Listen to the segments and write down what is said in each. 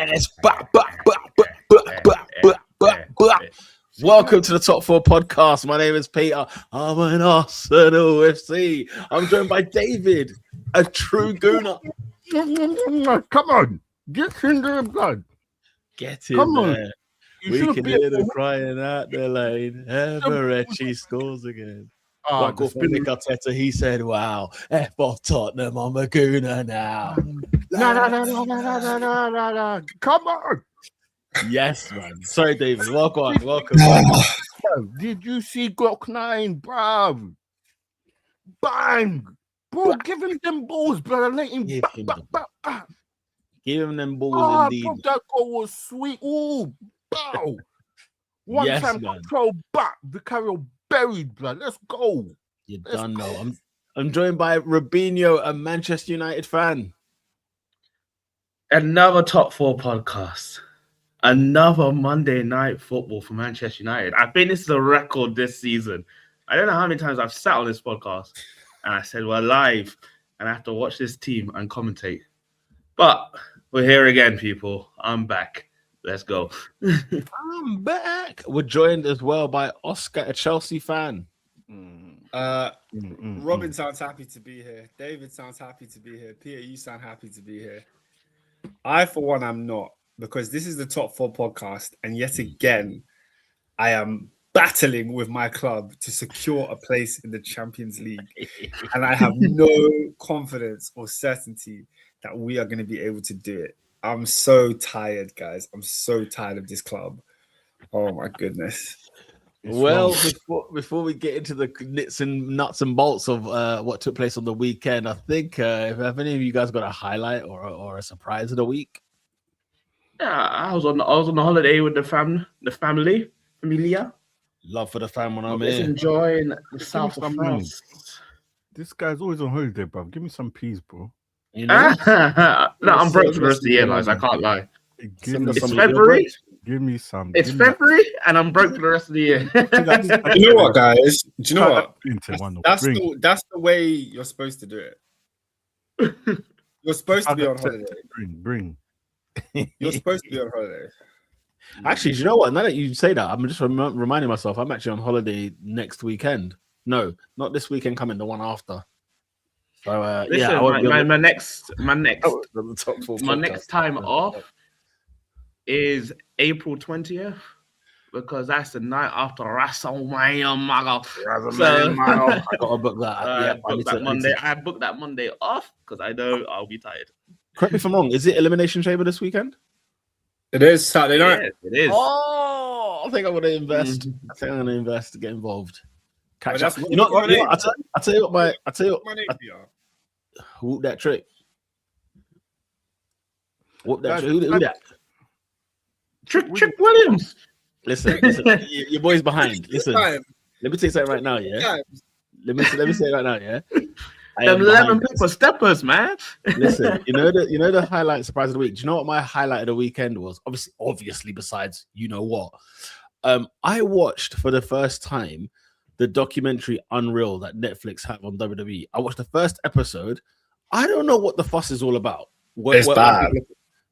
Yes. Welcome to the Top 4 podcast. My name is Peter. I'm an Arsenal FC. I'm joined by David, a true gooner. Come on, get in the blood. Get in Come there. on. We can hear them crying out the lane. Everett scores again. What called for Nick Arteta? He said, "Wow, F off Tottenham. I'm a gooner now." No. Come on. Yes, man. Sorry, David. Welcome. Did you see Glock 9, bruv? Bang. Bro, give him them balls, brother. Let him Give him them balls, indeed. Bro, that goal was sweet. Ooh, bow. One Yes, time man. control back. Vicario buried, blood. Let's go. You're done now. I'm joined by Rubinho, a Manchester United fan. Another top 4 podcast. Another Monday night football for Manchester United. I think this is a record this season. I don't know how many times I've sat on this podcast and I said we're live and I have to watch this team and commentate. But we're here again, people. I'm back. Let's go. I'm back. We're joined as well by Oscar, a Chelsea fan. Robin sounds happy to be here. David sounds happy to be here. Peter, you sound happy to be here. I, for one, am not, because this is the Top 4 podcast, and yet again, I am battling with my club to secure a place in the Champions League, and I have no confidence or certainty that we are going to be able to do it. I'm so tired, guys. I'm so tired of this club. Oh my goodness. Before we get into the nuts and bolts of what took place on the weekend, I think have any of you guys got a highlight or a surprise of the week? Yeah, I was on a holiday with the family. Love for the fam when I'm Just here. enjoying the south of France. This guy's always on holiday, bro. Give me some peas, bro. You know? No, I'm broke for the rest of the year, guys. I can't lie. It's some- February. Give me some. It's February, and I'm broke for the rest of the year. You know what, guys? Do you know what? That's Bring. the way you're supposed to do it. You're supposed to be on holiday. Bring. You're supposed to be on holiday. Actually, do you know what? Now that you say that, I'm just reminding myself I'm actually on holiday next weekend. No, not this weekend coming, the one after. So Listen, I won't be on my next the Top 4 my podcast. next time off is April 20th, because that's the night after WrestleMania. I gotta book that. I booked that Monday off because I know I'll be tired. Correct me if I'm wrong. Is it Elimination Chamber this weekend? It is Saturday night. Yeah, it is. Oh, I think I'm gonna invest. I think I'm gonna invest to get involved. Catch up. That's- You know what? I tell you what. My name, Peter. Whoop that trick. Whoop that trick. Who that? Trick Williams. Listen. Your boy's behind. Listen. Let me tell you something right now. Yeah. Let me say it right now. Yeah. Them lemon pepper steppers, man. Listen, you know the highlight surprise of the week. Do you know what my highlight of the weekend was? Obviously, besides you know what, I watched for the first time the documentary Unreal that Netflix have on WWE. I watched the first episode. I don't know what the fuss is all about. It's bad.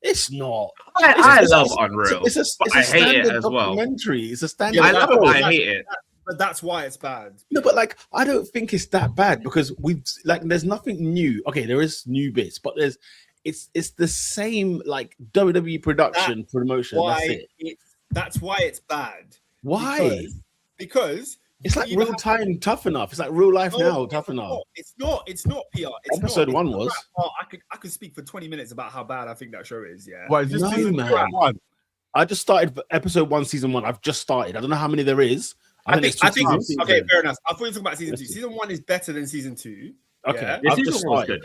It's not. I love Unreal. It's a I hate it as well. documentary. It's a standard. I love it, but I hate it. But that's why it's bad. No, but like I don't think it's that bad because there's nothing new. Okay, there is new bits, but it's the same like WWE production promotion. That's why it's bad. Why? Because it's like real time tough enough. It's like real life now tough enough. It's not PR. Episode 1 was. I could speak for 20 minutes about how bad I think that show is. Yeah. What is this No, season man. 1? I just started episode 1, season 1. I've just started. I don't know how many there is. I think seasons. okay, fair enough. I thought you were talking about season 2. Season 1 is better than season 2. Okay, yeah? I've just started.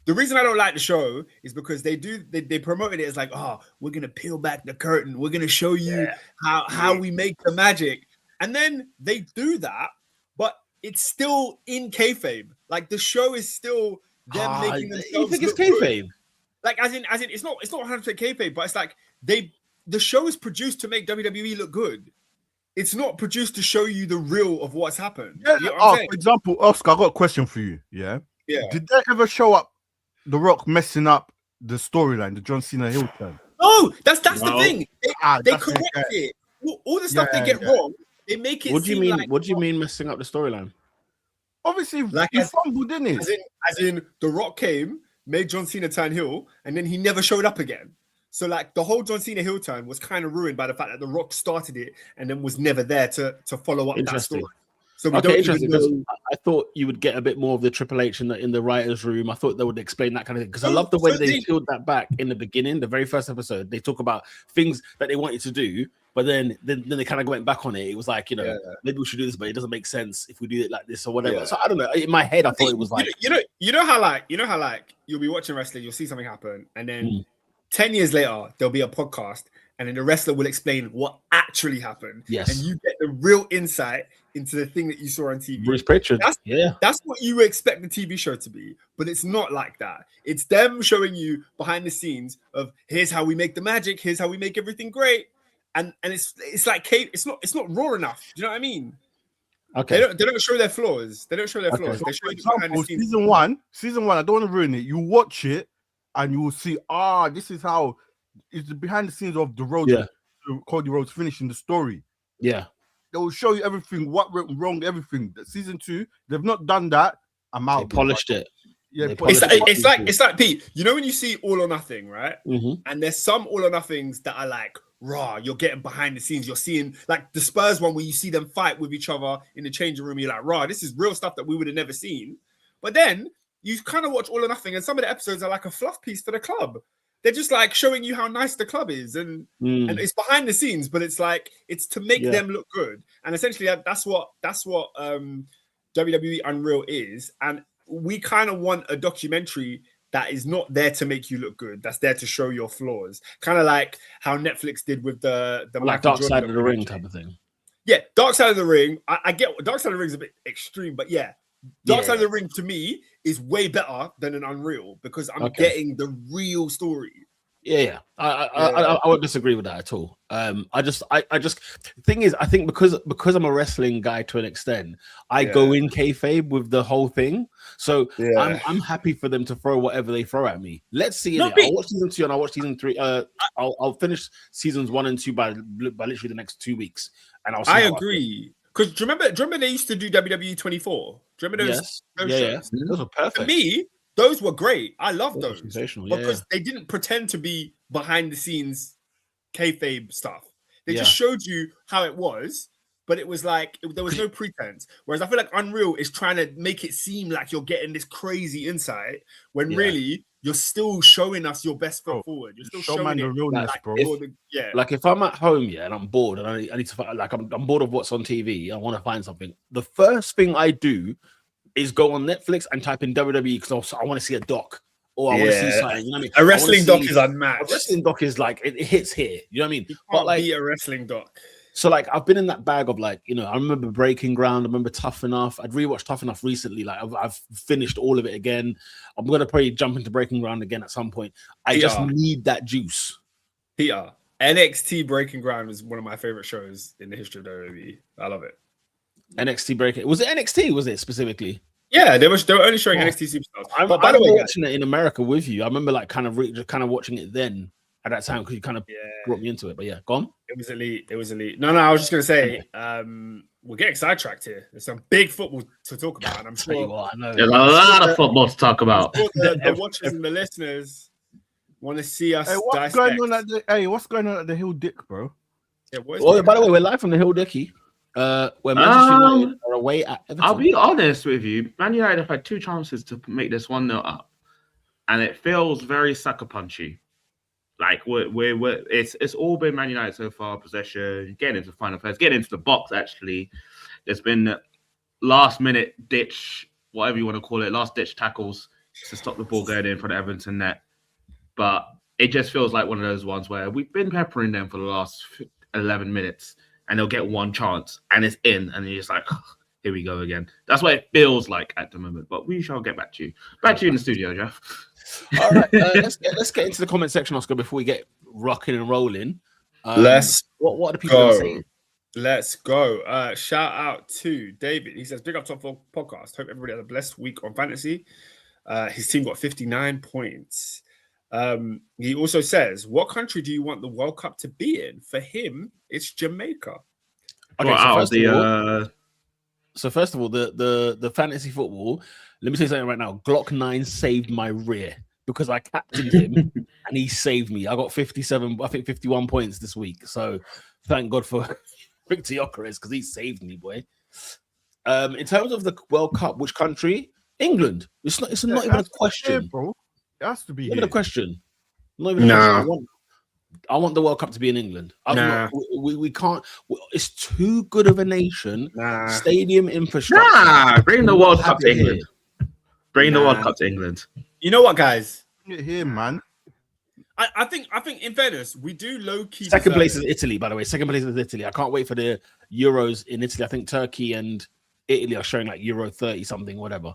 The reason I don't like the show is because they promoted it as like, we're gonna peel back the curtain, we're gonna show you how we make the magic, and then they do that, but it's still in kayfabe. Like the show is still them making themselves. You think it's look kayfabe? good. Like as in it's not 100% kayfabe, but it's like the show is produced to make WWE look good. It's not produced to show you the real of what's happened. Yeah. You know what I'm saying? For example, Oscar, I got a question for you. Yeah. Yeah. Did they ever show up The Rock messing up the storyline, the John Cena heel turn? No, No, that's the No. thing. They that's correct it. All the stuff they get wrong, they make it. What do you seem mean? Like, What do you mean messing up the storyline? Obviously, Like he as- fumbled, didn't he? as in, The Rock came, made John Cena turn heel, and then he never showed up again. So like the whole John Cena heel turn was kind of ruined by the fact that The Rock started it and then was never there to follow up that Interesting. story. So we Okay, don't interesting. even Because know. I thought you would get a bit more of the Triple H in the writers' room. I thought they would explain that kind of thing because I No, love the way so they they- peeled that back in the beginning, the very first episode. They talk about things that they wanted to do, but then they kind of went back on it. It was like, maybe we should do this, but it doesn't make sense if we do it like this or whatever. Yeah. So I don't know. In my head, I thought it was like, you know how you'll be watching wrestling, you'll see something happen, and then 10 years later there'll be a podcast, and then the wrestler will explain what actually happened. Yes. And you get the real insight into the thing that you saw on TV. Bruce Pritchard. That's what you expect the TV show to be, but it's not like that. It's them showing you behind the scenes of here's how we make the magic, here's how we make everything great, and it's like it's not raw enough. Do you know what I mean? Okay. They don't show their flaws. They don't show their flaws. So, They show for you behind the example, scenes. season one, I don't want to ruin it. You watch it and you will see, this is how it's the behind the scenes of the road, Cody Rhodes finishing the story. Yeah. They will show you everything, what went wrong, everything. Season 2, they've not done that. I'm out. They polished it. Yeah, They It's like Pete. You know when you see All or Nothing, right? Mhm. And there's some All or Nothings that are like raw. You're getting behind the scenes. You're seeing like the Spurs one where you see them fight with each other in the changing room. You're like, raw. This is real stuff that we would have never seen. But then you kind of watch All or Nothing, and some of the episodes are like a fluff piece for the club. They're just like showing you how nice the club is, and it's behind the scenes, but it's like it's to make them look good. And essentially, that's what WWE Unreal is. And we kind of want a documentary that is not there to make you look good. That's there to show your flaws. Kind of like how Netflix did with the like Michael Dark Jordan Side of the Ring documentary. type of thing. Yeah, Dark Side of the Ring. I get Dark Side of the Ring is a bit extreme, but yeah. Dark Side of the Ring to me is way better than an Unreal because I'm getting the real story. Yeah. I won't disagree with that at all. I just thing is, I think because I'm a wrestling guy to an extent, I go in kayfabe with the whole thing. So I'm happy for them to throw whatever they throw at me. Let's see it. I'll watch season 2 and I'll watch season 3. I'll finish seasons 1 and 2 by literally the next 2 weeks, and I'll. I agree. Because do you remember they used to do WWE 24? Do you remember those shows? Yeah. Those were perfect. For me, those were great. I love those sensational. because they didn't pretend to be behind the scenes kayfabe stuff. They just showed you how it was, but it was like there was no pretense. Whereas I feel like Unreal is trying to make it seem like you're getting this crazy insight when really you're still showing us your best foot forward. You're still showing the realness, like, bro. Like if I'm at home, and I'm bored, and I need to find, like I'm bored of what's on TV. I want to find something. The first thing I do is go on Netflix and type in WWE because I want to see a doc or I want to see something. You know what I mean? A wrestling doc is unmatched. A wrestling doc is like it hits here. You know what I mean? You can't beat a wrestling doc. So like I've been in that bag of like, I remember Breaking Ground, I remember Tough Enough. I'd rewatched Tough Enough recently. Like I've finished all of it again. I'm gonna probably jump into Breaking Ground again at some point. I just need that juice. Peter, NXT Breaking Ground is one of my favorite shows in the history of WWE. I love it. NXT Breaking. Was it NXT? Was it specifically? Yeah, they were only showing NXT Superstars. But by the way, watching it in America with you, I remember like kind of watching it then at that time because you kind of brought me into it. But yeah, go on. It was elite. No, I was just gonna say, we're getting sidetracked here. There's some big football to talk about, and I'm sure there's a lot of football to talk about. The watchers and the listeners want to see us. What's going on at the Hill Dick, bro? Yeah, by the way, we're live from the Hill Dicky. Where Manchester United are away at Everton. I'll be honest with you, Man United have had 2 chances to make this 1-0 up, and it feels very sucker punchy. Like it's all been Man United so far. Possession, getting into the final phase, getting into the box. Actually, there's been last minute ditch, whatever you want to call it, last ditch tackles to stop the ball going in for the Everton net. But it just feels like one of those ones where we've been peppering them for the last 11 minutes, and they'll get one chance, and it's in, and you're just like, oh, here we go again. That's what it feels like at the moment. But we shall get back to you. Back to you in the studio, Jeff. All right, let's get into the comment section, Oscar, before we get rocking and rolling. Let's what are the people saying? Let's go. Shout out to David. He says, big up Top 4 podcast. Hope everybody had a blessed week on fantasy. His team got 59 points. He also says, "What country do you want the World Cup to be in?" For him, it's Jamaica. Okay, Wow, so first of all, the fantasy football. Let me say something right now. Glock 9 saved my rear because I captained him and he saved me. I got 57, I think 51 points this week. So thank God for Victor Gyökeres because he saved me, boy. In terms of the World Cup, which country? England. It's not even a question, here, bro. It has to be not even a question. Not even a Nah. question. I want the World Cup to be in England. Nah. We can't. It's too good of a nation. Nah. Stadium infrastructure. Nah, bring the World Cup to Have it England. here. Bring the World Nah. Cup to England. You know what, guys? Bring it here, man. I think in fairness, we do low key. Second place is Italy, by the way. Second place is Italy. I can't wait for the Euros in Italy. I think Turkey and Italy are showing like Euro 30 something, whatever.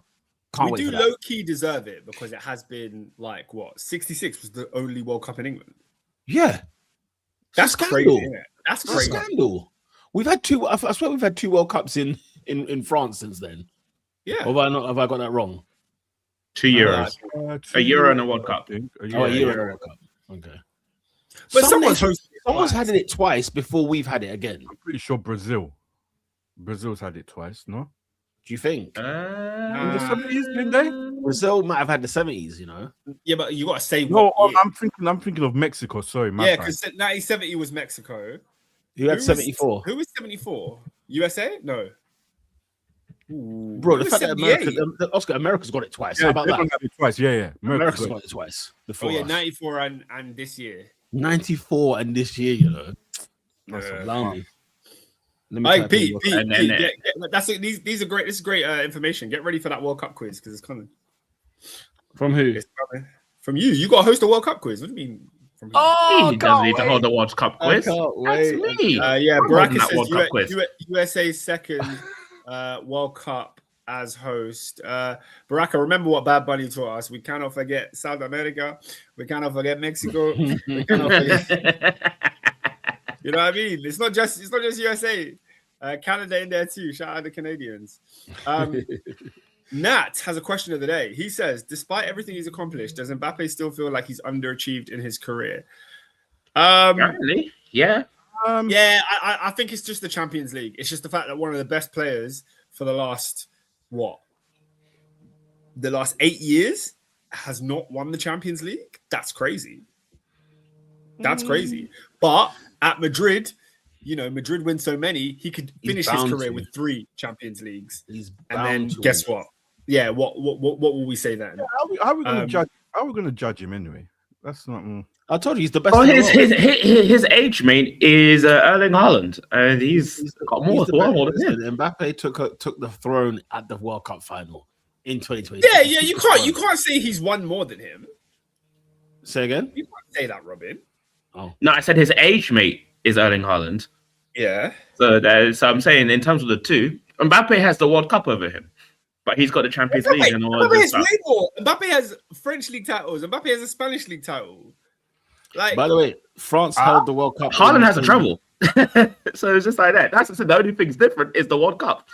Can't We wait do for that. low key deserve it because it has been like what 66 was the only World Cup in England. Yeah, That's It's a crazy. scandal. Isn't it? That's It's a crazy. scandal. We've had two. I swear we've had 2 World Cups in France since then. Yeah. Or have I got that wrong? 2 euros. A Euro and a World Cup. Oh, a Yeah. Euro World Cup. Okay. But Someone's someone's had it twice before we've had it again. I'm pretty sure Brazil's had it twice, no? Do you think? In the 70s, didn't they? Brazil might have had the 70s, you know. Yeah, but you got to say No, what year. I'm thinking of Mexico. Sorry, my Yeah, bad. because 1970 was Mexico. Who had was- 74? Who was 74? USA? No. Ooh, Bro, who the was fact that 78? America's got it twice. Yeah, How about everyone that? had it twice. Yeah. America's got it twice. Oh Before yeah, us. 94 and this year. 94 and this year, you know. That's Yeah. Blimey. Let me Hey, type in Pete, World Pete, Cup. And Pete, then, that's it. These are great. This is great information. Get ready for that World Cup quiz because it's coming. From who? It's coming. From you. You got to host a World Cup quiz. What do you mean? From who? He doesn't need to hold the World Cup I quiz. can't That's wait. me. Yeah, I'm holding Baraka that says World Cup quiz. USA's second World Cup as host. Baraka, remember what Bad Bunny taught us. We cannot forget South America. We cannot forget Mexico. We cannot forget. You know what I mean? It's not just USA. Canada in there too. Shout out the Canadians. Nat has a question of the day. He says, despite everything he's accomplished, does Mbappe still feel like he's underachieved in his career? Apparently, yeah. Yeah, I think it's just the Champions League. It's just the fact that one of the best players for the last 8 years has not won the Champions League. That's crazy. That's crazy. But at Madrid, you know, Madrid wins so many, he could finish his bound career to. with 3 Champions Leagues. He's And bound then to. guess what? Yeah, what will we say then? How are we going to judge? How are we going to judge him anyway? That's not. I told you he's the best. Well, in the world. his age mate is Erling Haaland, and he's got more He's the more best. than him. Listen, Mbappe took the throne at the World Cup final in 2020. Yeah, you can't say he's won more than him. Say again. You can't say that, Robin. No, I said his age mate is Erling Haaland. Yeah. So I'm saying in terms of the two, Mbappe has the World Cup over him, but he's got the Champions League and all Mbappe this has stuff. way more. Mbappe has French league titles. Mbappe has a Spanish league title. Like, By the way, France held the World Cup. Haaland has a treble, so it's just like that. That's the only thing's different is the World Cup.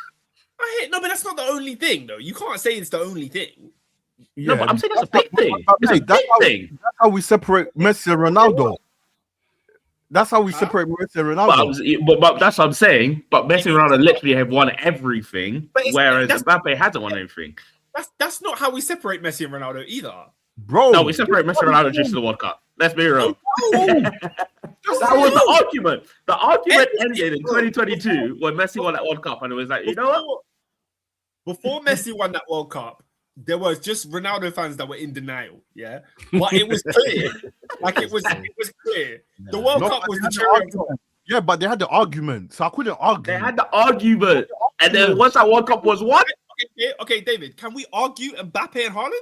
no, but that's not the only thing, though. You can't say it's the only thing. No, but I'm saying that's a big thing. It's a Mate, big thing. That's how we separate Messi and Ronaldo. That's how we separate Messi and Ronaldo. But that's what I'm saying. But Messi and Ronaldo literally have won everything, But it's- whereas that's- Mbappe hasn't won anything. That's not how we separate Messi and Ronaldo either. Bro, No, we separate Messi and Ronaldo just to the World Cup. Let's be real. That was the argument. The argument ended in 2022 when Messi won that World Cup, and it was like, you know what? Before Messi won that World Cup, there was just Ronaldo fans that were in denial. Yeah, but it was clear. It was clear. The World Cup was the cherry on top. Yeah, but they had the argument, so I couldn't argue. They had the argument, and then once that World Cup was won, Okay, David, can we argue Mbappe and Haaland?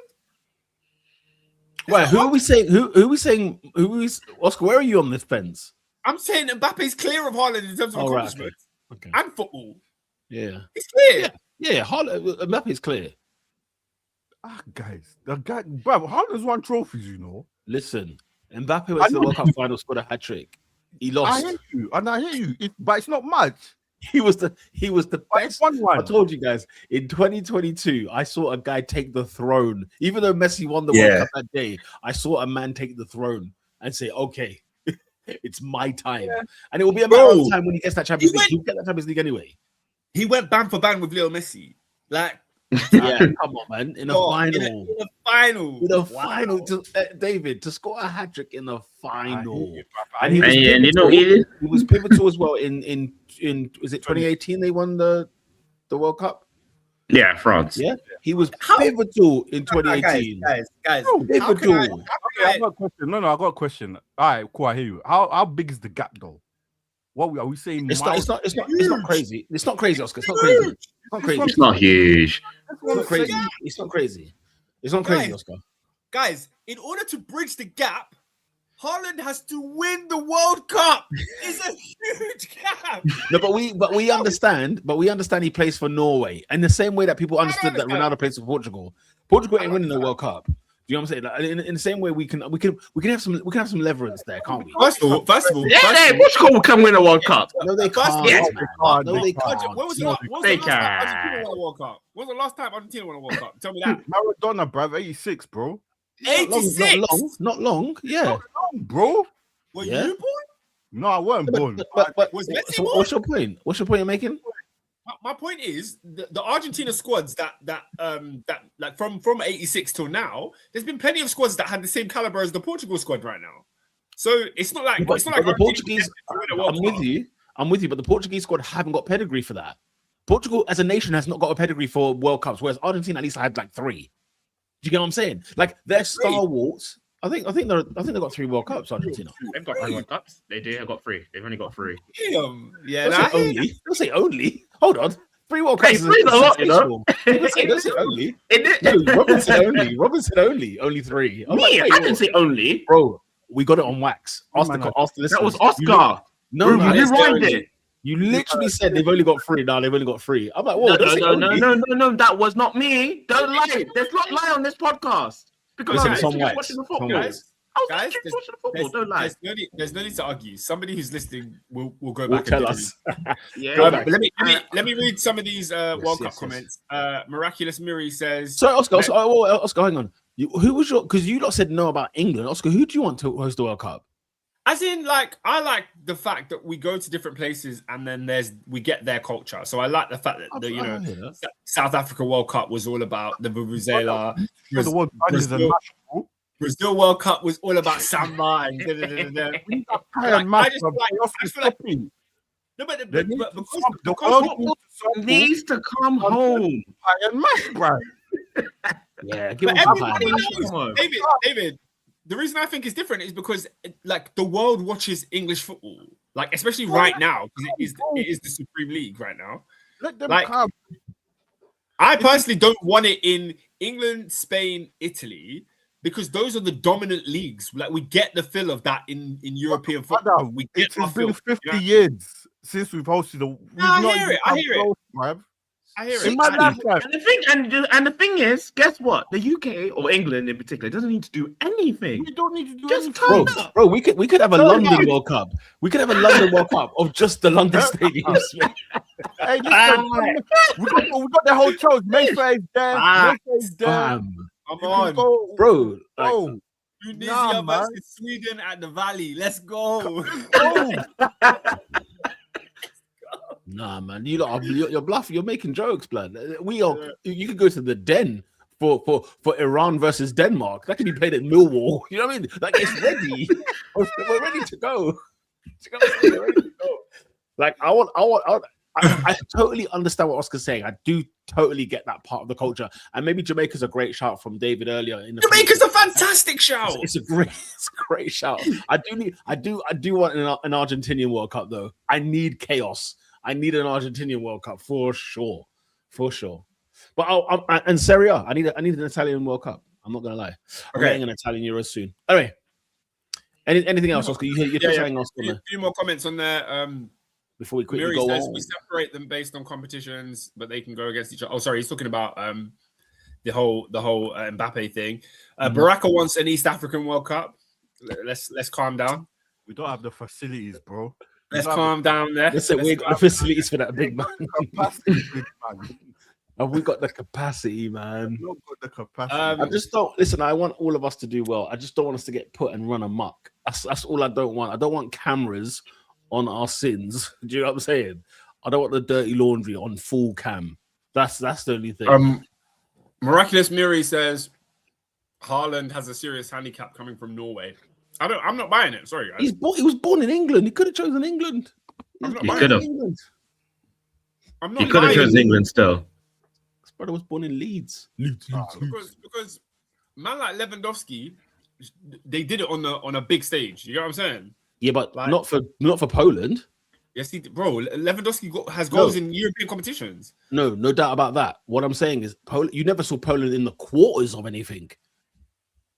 Wait, who are we saying? Who are we saying? Who is Oscar? Where are you on this fence? I'm saying Mbappe's clear of Haaland in terms of Oh, right, accomplishments Okay. and football. Yeah. It's clear. Yeah. Mbappe is clear. Guys, the guy, bro, Haaland's won trophies, you know. Listen, Mbappe went to the World Cup final, scored a hat trick. He I lost. hear you, and I hear you, but it's not much. He was the best. One. I told you guys in 2022, I saw a guy take the throne. Even though Messi won the World Cup that day, I saw a man take the throne and say, "Okay, it's my time," and it will be a matter of time when he gets that Champions League. He'll get that Champions League anyway. He went bang for bang with Leo Messi. Like, yeah, come on, man! In the final, David to score a hat trick in the final, and he was pivotal as well. In was it 2018 they won the World Cup? Yeah, France. Yeah, he was pivotal in 2018. Guys, pivotal. I got a question. No, I got a question. All right, cool. I hear you. How big is the gap though? What are we saying? It's not crazy. It's not crazy, Oscar. It's not crazy. It's not crazy. It's not huge. It's not crazy. It's not crazy. It's not crazy, Oscar. Guys, in order to bridge the gap, Haaland has to win the World Cup. It's a huge gap. No, but we understand. But we understand he plays for Norway, and the same way that people understood that Ronaldo plays for Portugal. Portugal ain't winning the World Cup. Do you know what I'm saying? Like, in the same way, we can have some leverage there, can't we? First of all, Portugal will come win a World Cup. No, they can't. No, they can't. When was the last time Argentina won a World Cup? When was the last time Argentina won a World Cup? Tell me that. Maradona, bro, 86, bro. 86. Not long. Yeah, not long, bro. Were you born? No, I wasn't born. But was so what's your point? What's your point you're making? My point is the Argentina squads that like from 86 till now, there's been plenty of squads that had the same caliber as the Portugal squad right now. So it's not like the Portuguese. I'm with you, but the Portuguese squad haven't got pedigree for that. Portugal as a nation has not got a pedigree for World Cups, whereas Argentina at least had like 3. Do you get what I'm saying? Like their stalwarts. I think they got 3 World Cups. Argentina. They've got 3 World Cups. They do. Have got 3. They've only got 3. Yeah. Don't say only. Hold on. 3 World Cups. 3 is a lot, you know. Don't say only. No, Robin said only. Robin said only. Only 3. I didn't say only. Bro, we got it on wax. That was Oscar. No, you rhymed it. You literally said they've only got 3. Now they've only got 3. I'm like, whoa. No. That was not me. Don't lie. There's not lie on this podcast. Because listen, it's on wax. Guys, there's no need to argue. Somebody who's listening will go back and tell us. Let me read some of these World Cup comments. Miraculous Miri says, "Sorry, Oscar. Oscar, hang on. Who was your? Because you lot said no about England. Oscar, who do you want to host the World Cup? As in, like, I like the fact that we go to different places and then we get their culture. So I like the fact that South Africa World Cup was all about the vuvuzela. Brazil World Cup was all about samba and needs to come home. Yeah, but everybody knows, David. The reason I think it's different is because, like, the world watches English football, like, especially right now, because it is the Supreme League right now. Let them like, come. I personally don't want it in England, Spain, Italy, because those are the dominant leagues. Like, we get the feel of that in European football. It's been 50 years since we've hosted I hear it. I hear it. In my lifetime. And the thing is, guess what? The UK or England in particular doesn't need to do anything. We don't need to do just anything. turn up. Bro, we could have a London World Cup. We could have a London World Cup of just the London stadiums. Hey, listen, we got the hotels. Mayfair is there. Mayfair is there. Come on, bro. Tunisia versus Sweden at the Valley. Let's go. Nah, man, you're bluffing. You're making jokes, blood. You could go to the Den for Iran versus Denmark. That could be played at Millwall. You know what I mean? Like, it's ready. We're ready to go. Like, I totally understand what Oscar's saying. I do totally get that part of the culture. And maybe Jamaica's a great shout from David earlier. Jamaica's a fantastic shout. It's a great shout. I do want an Argentinian World Cup though. I need chaos. I need an Argentinian World Cup for sure. But and Serie A, I need an Italian World Cup. I'm not gonna lie. I'm getting an Italian Euro soon. Anyway, anything else, Oscar? You something else on there? A few more comments on there. Before we quickly Miri go says on. we separate them based on competitions, but they can go against each other. Oh, sorry, he's talking about the whole Mbappe thing. Baraka wants an East African World Cup. Let's calm down. We don't have the facilities, bro. Let's calm down there. Listen, we got the facilities for that, big man. Capacity, big man. Have we got the capacity, man? We've got the capacity. I just don't listen. I want all of us to do well. I just don't want us to get put and run amok. That's all I don't want. I don't want cameras on our sins. Do you know what I'm saying? I don't want the dirty laundry on full cam. That's the only thing. Miraculous Miri says Haaland has a serious handicap coming from Norway. I'm not buying it. Sorry, guys. He was born in England. He could have chosen England. He could have. He could have chosen England still. His brother was born in Leeds. Because man like Lewandowski, they did it on a big stage. You know what I'm saying? Yeah, but not for Poland. Yes, bro. Lewandowski has goals in European competitions. No doubt about that. What I'm saying is, you never saw Poland in the quarters of anything.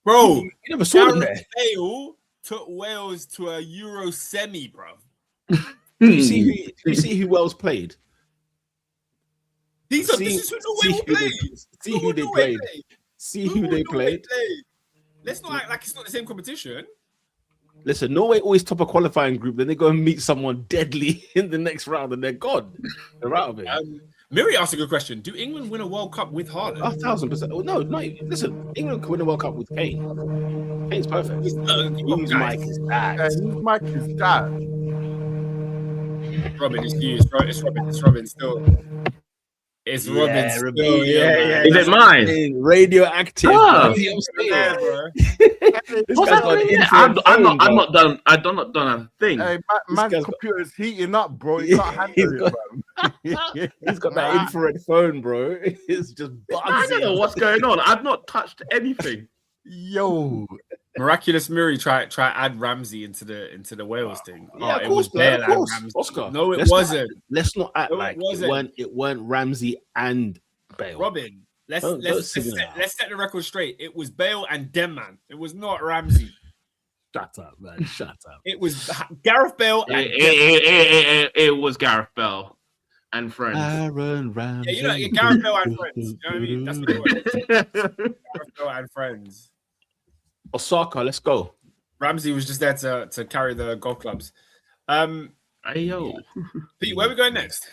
Bro, you never saw them there. Bale took Wales to a Euro semi, bro. Do you see who Wales played? This is who Norway played. See who they played. See who they played. Let's not act like it's not the same competition. Listen, Norway always top a qualifying group. Then they go and meet someone deadly in the next round, and they're gone. They're out of it. Miri asked a good question. Do England win a World Cup with Haaland? 1,000%. Oh, no. Listen, England could win a World Cup with Kane. Kane's perfect. Whose mic is that? Whose mic is that? Robin, it's you. It's Robin still. It's Robin still. Yeah. Is it mine? Radioactive. Oh. I'm not done. I'm not done a thing. Hey, man's computer's heating up, bro. You can't handle it, bro. He's got that infrared phone, bro. It's just buzzing. I don't know what's going on. I've not touched anything. Yo, Miraculous Miri try add Ramsey into the Wales thing. Yeah, of course. Oscar. No, it wasn't. Let's not act like it weren't Ramsey and Bale. Robin, let's set the record straight. It was Bale and Demman. It was not Ramsey. Shut up, man. Shut up. It was Gareth Bale. It was Gareth Bale and friends. Aaron Ramsey. Yeah, Gareth Bale and friends. You know what I mean? That's what it was. Gareth Bale and friends. Osaka, let's go. Ramsey was just there to carry the golf clubs. Hey yo, Pete, where are we going next?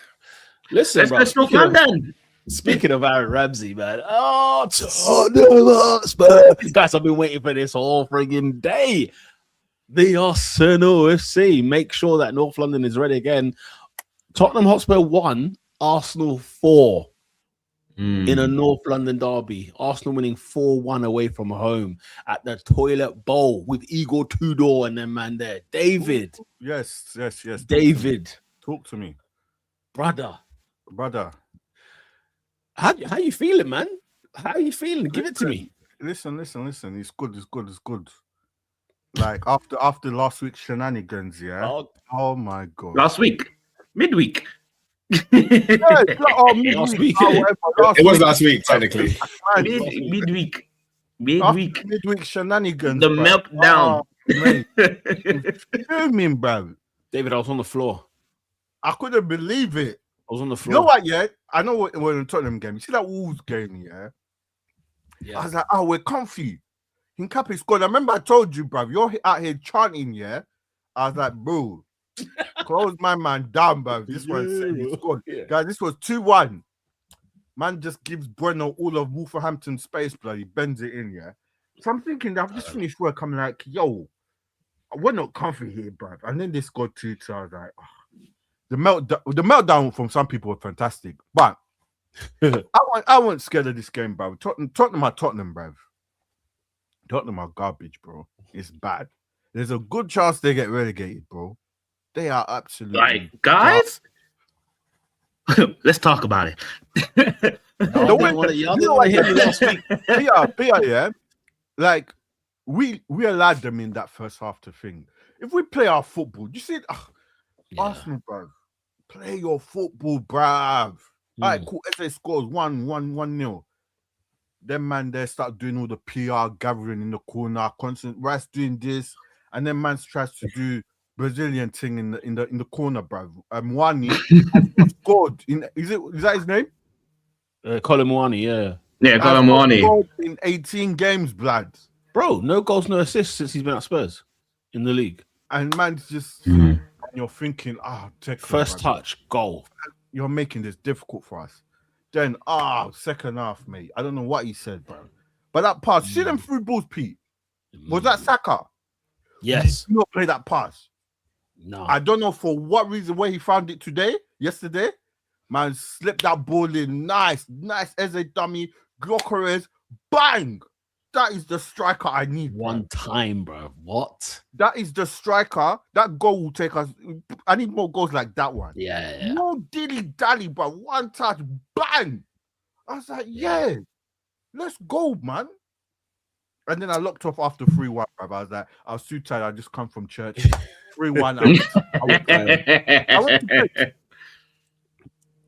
Listen, let's go London. Speaking of Aaron Ramsey, man. Oh, Spurs. Guys, I've been waiting for this all friggin' day. The Arsenal FC. Make sure that North London is ready again. Tottenham Hotspur 1, Arsenal 4. In a North London derby. Arsenal winning 4-1 away from home at the Toilet Bowl with Igor Tudor and them man there. David. Yes. David. Talk to me. Brother. How you feeling, man? How are you feeling? Give it to me. Listen. It's good. Like after last week's shenanigans, yeah. Oh my god. Last week. Midweek. Midweek. It was last week, technically. Midweek. Midweek shenanigans. The meltdown. You mean, bro? David, I was on the floor. I couldn't believe it. I was on the floor. You know what? Yeah, I know what we're in Tottenham game. You see that Wolves game, yeah? I was like, we're comfy. Hincapié scored. I remember I told you, bro, you're out here chanting, yeah? I was like, bro, close my man down, bro. This one said he scored. Yeah. Guys, this was 2-1. Man just gives Bueno all of Wolverhampton space, bloody bends it in, yeah? So I'm thinking, I've just finished work. I'm like, yo, we're not comfy here, bro. And then they scored 2-2. I was like, the meltdown from some people were fantastic, but I wasn't scared of this game, bro. Tottenham are Tottenham, bro. Tottenham are garbage, bro. It's bad. There's a good chance they get relegated, bro. They are absolutely guys. Let's talk about it. Y'all didn't want to hear me last week. Yeah. Like we allowed them in that first half to think. If we play our football, you see, Arsenal, bro, play your football, bruv. All right, cool. SA scores 1-0. Then man, they start doing all the PR gathering in the corner, constant. Rice doing this, and then man tries to do Brazilian thing in the corner, bruv. Mwani scored is that his name? Colin Mwani, yeah. Yeah, Colin Mwani. In 18 games, blood. Bro, no goals, no assists since he's been at Spurs in the league. And man's just you're thinking, first touch, goal. You're making this difficult for us. Then, second half, mate. I don't know what he said, bro. But that pass, see them through balls, Pete. Was that Saka? Yes. He did not play that pass. No. I don't know for what reason where he found it yesterday. Man, slipped that ball in. Nice as a dummy. Gyökeres, bang! That is the striker I need. One time, bro. What? That is the striker. That goal will take us. I need more goals like that one. Yeah. No dilly-dally, bro. One touch, bang! I was like, yeah, let's go, man. And then I locked off after 3-1, bro. I was like, I was too tired. I just come from church. 3-1.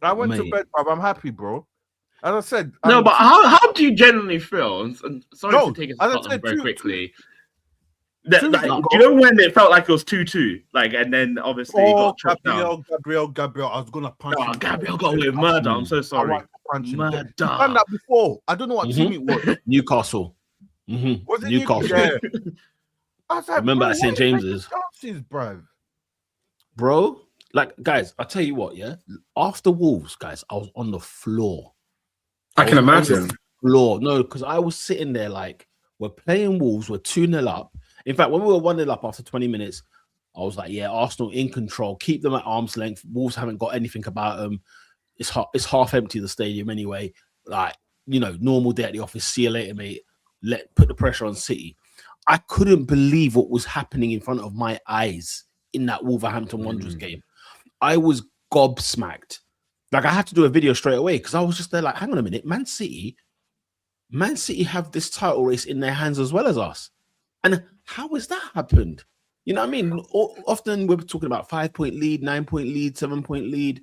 I went to bed, bro. I'm happy, bro. As I said, no, but how do you genuinely feel? And sorry to take it very quickly. Do you know when it felt like it was 2-2? Like, and then obviously he got chopped down. Gabriel, I was gonna punch him. Gabriel got away with murder. I'm so sorry. Murder. I've done that before. I don't know what team it was. Newcastle. Was it Newcastle? Yeah. I was like, remember at St. James's, bro. Like, guys, I'll tell you what, yeah. After Wolves, guys, I was on the floor. I can imagine. Floor, no, because I was sitting there like, we're playing Wolves, we're 2-0 up. In fact, when we were 1-0 up after 20 minutes, I was like, yeah, Arsenal in control, keep them at arm's length. Wolves haven't got anything about them. It's half empty, the stadium anyway. Like, you know, normal day at the office. See you later, mate. Put the pressure on City. I couldn't believe what was happening in front of my eyes in that Wolverhampton Wanderers game. I was gobsmacked. Like, I had to do a video straight away because I was just there like, hang on a minute, Man City have this title race in their hands as well as us. And how has that happened? You know what I mean? Often we're talking about 5-point lead, 9-point lead, 7-point lead.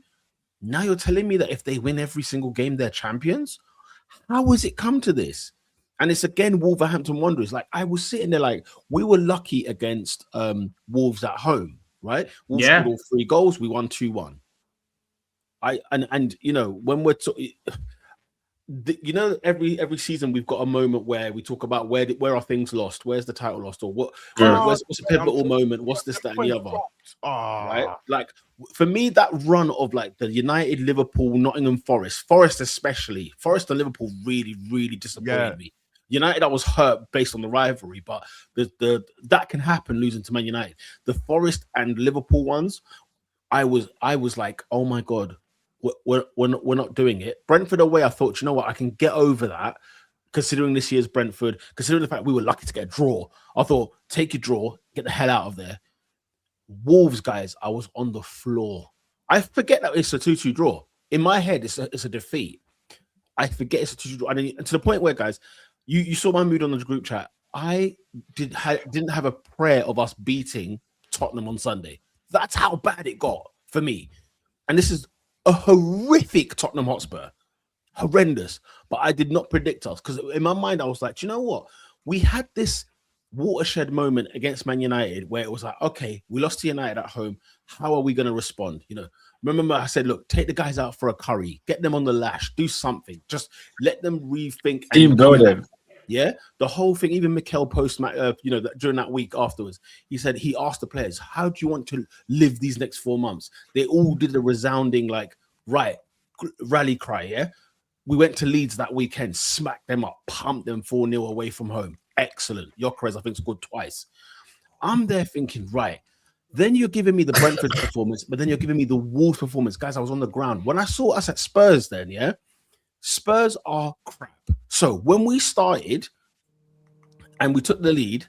Now you're telling me that if they win every single game, they're champions? How has it come to this? And it's again Wolverhampton Wanderers. Like, I was sitting there like, we were lucky against Wolves at home, right? Wolves scored all 3 goals. We won 2-1. And you know, when we're you know, every season we've got a moment where we talk about where are things lost, where's the title lost, or what's a pivotal moment, what's this, that, and the other, right? Like, for me, that run of like the United, Liverpool, Nottingham, Forest especially, Forest and Liverpool really disappointed me. United, I was hurt based on the rivalry, but that can happen losing to Man United. The Forest and Liverpool ones, I was like, oh my god. We're not doing it. Brentford away, I thought, you know what, I can get over that, considering this year's Brentford, considering the fact we were lucky to get a draw. I thought, take your draw, get the hell out of there. Wolves, guys, I was on the floor. I forget that it's a 2-2 draw. In my head, it's a defeat. I forget it's a 2-2 draw. And to the point where, guys, you saw my mood on the group chat. I didn't have a prayer of us beating Tottenham on Sunday. That's how bad it got for me. And this is a horrific Tottenham Hotspur. Horrendous. But I did not predict us, because in my mind, I was like, do you know what? We had this watershed moment against Man United where it was like, okay, we lost to United at home. How are we going to respond? You know, remember I said, look, take the guys out for a curry, get them on the lash, do something. Just let them rethink. Team building. Yeah, the whole thing. Even Mikel during that week afterwards, he said he asked the players, "How do you want to live these next 4 months?" They all did a resounding rally cry. Yeah, we went to Leeds that weekend, smacked them up, pumped them 4-0 away from home. Excellent. Gyökeres, I think, scored twice. I'm there thinking, right. Then you're giving me the Brentford performance, but then you're giving me the Wolves performance, guys. I was on the ground when I saw us at Spurs. Then, yeah. Spurs are crap. So when we started and we took the lead,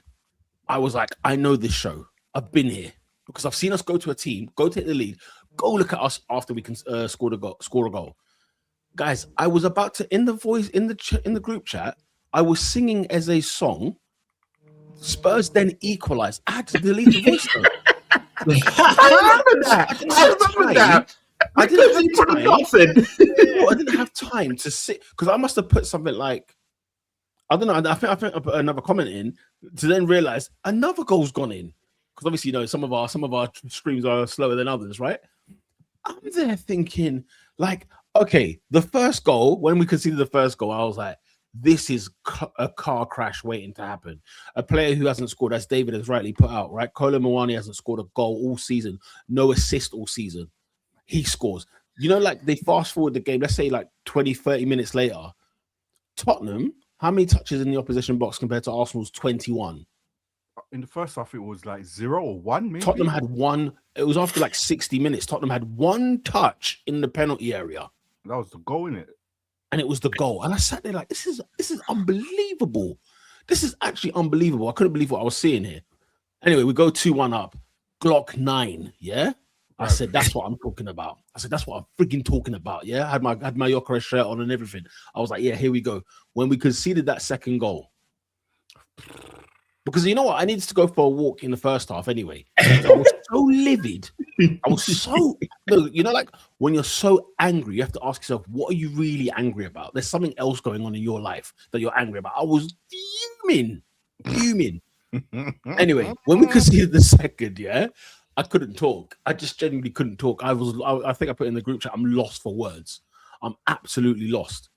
I was like, I know this show. I've been here because I've seen us go to a team, go take the lead, go look at us after we can score a goal. Guys, I was about to in the group chat, I was singing as a song. Spurs then equalized. I had to delete the voice note. I remember that. I didn't have time to sit because I must have put something like, I don't know. I think I put another comment in to then realize another goal's gone in, because obviously, you know, some of our streams are slower than others, right? I'm there thinking like, okay, the first goal, when we conceded the first goal, I was like, this is a car crash waiting to happen. A player who hasn't scored, as David has rightly put out, right? Kolo Muani hasn't scored a goal all season, no assist all season. He scores. You know, like they fast forward the game, let's say like 20, 30 minutes later, Tottenham, how many touches in the opposition box compared to Arsenal's 21? In the first half, it was like 0 or 1, maybe. Tottenham had one. It was after like 60 minutes. Tottenham had one touch in the penalty area. That was the goal, innit? And it was the goal. And I sat there like, this is unbelievable. This is actually unbelievable. I couldn't believe what I was seeing here. Anyway, we go 2-1 up. Glock 9, yeah? I said, that's what I'm talking about. I said, that's what I'm freaking talking about, yeah? I had my Jokeres shirt on and everything. I was like, yeah, here we go. When we conceded that second goal, because you know what? I needed to go for a walk in the first half anyway. I was so livid. I was so, you know, like when you're so angry, you have to ask yourself, what are you really angry about? There's something else going on in your life that you're angry about. I was fuming. Anyway, when we conceded the second, yeah, I couldn't talk. I just genuinely couldn't talk. I think I put in the group chat, I'm lost for words. I'm absolutely lost.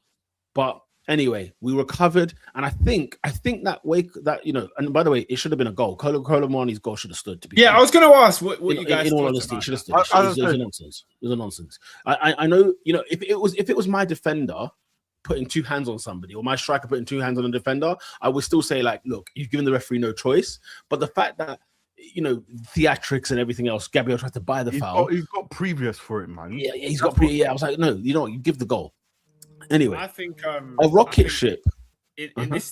But anyway, we recovered, and I think that you know. And by the way, it should have been a goal. Kolo Muani's goal should have stood. To be I was going to ask what you guys. In all honesty, it should have stood. It was a nonsense. It was a nonsense. I know. You know, if it was my defender putting two hands on somebody, or my striker putting two hands on a defender, I would still say like, look, you've given the referee no choice. But the fact that, you know, theatrics and everything else, Gabriel tried to buy the foul. He's got previous for it, man. Yeah, he's got previous. Yeah, I was like, no, you know what? You give the goal. Anyway, I think a rocket ship. In this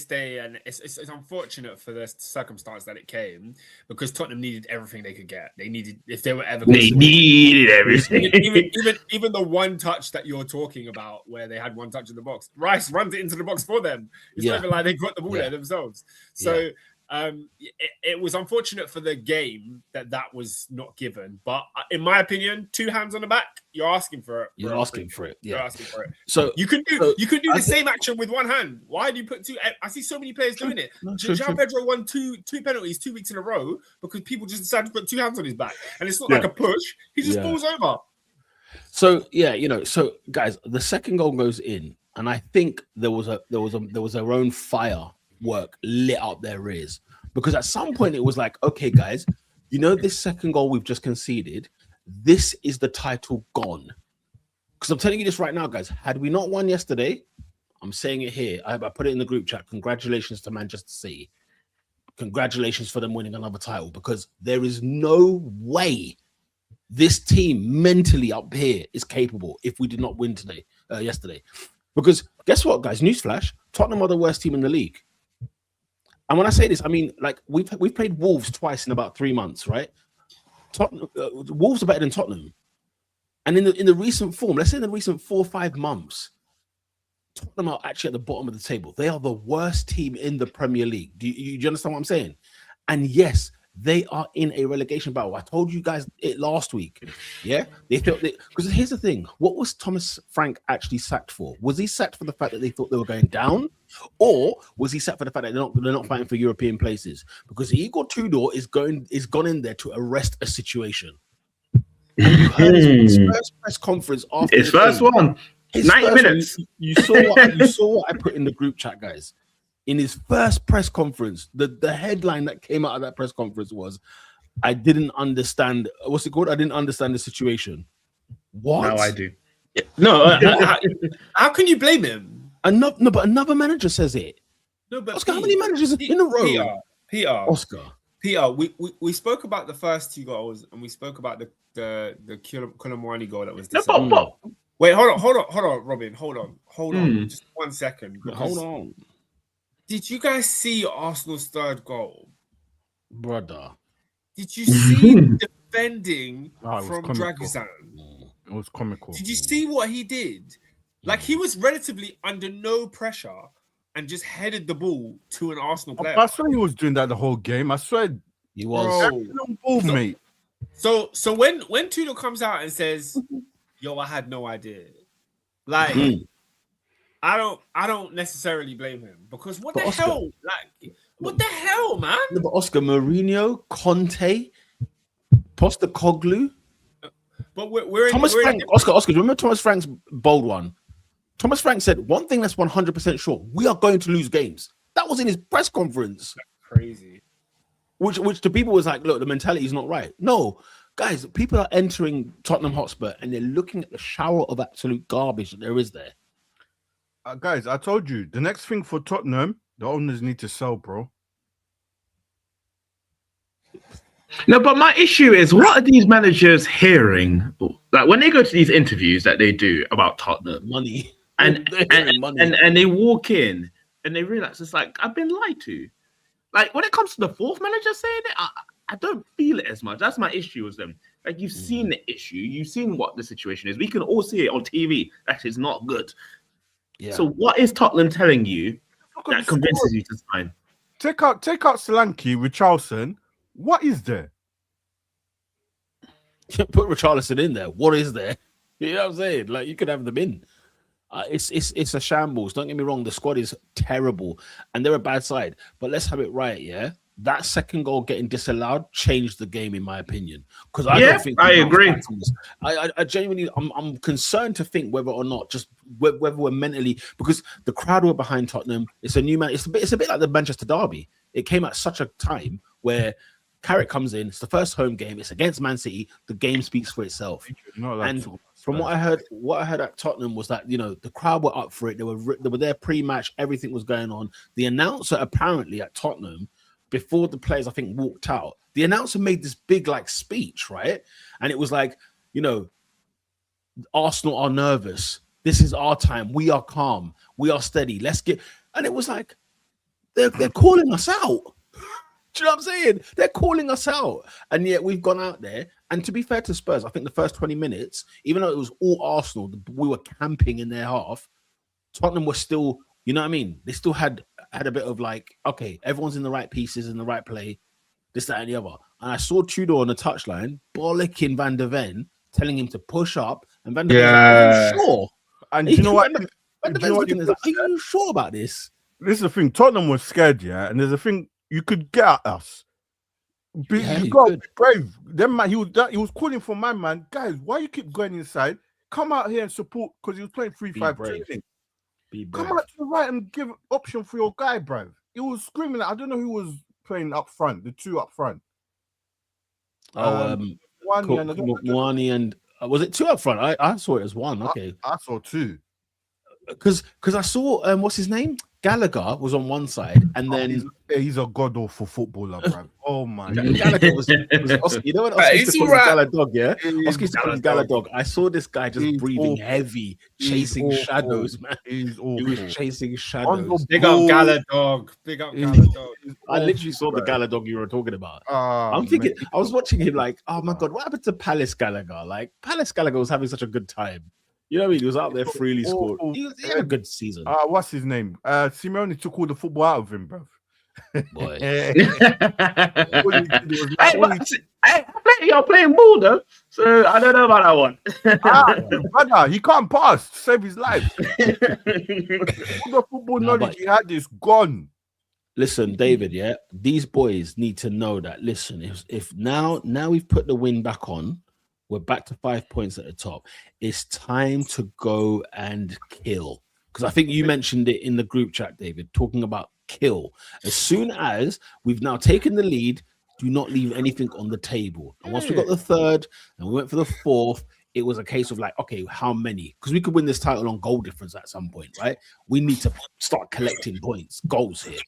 day, and it's unfortunate for the circumstance that it came, because Tottenham needed everything they could get. They needed, if they were ever, they needed everything. even the one touch that you're talking about, where they had one touch in the box, Rice runs it into the box for them. It's not even like they got the ball there themselves. So. It was unfortunate for the game that was not given, but in my opinion, two hands on the back, you're asking for it. You're asking for it. Yeah, you're asking for it. So you could do the same action with one hand. Why do you put two? I see so many players doing it. João Pedro won two penalties 2 weeks in a row because people just decided to put two hands on his back, and it's not like a push. He just falls over. So you know, so guys, the second goal goes in, and I think there was their own firework lit up their rears, because at some point it was like, okay, guys, you know, this second goal we've just conceded, this is the title gone. Because I'm telling you this right now, guys, had we not won yesterday, I'm saying it here, I put it in the group chat, congratulations to Manchester City. Congratulations for them winning another title, because there is no way this team mentally up here is capable if we did not win yesterday. Because guess what, guys? Newsflash, Tottenham are the worst team in the league. And when I say this, I mean, like, we've played Wolves twice in about 3 months, right? Wolves are better than Tottenham. And in the recent form, let's say in the recent 4 or 5 months, Tottenham are actually at the bottom of the table. They are the worst team in the Premier League. Do you understand what I'm saying? And yes, they are in a relegation battle. I told you guys it last week. Yeah, they felt because here's the thing: what was Thomas Frank actually sacked for? Was he sacked for the fact that they thought they were going down, or was he sacked for the fact that they're not fighting for European places? Because Igor Tudor is gone in there to arrest a situation. And you heard his first press conference after his first game. One. 90 minutes. You saw what I put in the group chat, guys. In his first press conference, the headline that came out of that press conference was, I didn't understand. What's it called? I didn't understand the situation. What? Now I do. Yeah. No, how can you blame him? But another manager says it. No, but Oscar, how many managers in a row? Peter. Oscar. Peter, we spoke about the first 2 goals, and we spoke about the Kolomwani goal that was decided. Wait, hold on, Robin. Hold on. Just 1 second. Hold on. Did you guys see Arsenal's 3rd goal? Brother. Did you see defending from Dragozan? It was comical. Did you see what he did? Like, he was relatively under no pressure and just headed the ball to an Arsenal player. I swear he was doing that the whole game. I swear he was. Mate. So when Tudor comes out and says, yo, I had no idea. Like, I don't necessarily blame him, because what the hell? Like, what the hell, man? But Oscar, Mourinho, Conte, Postecoglou. But we're Thomas Frank. Oscar, do you remember Thomas Frank's bold one? Thomas Frank said one thing that's 100% sure: we are going to lose games. That was in his press conference. Crazy. Which to people was like, look, the mentality is not right. No, guys, people are entering Tottenham Hotspur and they're looking at the shower of absolute garbage that there is there. Guys, I told you the next thing for Tottenham, the owners need to sell, bro. No, but my issue is, what are these managers hearing? Like when they go to these interviews that they do about Tottenham, Money. and money. and they walk in and they realize it's like, I've been lied to. Like when it comes to the fourth manager saying it, I don't feel it as much. That's my issue with them. Like you've seen the issue, you've seen what the situation is. We can all see it on TV. That is not good. Yeah. So what is Tottenham telling you that convinces you to sign? Take out Solanke, Richarlison. What is there? Put Richarlison in there. What is there? You know what I'm saying? Like you could have them in. It's a shambles. Don't get me wrong. The squad is terrible, and they're a bad side. But let's have it right. Yeah, that second goal getting disallowed changed the game, in my opinion. Because I don't think I agree. I genuinely, I'm concerned to think whether or not just whether we're mentally, because the crowd were behind Tottenham. It's a new man. It's a bit like the Manchester derby. It came at such a time where Carrick comes in. It's the first home game. It's against Man City. The game speaks for itself. And from what I heard at Tottenham was that, you know, the crowd were up for it. They were there pre-match. Everything was going on. The announcer apparently at Tottenham, before the players I think walked out, the announcer made this big like speech, right? And it was like, you know, Arsenal are nervous. This is our time. We are calm. We are steady. Let's get. And it was like they're calling us out. Do you know what I'm saying? They're calling us out. And yet we've gone out there. And to be fair to Spurs, I think the first 20 minutes, even though it was all Arsenal, we were camping in their half. Tottenham was still, you know what I mean? They still had a bit of like, okay, everyone's in the right pieces, in the right play, this, that, and the other. And I saw Tudor on the touchline, bollocking Van der Ven, telling him to push up. And Van der Ven's like, are you sure? And you know what? Van der Ven's looking at us, are you sure about this? This is the thing. Tottenham was scared, yeah? And there's a thing. You could get at us. You got to be brave. Then man, he was calling for my man. Guys, why you keep going inside? Come out here and support, because he was playing 3-5-2. Come out to the right and give option for your guy, bro. He was screaming. I don't know who was playing up front. The two up front. Wani and was it two up front? I saw it as one. Okay, I saw two. Because I saw what's his name? Gallagher was on one side, and then he's a god awful footballer, bro. Oh my God. Gallagher was Oscar. You know what Oscar used to call his Gallagher dog, yeah? Oscar used to call his Gallagher dog. I saw this guy just breathing heavy, chasing shadows, man. He was chasing shadows. Big up Gallagher dog. Big up Gallagher dog. I literally saw the Gallagher dog you were talking about. I'm thinking, I was watching him like, oh my God, what happened to Palace Gallagher? Like, Palace Gallagher was having such a good time. You know what I mean? He was out there freely scored. He had a good season. What's his name? Simeone took all the football out of him, bro. Boy. You're playing ball though, so I don't know about that one. Brother, he can't pass to save his life. All the football knowledge he had is gone. Listen, David, yeah, these boys need to know that. Listen, if now we've put the win back on, we're back to 5 points at the top. It's time to go and kill. Because I think you mentioned it in the group chat, David, talking about kill. As soon as we've now taken the lead, do not leave anything on the table. And once we got the third and we went for the fourth, it was a case of like, okay, how many? Because we could win this title on goal difference at some point, right? We need to start collecting points, goals here,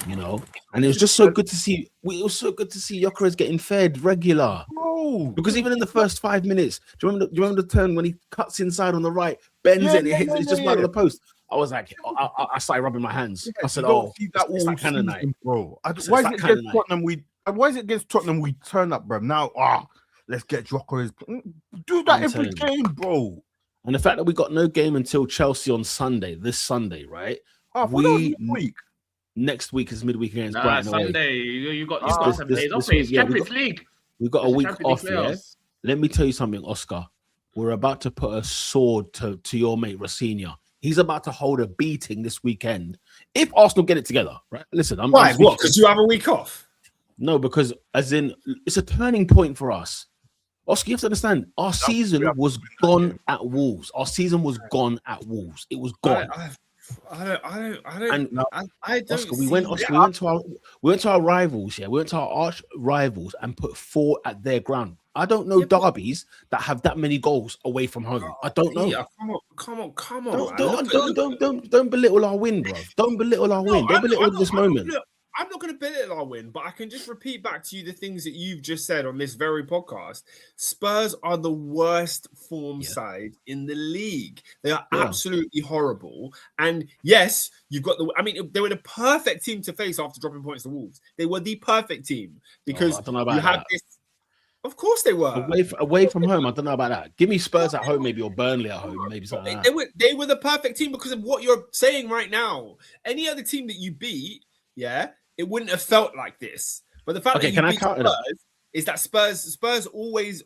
you know? And it was just so good to see. It was so good to see Gyökeres getting fed regular. Oh, because even in the first 5 minutes, do you remember the turn when he cuts inside on the right, bends it, and it hits, it's just right on the post? I was like, I started rubbing my hands. I said, it's that kind of night, bro. Why is it against Tottenham? Why is it against Tottenham? We turn up, bro. Now, let's get Gyökeres. Do that every game, bro. And the fact that we got no game until Chelsea on Sunday, this Sunday, right? Next week is midweek against Brighton. Sunday, you got some days off. It's Champions League. We've got a week off, yeah? Let me tell you something, Oscar. We're about to put a sword to your mate, Rafinha. He's about to hold a beating this weekend. If Arsenal get it together, right? Listen, why? What? Because you have a week off? No, because as in, it's a turning point for us. Oscar, you have to understand, our season was gone at Wolves. Our season was gone at Wolves. It was gone. Oscar, we went to our rivals, we went to our arch rivals and put 4 at their ground. I don't know derbies that have that many goals away from home. I don't know. Yeah, come on. Don't belittle our win, bro. Don't belittle our win. Don't belittle this moment. I'm not going to belittle our win, but I can just repeat back to you the things that you've just said on this very podcast. Spurs are the worst form side in the league. They are absolutely horrible. And yes, you've got they were the perfect team to face after dropping points to Wolves. They were the perfect team because I don't know about that. this. Of course they were. Away from home, I don't know about that. Give me Spurs at home, maybe, or Burnley at home, maybe something like that. They were the perfect team because of what you're saying right now. Any other team that you beat, it wouldn't have felt like this. But the fact that you beat Spurs is that Spurs always.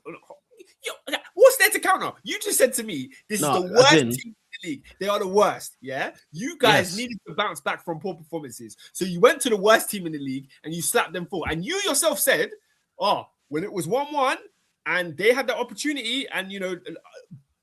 What's there to counter? You just said to me, this is the worst team in the league. They are the worst. Yeah, you guys needed to bounce back from poor performances, so you went to the worst team in the league and you slapped them 4. And you yourself said, when it was 1-1 and they had the opportunity, and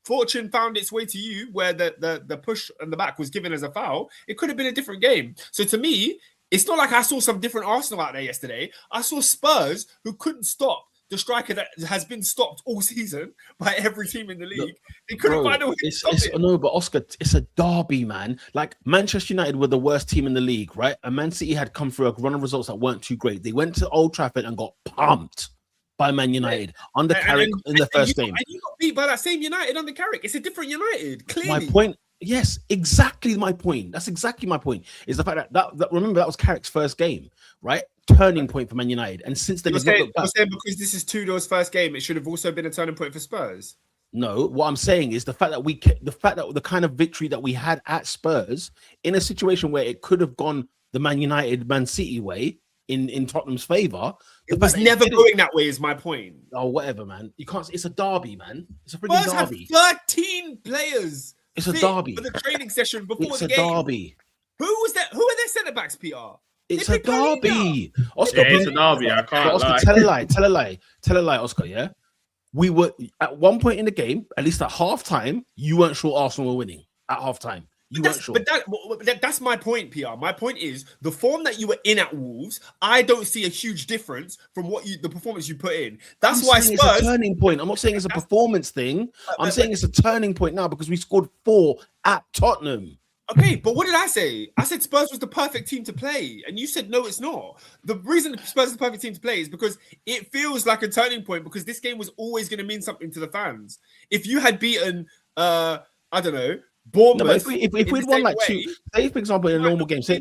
fortune found its way to you where the push on the back was given as a foul, it could have been a different game. So to me, it's not like I saw some different Arsenal out there yesterday. I saw Spurs who couldn't stop the striker that has been stopped all season by every team in the league. They couldn't find a way to stop it. No, but Oscar, it's a derby, man. Like Manchester United were the worst team in the league, right? And Man City had come through a run of results that weren't too great. They went to Old Trafford and got pumped by Man United under Carrick in the first game. And you got beat by that same United under Carrick. It's a different United, clearly. My point, yes, exactly my point. That's exactly my point. Is the fact that remember that was Carrick's first game, right? Turning point for Man United. And since then, you're saying because this is Tudor's first game, it should have also been a turning point for Spurs. No, what I'm saying is the fact that the kind of victory that we had at Spurs in a situation where it could have gone the Man United, Man City way in Tottenham's favor. It was never going that way, is my point. Oh, whatever, man. You can't. It's a derby, man. It's a freaking derby. Have 13 players. It's a derby. For the training session before the game. It's a derby. Who was that? Who are their centre backs, PR? It's a derby. Oscar, it's a derby. I can't Oscar, lie. Tell a lie, Oscar. Yeah, we were at one point in the game, at least at half time. You weren't sure Arsenal were winning at half time. But that's my point, PR. My point is the form that you were in at Wolves. I don't see a huge difference from the performance you put in. That's why Spurs. It's a turning point. I'm not saying it's a performance thing. I'm saying it's a turning point now because we scored 4 at Tottenham. Okay, but what did I say? I said Spurs was the perfect team to play, and you said no, it's not. The reason Spurs is the perfect team to play is because it feels like a turning point because this game was always going to mean something to the fans. If you had beaten, I don't know. Bournemouth. No, if we'd won like 2, say for example in a normal game, say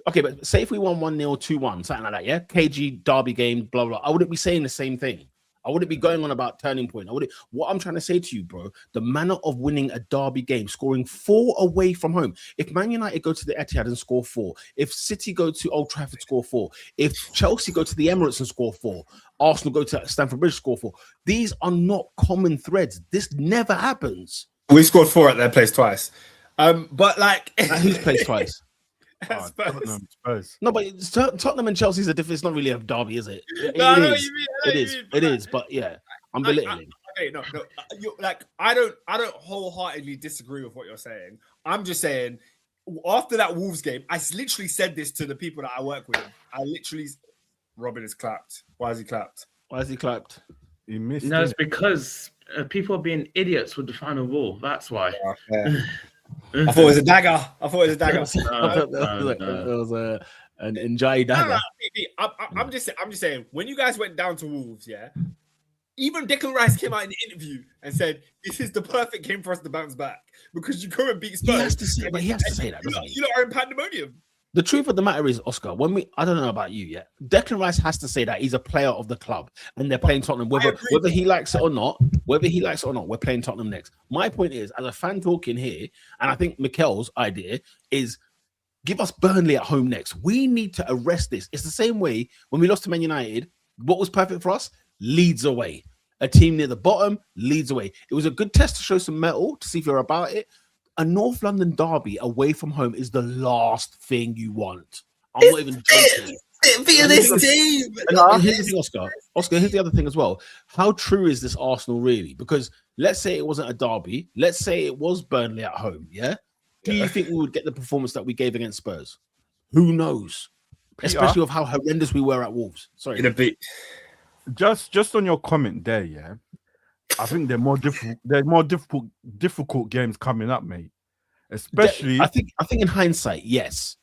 but say if we won 1-0, 2-1, something like that, yeah, KG derby game, blah blah. I wouldn't be saying the same thing. I wouldn't be going on about turning point. What I'm trying to say to you, bro, the manner of winning a derby game, scoring 4 away from home. If Man United go to the Etihad and score 4, if City go to Old Trafford score 4, if Chelsea go to the Emirates and score 4, Arsenal go to Stamford Bridge score 4, these are not common threads. This never happens. We scored 4 at their place twice. But like whose place twice? Spurs. No, but Tottenham and Chelsea's a different. It's not really a derby, is it? It is. But yeah, I'm belittling. Okay, no. I don't wholeheartedly disagree with what you're saying. I'm just saying after that Wolves game, I literally said this to the people that I work with. Robin is clapped. Why has he clapped? He missed. No, it's because people are being idiots with the final ball. That's why. Okay. I thought it was a dagger. It was an Njai dagger. I'm just saying, when you guys went down to Wolves, yeah, even Declan Rice came out in the interview and said, "This is the perfect game for us to bounce back because you couldn't beat Spurs." He has to say that. You are in pandemonium. The truth of the matter is, Oscar, I don't know about you yet. Declan Rice has to say that he's a player of the club and they're playing Tottenham. Whether he likes it or not, we're playing Tottenham next. My point is, as a fan talking here, and I think Mikel's idea is give us Burnley at home next. We need to arrest this. It's the same way when we lost to Man United. What was perfect for us? Leeds away. A team near the bottom, Leeds away. It was a good test to show some mettle, to see if you're about it. A North London derby away from home is the last thing you want. I'm not even joking. Be in this team. And here's the thing, Oscar. Oscar, here's the other thing as well. How true is this Arsenal really? Because let's say it wasn't a derby. Let's say it was Burnley at home. Yeah. Do you think we would get the performance that we gave against Spurs? Who knows? Especially with how horrendous we were at Wolves. Sorry. In a bit. Just on your comment there, yeah. I think they're more difficult. They're more difficult games coming up, mate. Especially, I think in hindsight, yes.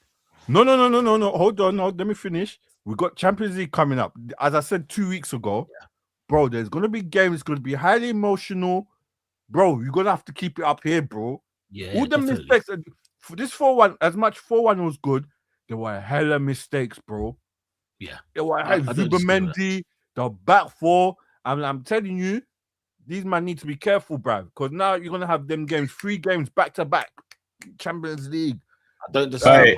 No. Hold on, let me finish. We got Champions League coming up. As I said 2 weeks ago, bro. There's gonna be games. It's gonna be highly emotional, bro. You're gonna have to keep it up here, bro. Yeah. All the mistakes. For this 4-1, as much 4-1 was good, there were hella mistakes, bro. Yeah. There were Zubermendi, the back four. I'm telling you, these men need to be careful, bro. Because now you're gonna have them games, 3 games back to back, Champions League. I don't decide.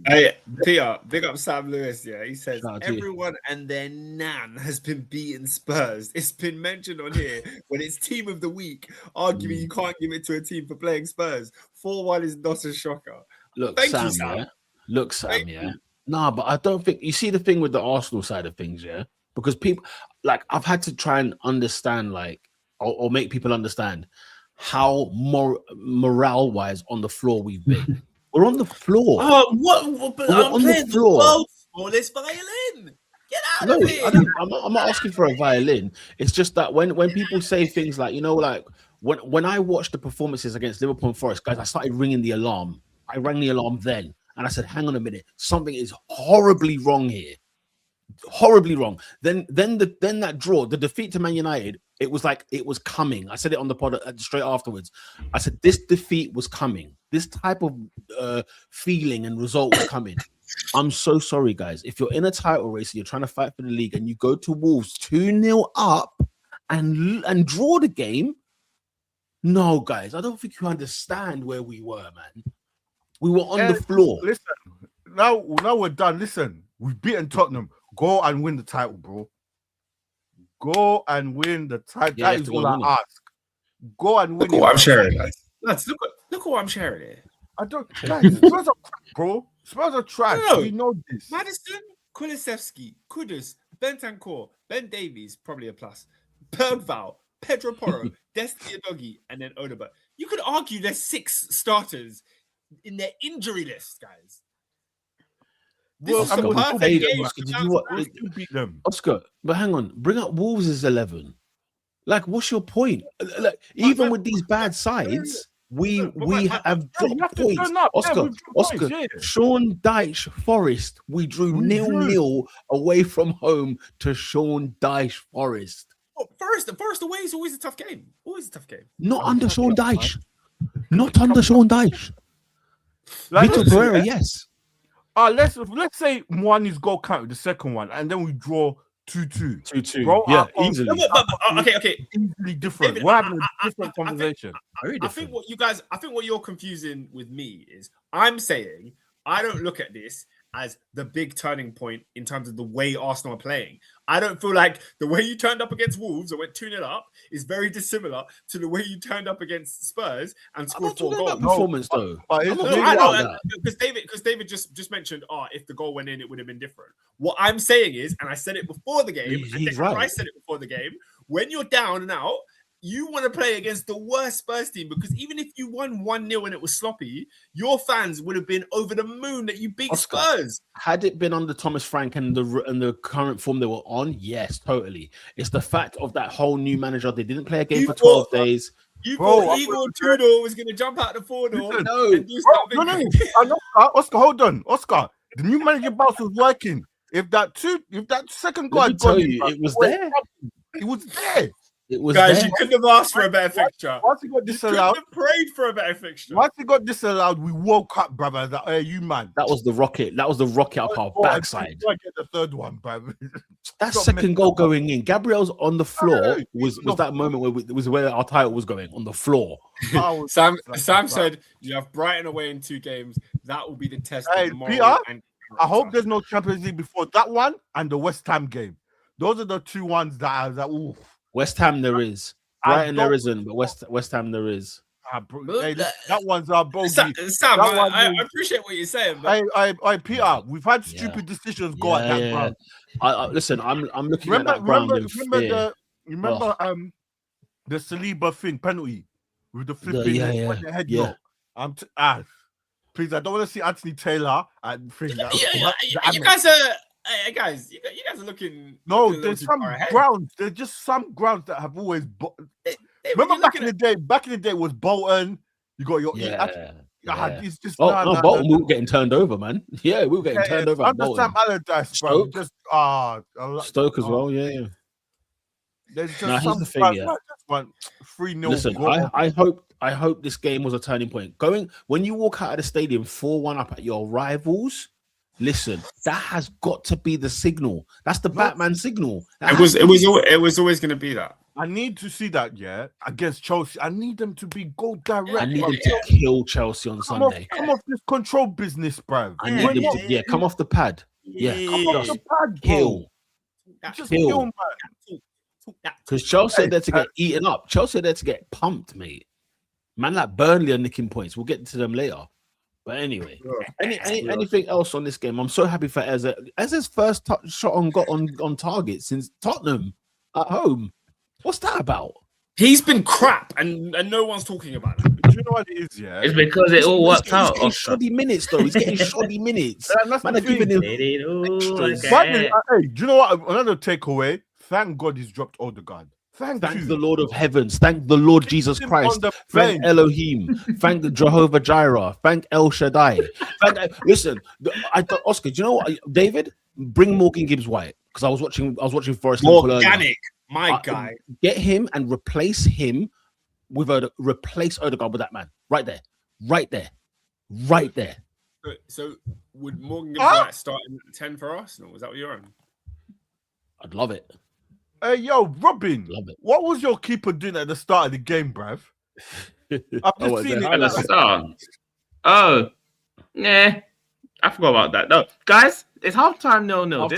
Hey, Peter, big up Sam Lewis. Yeah, he says everyone and their nan has been beating Spurs. It's been mentioned on here when it's team of the week, arguing you can't give it to a team for playing Spurs. 4-1 is not a shocker. Look, Thank Sam, you, Sam. yeah. Look, Sam, yeah. Nah, but I don't think you see the thing with the Arsenal side of things, yeah. Because people, like, I've had to try and understand, like, or make people understand how morale-wise on the floor we've been. We're on the floor. Oh, what? But We're I'm on playing the floor. The smallest violin. Get out of here. I'm not asking for a violin. It's just that when people say things like, you know, like when I watched the performances against Liverpool and Forest, guys, I started ringing the alarm. I rang the alarm then, and I said, hang on a minute, something is horribly wrong here. Horribly wrong. Then that draw, the defeat to Man United, it was like it was coming. I said it on the pod straight afterwards. I said this defeat was coming. This type of feeling and result was coming. I'm so sorry, guys. If you're in a title race and you're trying to fight for the league and you go to Wolves 2-0 up and draw the game, no, guys, I don't think you understand where we were, man. We were on the floor. Listen, now we're done. Listen, we've beaten Tottenham. Go and win the title, bro. Go and win the title. Yeah, that is all I ask. Go and win. Look what I'm sharing, guys. Look what I'm sharing here. I don't, guys. Spurs are crap, bro. Spurs are trash. No. We know this. Madison, Kulusevski, Kudus, Bentancur, Ben Davies, probably a plus. Bergval, Pedro Porro, Destiny Adogi, and then Odegaard. You could argue there's 6 starters in their injury list, guys. This is a perfect game. Beat them. Oscar, but hang on, bring up Wolves' 11. Like, what's your point? Like, even with these bad sides, we have dropped points. Oscar, Sean Dyche Forest. We drew 0-0 away from home to Sean Dyche Forest. Oh, Forest away is always a tough game. Always a tough game. Not under Sean Dyche. Not under Sean Dyche. Vitor Pereira, yes. Let's say one is goal counted, the second one, and then we draw 2-2. 2-2. Bro, yeah, easily. Okay. Easily different. David, We're having a different conversation. I think what you're confusing with me is I'm saying I don't look at this as the big turning point in terms of the way Arsenal are playing. I don't feel like the way you turned up against Wolves and went 2-0 up is very dissimilar to the way you turned up against Spurs and scored 4 goals. Performance though. I know because David just mentioned, if the goal went in, it would have been different. What I'm saying is, and I said it before the game, I said it before the game, when you're down and out, you want to play against the worst Spurs team because even if you won 1-0 and it was sloppy, your fans would have been over the moon that you beat Spurs. Had it been under Thomas Frank and the current form they were on, yes, totally. It's the fact of that whole new manager. They didn't play a game for 12 days. You thought Igor Tudor was going to jump out the 4-0. No. Oscar, hold on. Oscar, the new manager bounce was working. If that second goal had gone, it was there. It was there. It was guys, there. you couldn't have asked for a better fixture. Once he got disallowed, you couldn't have prayed for a better fixture. Once he got disallowed, we woke up, brother. That you man. That was the rocket. That was the rocket up our backside. I get the third one, brother. That second goal going in, Gabriel's on the floor was that moment where it was where our title was going on the floor. Sam said you have Brighton away in 2 games. That will be the test. Hey, Peter, I hope there's no Champions League before that one and the West Ham game. Those are the 2 ones that oof. West Ham there is. Brighton there isn't, but West Ham there is. Hey, that one's our bogey. Sam, That I appreciate what you're saying, but I Peter, we've had stupid decisions go at that ground. Listen, I'm looking at that ground in fear. Remember the Saliba thing penalty with the flipping the headlock. Please, I don't want to see Anthony Taylor and things. You guys are looking. No, there's some grounds. There's just some grounds that have always. Remember back in the day? Back in the day was Bolton. You got your It's just Bolton. We were getting turned over, man. Yeah, we were getting turned over. Under Sam Allardyce, bro. Stoke? Just Stoke as well. Yeah. There's just some thing, grounds that just want 3-0. Listen, I hope this game was a turning point. When you walk out of the stadium 4-1 up at your rivals. Listen, that has got to be the signal. That's the Batman signal. It was always going to be that. I need to see that, against Chelsea. I need them to go direct. I need them to kill Chelsea on Sunday. Come off this control business, bruv. I need them to, come off the pad. Come off the pad, kill. Just kill, man. Because Chelsea are there to get eaten up. Chelsea are there to get pumped, mate. Man like Burnley are nicking points. We'll get to them later. But anyway, anything else on this game? I'm so happy for Eze. Eze's first shot on target since Tottenham at home. What's that about? He's been crap, and no one's talking about it. Do you know what it is? Yeah, it's because it all works out. He's getting shoddy minutes, though. He's getting shoddy minutes. Man, are giving him extras. Hey, do you know what? Another takeaway. Thank God he's dropped Odegaard. Thank the Lord of Heavens. Thank the Lord Jesus Christ. Thank Elohim. Thank the Jehovah Jireh. Thank El Shaddai. Listen, Oscar, do you know what, David? Bring Morgan Gibbs-White because I was watching Forest. Organic, my guy. Get him and replace him with replace Odegaard with that man right there. So would Morgan Gibbs-White start in 10 for Arsenal? Was that what you're on? I'd love it. Hey, yo, Robin, what was your keeper doing at the start of the game, bruv? I've just seen it at the start. Oh, yeah. I forgot about that. No, guys, it's halftime 0-0.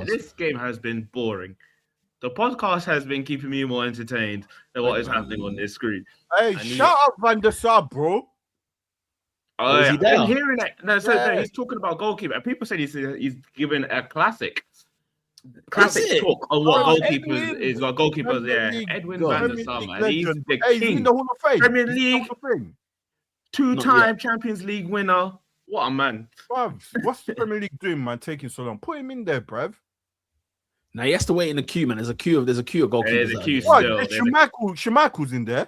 This game has been boring. The podcast has been keeping me more entertained than what is happening on this screen. Hey, shout out Van der Sar, bro. Oh, yeah. I'm hearing that. No, he's talking about goalkeeper. People said he's given a classic talk on what goalkeepers is. What goalkeepers, Edwin van der Sar, man. He's the king. He's in the Hall of Fame. Premier League, two-time Champions League winner. What a man. Bruv, what's the Premier League doing, man? Taking so long. Put him in there, bruv. Now he has to wait in the queue, man. There's a queue of goalkeepers. There's a queue still. Schmeichel's in there.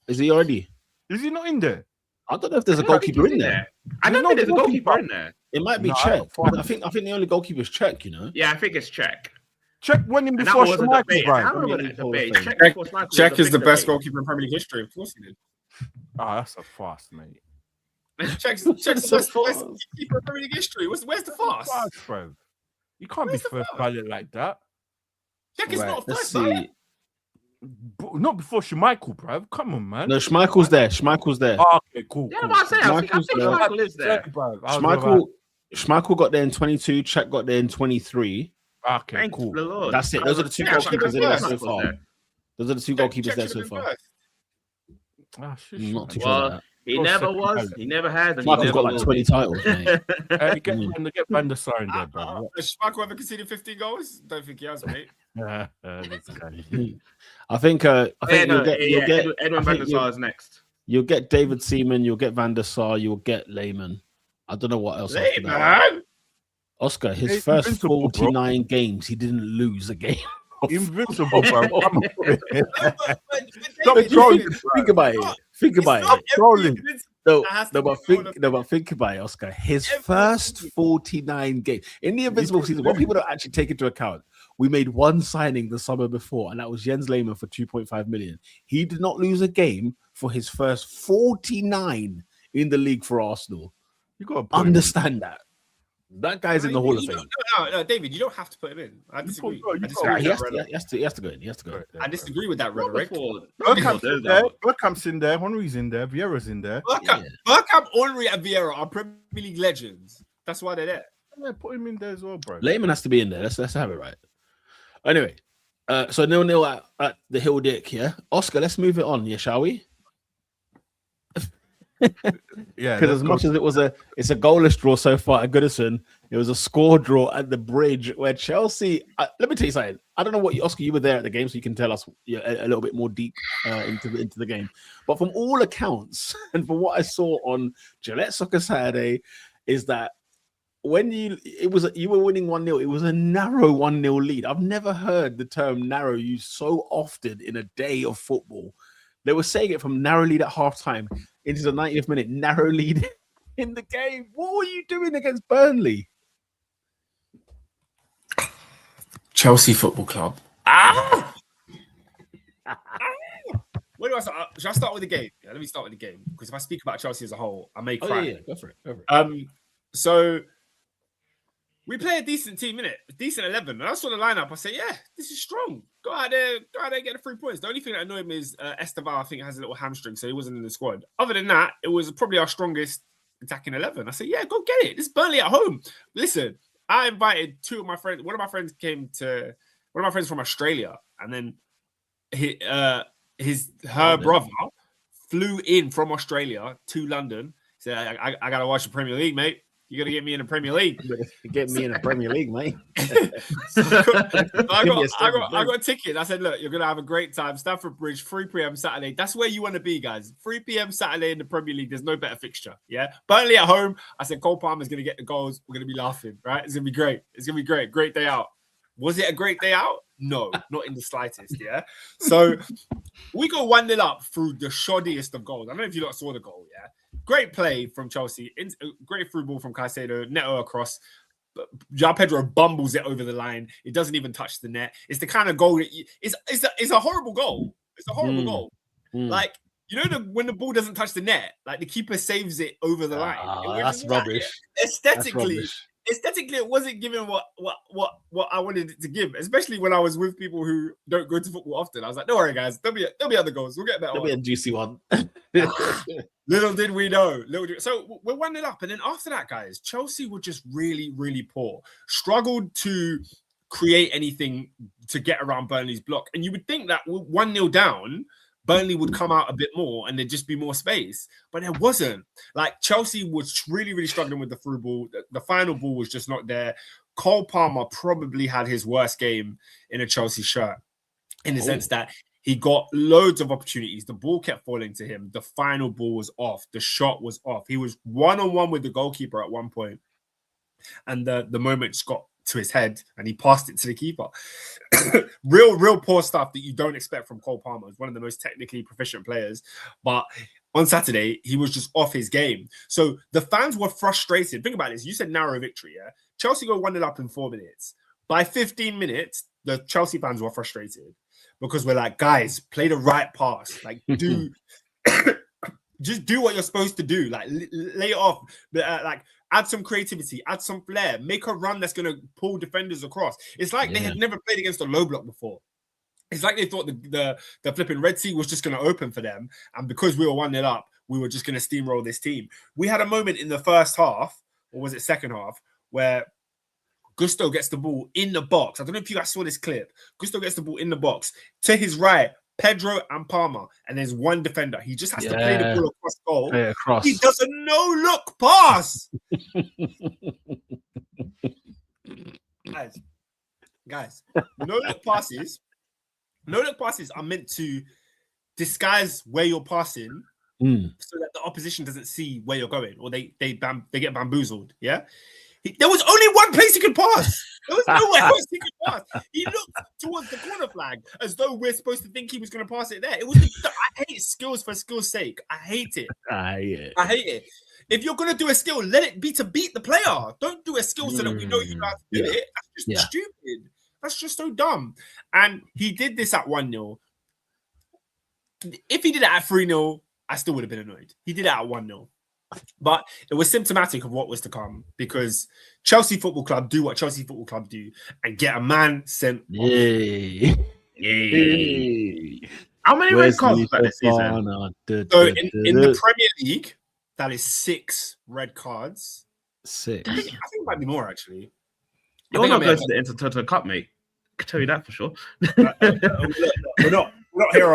Is he already? Is he not in there? I don't know if there's a goalkeeper in there. I don't think there's a goalkeeper in there. It might be Czech. I think the only goalkeeper is Czech, you know? Yeah, I think it's Czech. Czech went in before Schmeichel, Czech is the best goalkeeper in Premier League history. Of course he did. That's a fast, mate. Czech's the best goalkeeper in Premier League history. Where's the fast? Bro. You can't be first ballot like that. Czech is not first ballot. Not before Schmeichel, bruv. Come on, man. No, Schmeichel's there. Oh, okay, cool. Yeah, but I think Schmeichel is there. Schmeichel got there in 22. Czech got there in 23. Okay, cool. That's it. Those are the two goalkeepers in there so far. Those are the two goalkeepers there so far. Not too sure. He never was. He never has. Schmeichel's got like 20 titles, mate. Get Van der Sar in there, bro. Has Schmeichel ever conceded 15 goals? Don't think he has, mate. I think you'll get Edwin van der Sar is next. You'll get David Seaman, you'll get Van der Sar, you'll get Lehmann. I don't know what else. Lehmann? Oscar, his first 49 games, he didn't lose a game. Invincible, bro. Stop trolling. Think about it. Trolling. But think about it, Oscar. His first 49 games in the Invincible season, what people don't actually take into account, we made one signing the summer before, and that was Jens Lehmann for 2.5 million. He did not lose a game for his first 49 in the league for Arsenal. You got to understand that. That guy's in the Hall of Fame. No, David, you don't have to put him in. I disagree. He has to go in. I disagree with that rhetoric. Bergkamp's in there. Henry's in there. Vieira's in there. Bergkamp, Henry, and Vieira are Premier League legends. That's why they're there. Yeah, put him in there as well, bro. Lehmann has to be in there. Let's have it right. Anyway, so 0-0 at the Hill Dick, yeah? Oscar, let's move it on, yeah, shall we? Yeah, Because as much as it's a goalless draw so far at Goodison, it was a score draw at the Bridge where Chelsea. Let me tell you something. I don't know what Oscar, you were there at the game, so you can tell us a little bit more deep into the game. But from all accounts, and from what I saw on Gillette Soccer Saturday, is that when you were winning 1-0, it was a narrow 1-0 lead. I've never heard the term narrow used so often in a day of football. They were saying it from narrow lead at halftime into the 90th minute, narrow lead in the game. What were you doing against Burnley? Chelsea Football Club. Where do I start? Should I start with the game? Yeah, let me start with the game, because if I speak about Chelsea as a whole, I may cry. Yeah. Go for it. So we play a decent team, innit? A decent 11. And I saw the lineup. I said, yeah, this is strong. Go out there, get the 3 points. The only thing that annoyed me is Esteval, I think, has a little hamstring, so he wasn't in the squad. Other than that, it was probably our strongest attacking 11. I said, yeah, go get it. This is Burnley at home. Listen, I invited two of my friends. One of my friends from Australia, and then her brother flew in from Australia to London. Said, I gotta watch the Premier League, mate. You gotta get me in the Premier League. Get me in the Premier League, mate. I got a ticket. I said, look, you're gonna have a great time. Stamford Bridge, 3 p.m. Saturday. That's where you want to be, guys. 3 p.m. Saturday in the Premier League. There's no better fixture. Yeah. Burnley at home. I said Cole Palmer's gonna get the goals. We're gonna be laughing, right? It's gonna be great. It's gonna be great. Great day out. Was it a great day out? No, not in the slightest. Yeah. So we go 1-0 up through the shoddiest of goals. I don't know if you lot saw the goal. Yeah. Great play from Chelsea. Great through ball from Caicedo. Neto across. João Pedro bumbles it over the line. It doesn't even touch the net. It's the kind of goal that it's a horrible goal. It's a horrible goal. Like, you know, when the ball doesn't touch the net, like the keeper saves it over the line. That's rubbish. Aesthetically, it wasn't giving what I wanted it to give, especially when I was with people who don't go to football often. I was like, don't worry, guys. There'll be other goals. We'll get that. There'll be a juicy one. Little did we know. So we're 1-0 up. And then after that, guys, Chelsea were just really, really poor. Struggled to create anything to get around Burnley's block. And you would think that 1-0 down, Burnley would come out a bit more and there'd just be more space. But there wasn't. Like, Chelsea was really, really struggling with the through ball. The final ball was just not there. Cole Palmer probably had his worst game in a Chelsea shirt, in the sense that he got loads of opportunities. The ball kept falling to him. The final ball was off. The shot was off. He was one-on-one with the goalkeeper at one point. And the moment just got to his head and he passed it to the keeper. real poor stuff that you don't expect from Cole Palmer. He's one of the most technically proficient players. But on Saturday, he was just off his game. So the fans were frustrated. Think about this. You said narrow victory, yeah? Chelsea go 1-0 up in 4 minutes. By 15 minutes, the Chelsea fans were frustrated because we're like, guys, play the right pass. Like, do just do what you're supposed to do. Like, lay it off. Like, add some creativity, add some flair, make a run that's going to pull defenders across. It's like they had never played against a low block before. It's like they thought the flipping Red Sea was just going to open for them. And because we were 1-0 up, we were just going to steamroll this team. We had a moment in the first half, or was it second half, where Gusto gets the ball in the box. I don't know if you guys saw this clip. Gusto gets the ball in the box. To his right, Pedro and Palmer, and there's one defender. He just has to play the ball across goal. He does a no-look pass. Guys, no-look passes are meant to disguise where you're passing so that the opposition doesn't see where you're going, or they get bamboozled. Yeah. There was only one place he could pass. There was nowhere else he could pass. He looked towards the corner flag as though we're supposed to think he was going to pass it there. It was. I hate skills for skills' sake. I hate it. I hate it. If you're going to do a skill, let it be to beat the player. Don't do a skill so that we know you know how to do it. That's just stupid. That's just so dumb. And he did this at 1-0. If he did it at 3-0, I still would have been annoyed. He did it at 1-0. But it was symptomatic of what was to come, because Chelsea Football Club do what Chelsea Football Club do and get a man sent off. How many red cards was that this season? So in the Premier League, that is 6 red cards. 6. I think it might be more, actually. You're not close to the Intertoto Cup, mate. I can tell you that for sure. We're not here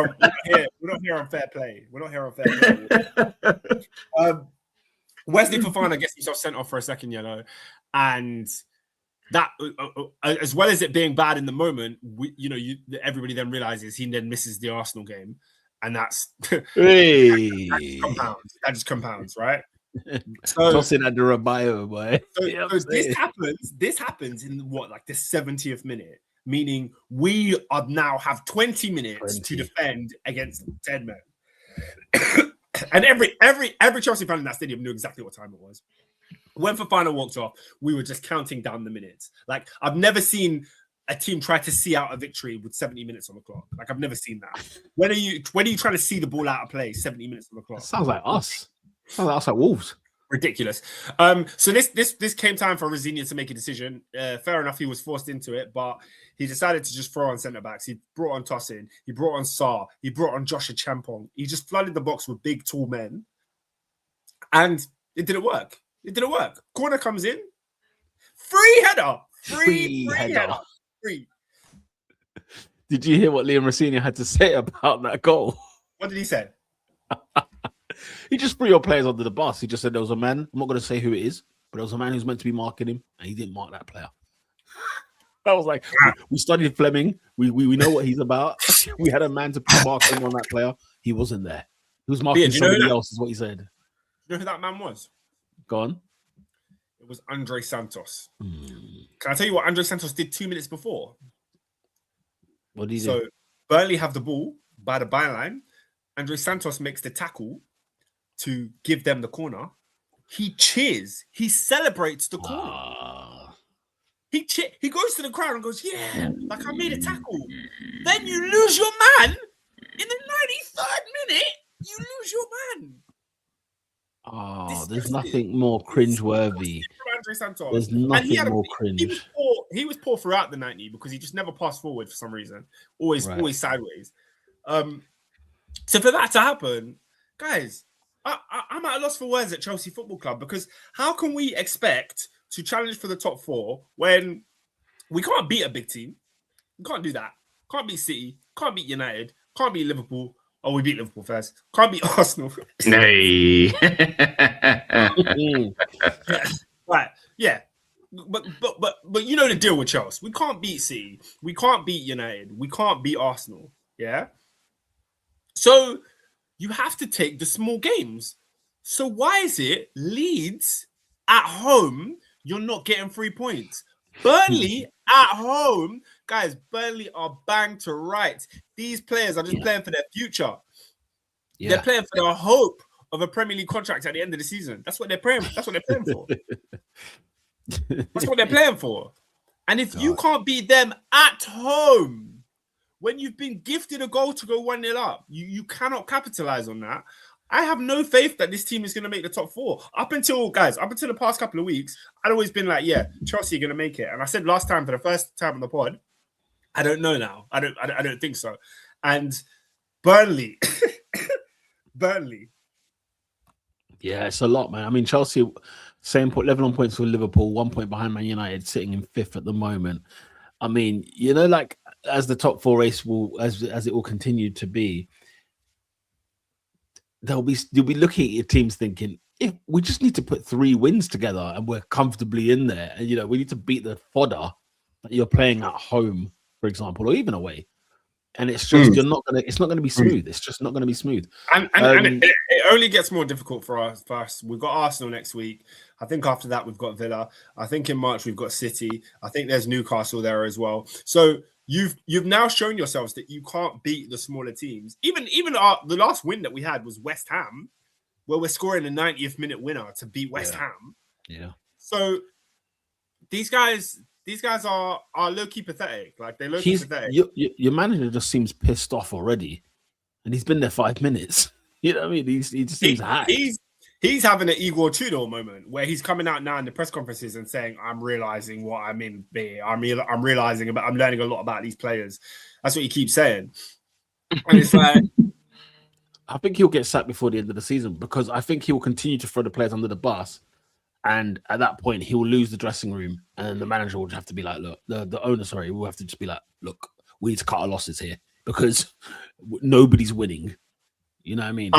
on fair play. We're not here on fair play. Wesley Fofana gets himself sent off for a second yellow, and that, as well as it being bad in the moment, everybody then realizes he then misses the Arsenal game, and that's that just compounds, right? So tossing at the Rabiot, boy. So this happens in the 70th minute, meaning we are now have 20 minutes to defend against 10 men. And every Chelsea fan in that stadium knew exactly what time it was. When Fofana walked off, we were just counting down the minutes. Like, I've never seen a team try to see out a victory with 70 minutes on the clock. Like, I've never seen that. When are you trying to see the ball out of play 70 minutes on the clock? That sounds like us. Sounds like us at Wolves. Ridiculous. So this came time for Rosenior to make a decision. Fair enough, he was forced into it, but he decided to just throw on centre backs. He brought on Tosin, he brought on Sarr, he brought on Joshua Champong. He just flooded the box with big, tall men, and it didn't work. Corner comes in, free header. Did you hear what Liam Rosenior had to say about that goal? What did he say? He just threw your players under the bus. He just said there was a man. I'm not going to say who it is, but there was a man who's meant to be marking him, and he didn't mark that player. I was like, we studied Fleming. We know what he's about. We had a man to mark him on that player. He wasn't there. He was marking somebody else, is what he said. You know who that man was? Go on. It was Andre Santos. Can I tell you what Andre Santos did 2 minutes before? What did he do? So Burnley have the ball by the byline. Andre Santos makes the tackle to give them the corner. He cheers. He celebrates the corner. He goes to the crowd and goes, yeah, like I made a tackle. Then you lose your man in the 93rd minute. You lose your man. Oh, there's nothing more cringeworthy. There's nothing more cringe. He was poor throughout the 90 because he just never passed forward for some reason. Always sideways. So for that to happen, guys, I'm at a loss for words at Chelsea Football Club, because how can we expect to challenge for the top four when we can't beat a big team? We can't do that. Can't beat City. Can't beat United. Can't beat Liverpool. Oh, we beat Liverpool first. Can't beat Arsenal. Nay. Right. Yeah. But you know the deal with Chelsea. We can't beat City. We can't beat United. We can't beat Arsenal. Yeah. So you have to take the small games. So why is it Leeds at home, you're not getting 3 points? Burnley at home, guys, Burnley are banged to rights. These players are just playing for their future. Yeah. They're playing for the hope of a Premier League contract at the end of the season. That's what they're playing. That's what they're playing for. That's what they're playing for. And if you can't beat them at home, when you've been gifted a goal to go 1-0 up, you cannot capitalize on that. I have no faith that this team is going to make the top four. Up until the past couple of weeks, I'd always been like, yeah, Chelsea are going to make it. And I said last time, for the first time on the pod, I don't know now. I don't think so. And Burnley. Yeah, it's a lot, man. I mean, Chelsea, same point, level on points with Liverpool, 1 point behind Man United, sitting in fifth at the moment. I mean, like, as the top four race as it will continue to be, you'll be looking at your teams thinking, if we just need to put 3 wins together and we're comfortably in there, and we need to beat the fodder that you're playing at home, for example, or even away. And it's just it's not gonna be smooth. It's just not gonna be smooth. And it only gets more difficult for us. We've got Arsenal next week. I think after that we've got Villa. I think in March we've got City. I think there's Newcastle there as well. So you've now shown yourselves that you can't beat the smaller teams. Even the last win that we had was West Ham, where we're scoring a 90th minute winner to beat West Ham. Yeah. So these guys are low-key pathetic. Like, they're low-key pathetic. Your manager just seems pissed off already, and he's been there 5 minutes. You know what I mean? He just seems hacked. He's having an Igor Tudor moment where he's coming out now in the press conferences and saying, I'm realizing what I'm in. I'm learning a lot about these players. That's what he keeps saying. And it's like, I think he'll get sacked before the end of the season, because I think he will continue to throw the players under the bus. And at that point, he will lose the dressing room, and the manager will have to be like, look, the owner, will have to just be like, look, we need to cut our losses here, because nobody's winning. You know what I mean?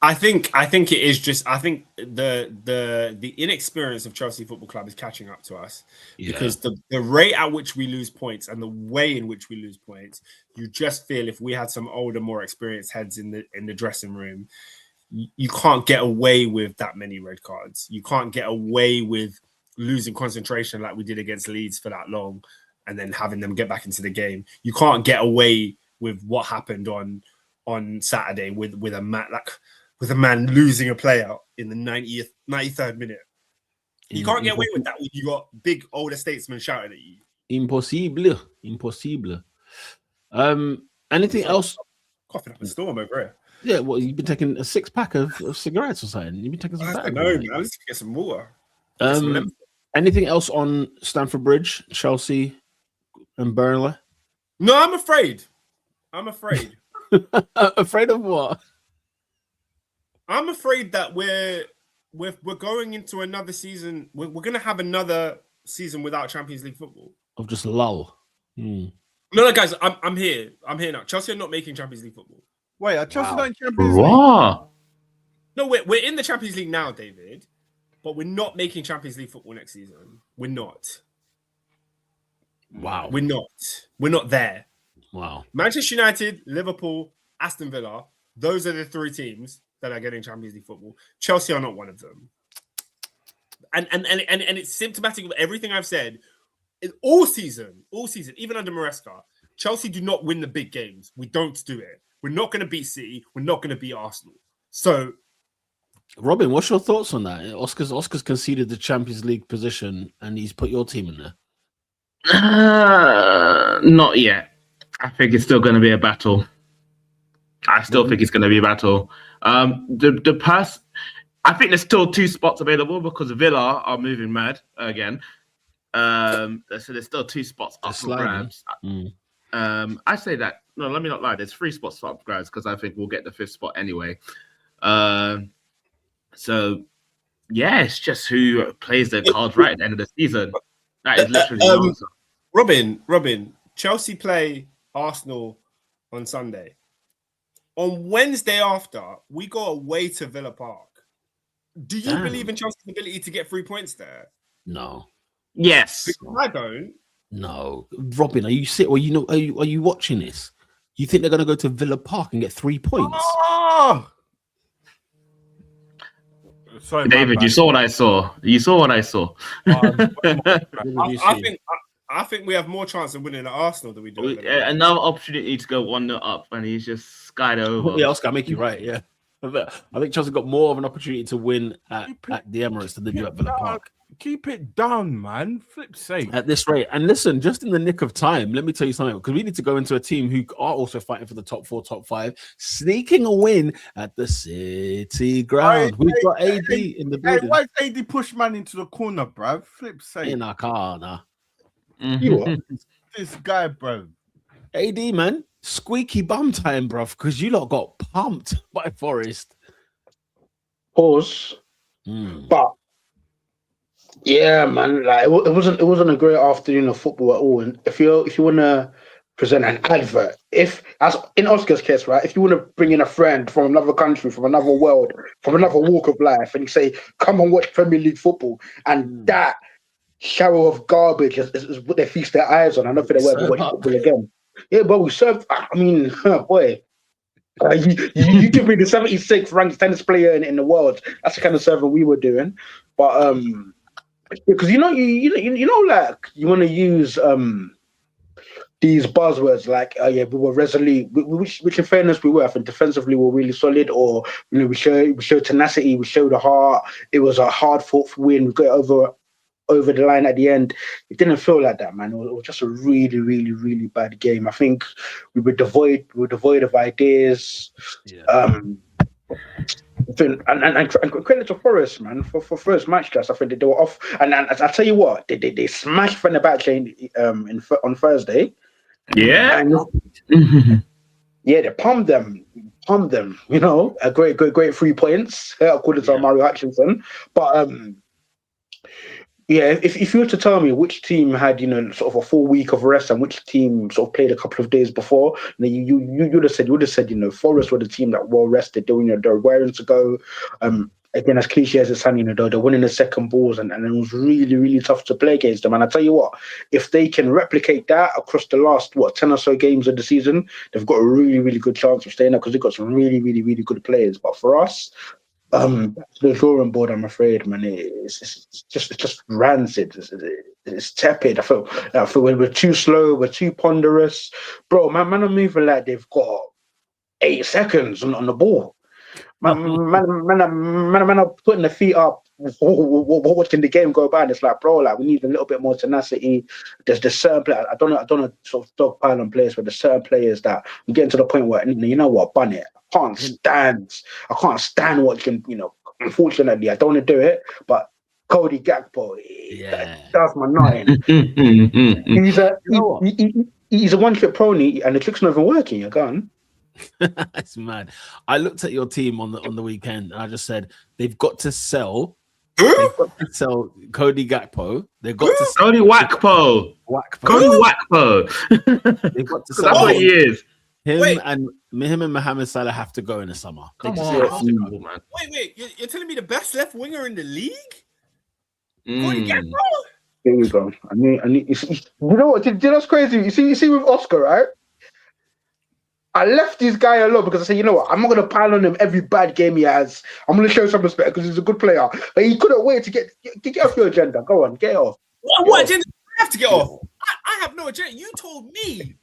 I think it is just. I think the inexperience of Chelsea Football Club is catching up to us because the rate at which we lose points and the way in which we lose points, you just feel if we had some older, more experienced heads in the dressing room, you can't get away with that many red cards. You can't get away with losing concentration like we did against Leeds for that long, and then having them get back into the game. You can't get away with what happened on Saturday with a man losing a player in the 93rd minute. You can't get away with that when you got big older statesmen shouting at you. Impossible. Anything else? Coughing up a storm over here. Yeah, well, you've been taking a 6-pack of cigarettes or something. You've been taking some. I know, man. Let's get some water. Anything else on Stamford Bridge, Chelsea, and Burnley? No, I'm afraid. Afraid of what? I'm afraid that we're going into another season. We're going to have another season without Champions League football. Of just lull. No, guys, I'm here. I'm here now. Chelsea are not making Champions League football. Wait, are Chelsea not in Champions League? What? No, we're in the Champions League now, David, but we're not making Champions League football next season. We're not. Wow. We're not there. Wow. Manchester United, Liverpool, Aston Villa, those are the 3 teams that are getting Champions League football. Chelsea are not one of them. And it's symptomatic of everything I've said. All season, even under Maresca, Chelsea do not win the big games. We don't do it. We're not going to beat City. We're not going to beat Arsenal. So, Robin, what's your thoughts on that? Oscar's conceded the Champions League position, and he's put your team in there. Not yet. I think it's still going to be a battle. I think it's going to be a battle. I think there's still 2 spots available because Villa are moving mad again. So there's still 2 spots up for grabs. I say that. No, let me not lie. There's 3 spots up for grabs because I think we'll get the 5th spot anyway. So yeah, it's just who plays their cards right at the end of the season. That is literally the answer. Robin, Chelsea play Arsenal on Sunday. On Wednesday after, we go away to Villa Park. Do you believe in Chelsea's ability to get 3 points there? No. Yes. Because I don't. No. Robin, are you watching this? You think they're going to go to Villa Park and get 3 points? Oh! Sorry, David, you saw what I saw. I think we have more chance of winning at Arsenal than we do. Another opportunity to go 1-0 up, and he's just skied over. Yeah, Oscar, I make you right. Yeah, I think Chelsea got more of an opportunity to win at the Emirates than they do at Villa Park. Keep it down, man. Flip's sake. At this rate. And listen, just in the nick of time, let me tell you something, because we need to go into a team who are also fighting for the top 4, top 5, sneaking a win at the City ground. We've got AD in the building. Why is AD push man into the corner, bruv? Flip's sake. In our car, nah. This guy, bro. AD, man. Squeaky bum time, bruv, because you lot got pumped by Forest. Pause. But yeah, man, like it wasn't a great afternoon of football at all. And if you want to present an advert, if as in Oscar's case, right, if you want to bring in a friend from another country, from another world, from another walk of life, and you say, "Come and watch Premier League football," and that shower of garbage is what they feast their eyes on, I don't think they'll ever watch football again. Yeah, but we served. I mean, boy. You give me the 76th ranked tennis player in the world. That's the kind of serving we were doing. But because you know, like you want to use these buzzwords like, we were resolute, which in fairness we were. I think defensively we're really solid, or we showed tenacity, we showed a heart. It was a hard fought win. We got over the line at the end. It didn't feel like that, man. It was just a really, really, really bad game. I think we were devoid of ideas. Yeah. And credit to Forest, man, for first match just. I think they were off. And I tell you what, they smashed Fenerbahce on Thursday. Yeah. Yeah, they pumped them. You know, a great 3 points according to Mario Hutchinson. But Yeah, if you were to tell me which team had, sort of a full week of rest and which team sort of played a couple of days before, you would have said, Forest were the team that well rested. They're raring to go. Again, as cliche as it sounds, they're winning the second balls, and it was really, really tough to play against them. And I tell you what, if they can replicate that across the last 10 or so games of the season, they've got a really, really good chance of staying there because they've got some really, really, really good players. But for us, the drawing board, I'm afraid, man, it's just rancid. It's tepid. I feel we're too slow, we're too ponderous, bro. Man are moving like they've got 8 seconds on the ball. Man are putting the feet up, watching the game go by, and it's like, bro, like we need a little bit more tenacity. There's certain players. I don't know, sort of dogpile on players, but there's certain players that I'm getting to the point where you know what, bun it. I can't stand watching. Unfortunately, I don't want to do it, but Cody Gakpo, that's my nutting. He's a one-trick pony, and the trick's not even working. You're gone. That's mad. I looked at your team on the weekend, and I just said they've got to sell. They've got to sell Cody Gakpo. They've got to sell Cody Wakpo. Cody Wakpo. They've got to sell. That's what he is. Him and Mohamed Salah have to go in the summer. Come on, man. Wait. You're telling me the best left winger in the league? Cody Gakpo? Here we go. I need. You know what? That's crazy. You see with Oscar, right? I left this guy alone because I said, you know what? I'm not going to pile on him every bad game he has. I'm going to show some respect because he's a good player. But he couldn't wait to get off your agenda. Go on, get it off. What agenda do I have to get off? I have no agenda. You told me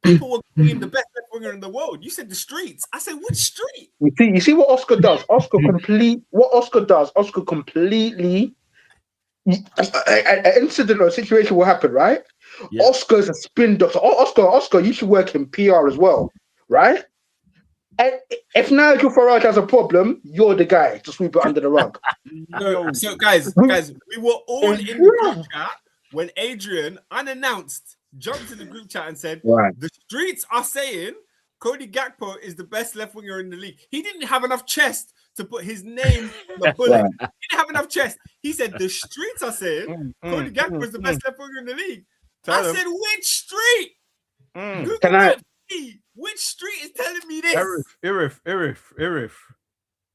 people were calling him the best left winger in the world. You said the streets. I said, which street? You see what Oscar does? Oscar completely. An incident or a situation will happen, right? Yeah. Oscar's a spin doctor. Oscar, you should work in PR as well, right? And if Nigel Farage has a problem, you're the guy to sweep it under the rug. No, so guys, we were all in the group chat when Adrian, unannounced, jumped in the group chat and said, The streets are saying Cody Gakpo is the best left winger in the league. He didn't have enough chest to put his name on the bullet. He didn't have enough chest. He said the streets are saying Cody Gakpo is the best left winger in the league. I said, which street? Which street is telling me this? Irif.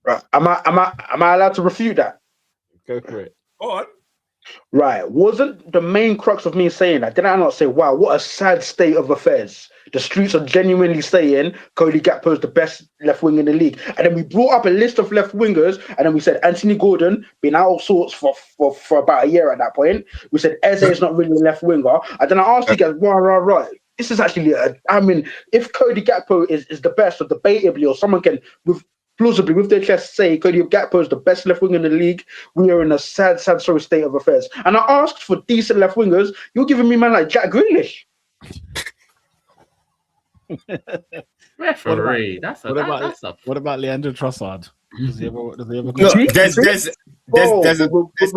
Right. Am I allowed to refute that? Go for it. Go on. Right. Wasn't the main crux of me saying that? Did I not say, wow, what a sad state of affairs? The streets are genuinely saying Cody Gakpo is the best left wing in the league. And then we brought up a list of left wingers, and then we said Anthony Gordon, been out of sorts for about a year at that point. We said Eze is not really a left winger. And then I asked you guys, right. This is actually, if Cody Gakpo is the best, or debatably, or someone can, plausibly with their chest say Cody Gakpo is the best left winger in the league, we are in a sad sorry state of affairs. And I asked for decent left wingers. You're giving me man like Jack Grealish. Referee. What about Leandro Trossard? Does he ever we're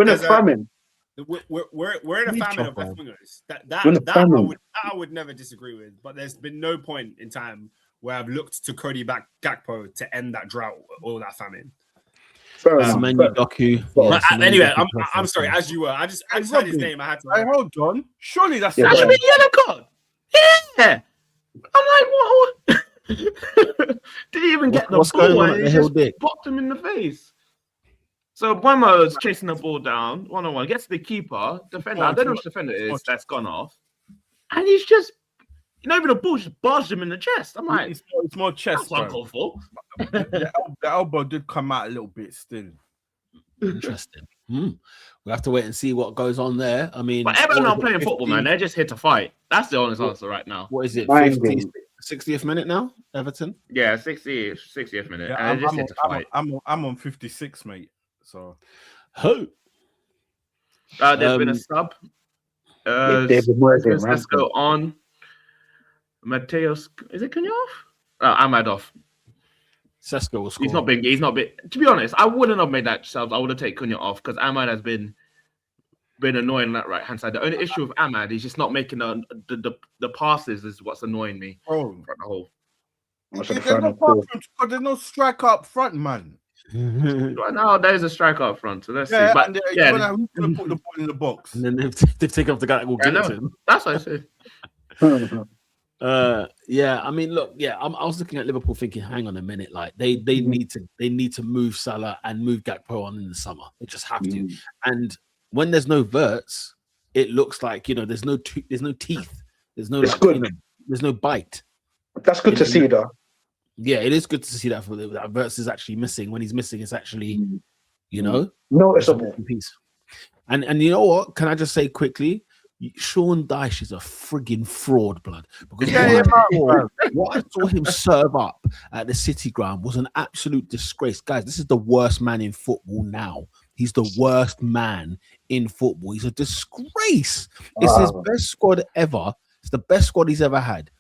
in a famine. We're in a famine of left wingers. That I would never disagree with. But there's been no point in time where I've looked to Cody Gakpo to end that drought or that famine. Anyway, I'm sorry. As you were, I just heard his name. I had to. Hold on. Surely that's that should be yellow card. Yeah. I'm like, what? Did he even get the ball? And he just popped him in the face. So Buemo's chasing the ball down, 1-on-1, gets the keeper, defender. I don't know which defender it is that's gone off. And he's just, even the ball just barged him in the chest. I'm like, it's more chest. That's uncalled for. The elbow did come out a little bit still. Interesting. We have to wait and see what goes on there. I mean, but Everton are playing football, man. They're just here to fight. That's the honest answer right now. What is it? 60th minute now, Everton? Yeah, 60th minute. Yeah, and they're just here to fight. I'm on 56, mate. So, who? There's been a sub. Let's go on. Mateos, is it Kunyov? Ahmad off. Sesko will score. He's not big. To be honest, I wouldn't have made that sub. I would have taken Kunya off because Ahmad has been annoying on that right hand side. The only issue with Ahmad is just not making the passes is what's annoying me. Oh, the whole. There's no striker up front, man. Right now, there's a striker up front, so let's see. But and who's gonna put the ball in the box? And then they've taken off the guy that will give it to him. That's what I say. I mean, look, I was looking at Liverpool thinking, hang on a minute, like they need to move Salah and move Gakpo on in the summer. They just have to. And when there's no verts, it looks like there's no teeth, there's no there's no bite. That's good to see, though. Yeah, it is good to see that verts is actually missing. When he's missing, it's actually noticeable piece. And you know what? Can I just say quickly? Sean Dyche is a frigging fraud, blood. Because what I saw him serve up at the City Ground was an absolute disgrace. Guys, this is the worst man in football now. He's the worst man in football. He's a disgrace. It's his best squad ever. It's the best squad he's ever had.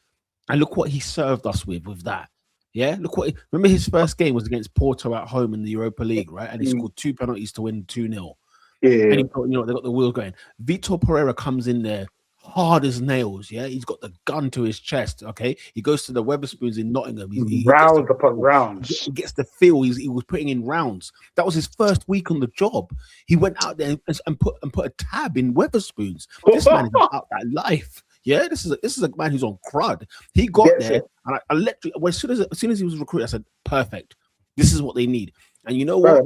And look what he served us with that. Yeah, remember his first game was against Porto at home in the Europa League, right? And he scored 2 penalties to win 2-0. Yeah. And he thought, they got the wheel going. Vitor Pereira comes in there hard as nails. Yeah, he's got the gun to his chest. Okay, he goes to the Weatherspoons in Nottingham. Round upon rounds. He gets the feel. He was putting in rounds. That was his first week on the job. He went out there and put a tab in Weatherspoons. This man is about that life. Yeah, this is a man who's on crud. He got there, and I as soon as he was recruited, I said, perfect. This is what they need. And you know what?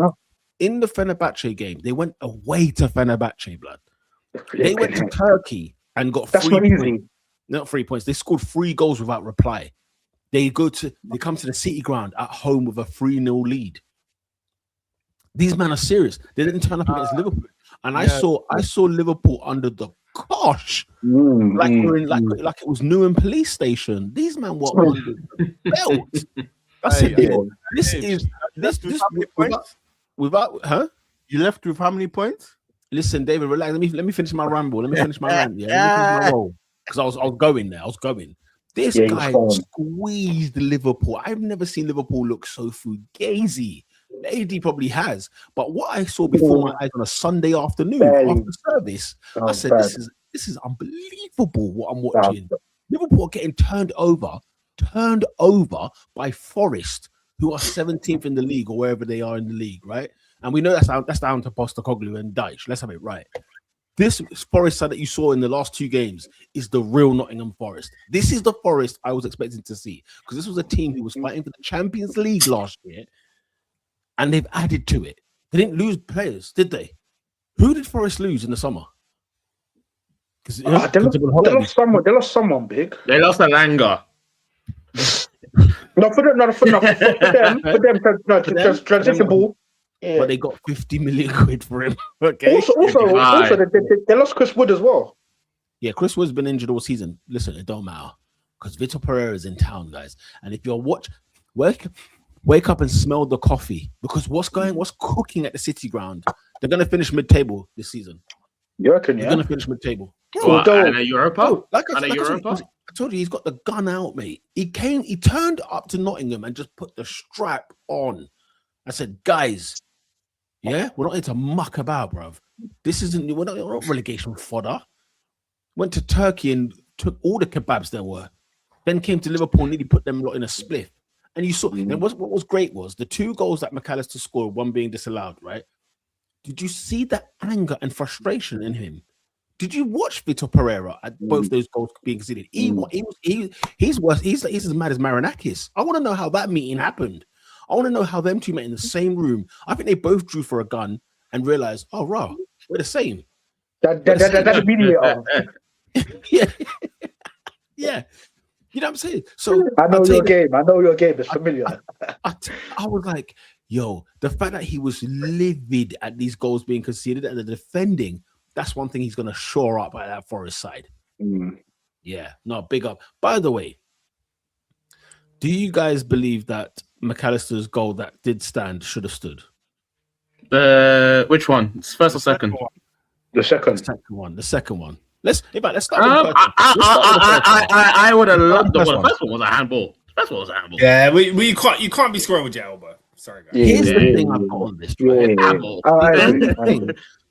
In the Fenerbahce game, they went away to Fenerbahce, blood. They went to Turkey and got 3 points. Not 3 points. They scored 3 goals without reply. They come to the City Ground at home with a 3-0 lead. These men are serious. They didn't turn up against Liverpool. And I saw Liverpool under the cosh. Like it was Newham police station. These men were on the belt. That's it. This without you left with how many points? Listen, David, relax. Let me finish my ramble. Let me finish my rant. Yeah, let me finish my roll because I was going there. This guy squeezed Liverpool. I've never seen Liverpool look so fugazi. AD probably has, but what I saw before my eyes on a Sunday afternoon after service, I said, "This is unbelievable what I'm watching." Liverpool are getting turned over by Forest, who are 17th in the league or wherever they are in the league, right? And we know that's down to Postecoglou and Dyche. Let's have it right. This Forest side that you saw in the last 2 games is the real Nottingham Forest. This is the Forest I was expecting to see because this was a team who was fighting for the Champions League last year, and they've added to it. They didn't lose players, did they? Who did Forest lose in the summer? They lost someone big. They lost Alanga. For them, transition ball. Yeah. But they got 50 million quid for him. Okay. Also, they lost Chris Wood as well. Yeah, Chris Wood's been injured all season. Listen, it don't matter because Vitor Pereira is in town, guys. And if you're wake up and smell the coffee because what's cooking at the City Ground? They're gonna finish mid-table this season. You reckon? They're gonna finish mid-table. And a Europa? I told you, he's got the gun out, mate. He turned up to Nottingham and just put the strap on. I said, guys, yeah, we're not here to muck about, bruv. We're not relegation fodder. Went to Turkey and took all the kebabs there were. Then came to Liverpool and nearly put them lot in a spliff. And you saw, then what was great was the 2 goals that McAllister scored, one being disallowed, right? Did you see the anger and frustration in him? Did you watch Vitor Pereira at both those goals being conceded? He's worse. He's as mad as Marinakis. I want to know how that meeting happened. I want to know how them two met in the same room. I think they both drew for a gun and realized, oh, raw, we're the same. That's the mediator. Yeah. Yeah. You know what I'm saying? So I know your game. I know your game. It's familiar. I was like, yo, the fact that he was livid at these goals being conceded and the defending, that's one thing he's going to shore up at that Forest side. Yeah, no, big up. By the way, do you guys believe that McAllister's goal that did stand should have stood? Which one? First or second? The second. The second one. Let's start with the first one. I would have loved the one. The first one was a handball. Yeah, you can't be scoring with your elbow. Sorry, guys. Here's the thing I've got on this. Right?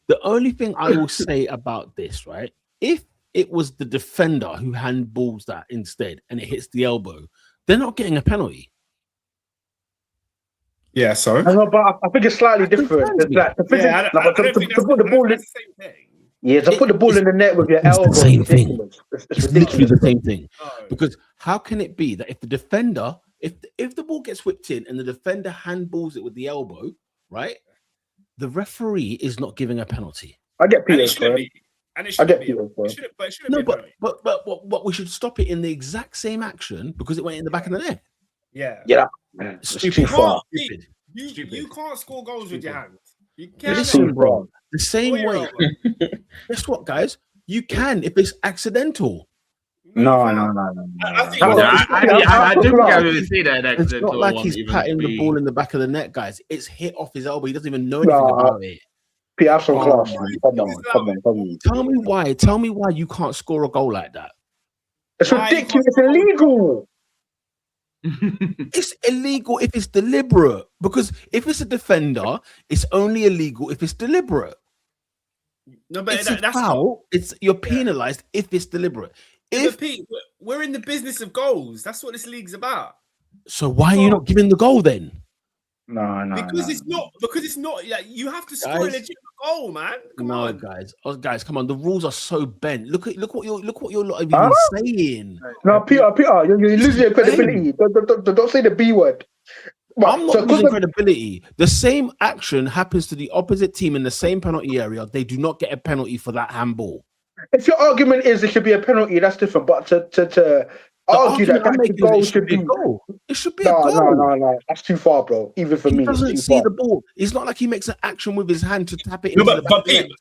The only thing I will say about this, right? If it was the defender who handballs that instead and it hits the elbow, they're not getting a penalty. Yeah, sorry. I know, but I think it's slightly different. It's like to put the ball in. That's the same thing. Yeah, to put the ball in the net with your elbow. It's the same thing. It's It's ridiculous. literally the same thing. No. Because how can it be that if the defender, if the ball gets whipped in and the defender handballs it with the elbow, right? The referee is not giving a penalty. I get And it Peter's shouldn't point. be. And it shouldn't be. Peter's point. It shouldn't No, be a but penalty. what we should stop it in the exact same action because it went in the back of the net. Yeah. Yeah, it's too far. Stupid. You can't score goals with your hands. You But can. listen, bro. The same Score way. your elbow. Guess what, guys? You can if it's accidental. No. I think I do think I would see that. It's not like he's patting the ball in the back of the net, guys. It's hit off his elbow. He doesn't even know anything about it. Peter, have some class. man. Come on. Tell me why you can't score a goal like that. It's ridiculous. It's illegal. It's illegal if it's deliberate. Because if it's a defender, it's only illegal if it's deliberate. No, but It's a that's foul. You're penalized if it's deliberate. But Pete, we're in the business of goals. That's what this league's about. So why are you not giving the goal then? No. Because it's not. Like, you have to score a legitimate goal, man. Come on. guys, come on. The rules are so bent. Look what you're lot even saying. No, Peter, you're losing your credibility. Don't say the B word. I'm not losing credibility. The same action happens to the opposite team in the same penalty area. They do not get a penalty for that handball. If your argument is it should be a penalty, that's different. But to argue that goal should be a goal. It should be a goal. No. That's too far, bro. Even for me, he doesn't see the ball. It's not like he makes an action with his hand to tap it. Into But Pete,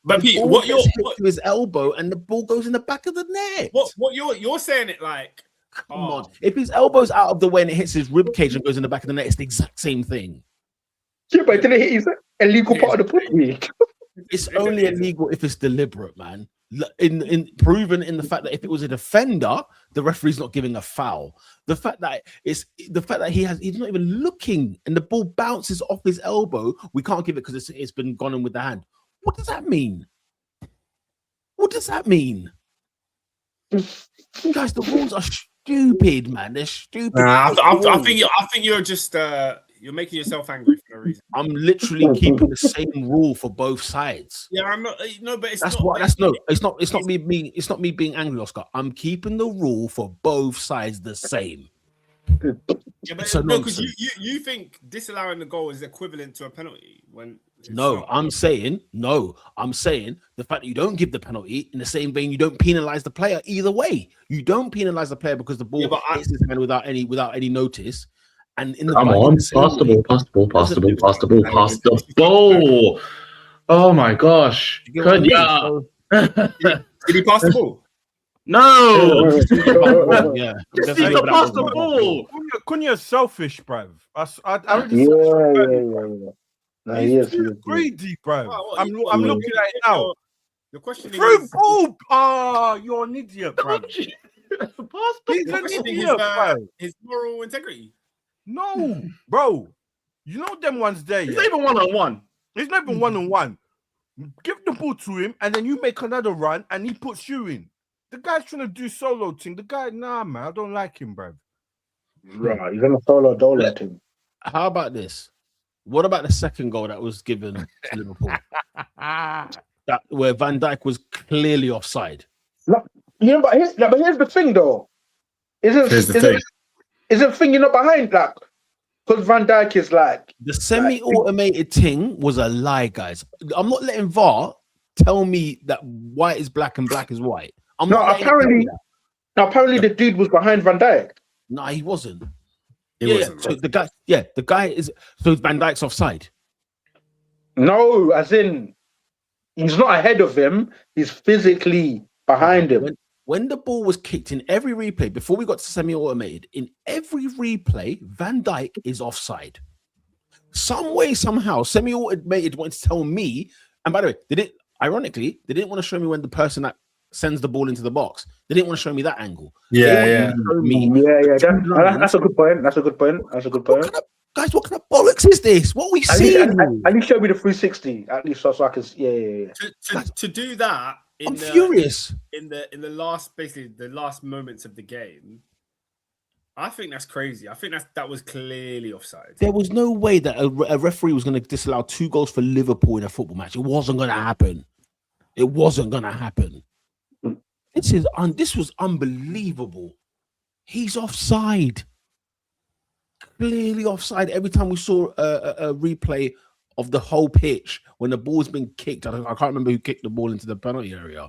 what you're to his elbow and the ball goes in the back of the net. What you're saying it like? Come on. If his elbow's out of the way and it hits his rib cage and goes in the back of the net, it's the exact same thing. Yeah, but it didn't hit his illegal part of the penalty. It's only illegal if it's deliberate, man. In proven in the fact that if it was a defender, the referee's not giving a foul. The fact that he's not even looking and the ball bounces off his elbow, we can't give it because it's been gone in with the hand. What does that mean? Guys, the rules are stupid, man. They're stupid. I think you're just you're making yourself angry for no reason. I'm literally keeping the same rule for both sides. Yeah, I'm not. No, but it's not me being angry, Oscar. I'm keeping the rule for both sides the same. Yeah, but no, because you think disallowing the goal is equivalent to a penalty when. I'm saying the fact that you don't give the penalty in the same vein, you don't penalize the player either way. You don't penalize the player because the ball hits his hand without any notice. And in the pass the ball. Oh my gosh! Did he pass the ball? No. Yeah, just need to pass the ball. Cunha's selfish, bruv. No, he's greedy, bruv. Oh, I'm looking at it now. The question Through is, ball. You're an idiot, bruv. He's an idiot, bruv. His moral integrity. No, bro. You know them ones there. It's not even one-on-one. It's not even one-on-one. Give the ball to him, and then you make another run, and he puts you in. The guy's trying to do solo thing. The guy, nah, man, I don't like him, bruv. Right, you're gonna solo dolo thing. How about this? What about the second goal that was given to Liverpool? Where Van Dijk was clearly offside. But here's the thing, though. Isn't thing you're not behind, like, because Van Dijk is like the semi-automated thing was a lie, guys. I'm not letting VAR tell me that white is black and black is white. Apparently the dude was behind Van Dijk. No, he wasn't. Wasn't. So the guy is. So Van Dijk's offside. No, as in he's not ahead of him. He's physically behind him. When the ball was kicked in every replay, before we got to semi-automated, in every replay, Van Dijk is offside. Some way, somehow, semi-automated wanted to tell me, and by the way, they didn't want to show me when the person that sends the ball into the box. They didn't want to show me that angle. That's a good point. Guys, what kind of bollocks is this? What are we seeing? At least show me the 360. At least so I can. To do that. I'm furious. In the last moments of the game, I think that's crazy. I think that was clearly offside. There was no way that a referee was going to disallow 2 goals for Liverpool in a football match. It wasn't going to happen. It wasn't going to happen. This was unbelievable. He's offside. Clearly offside. Every time we saw a replay of the whole pitch when the ball's been kicked, I can't remember who kicked the ball into the penalty area,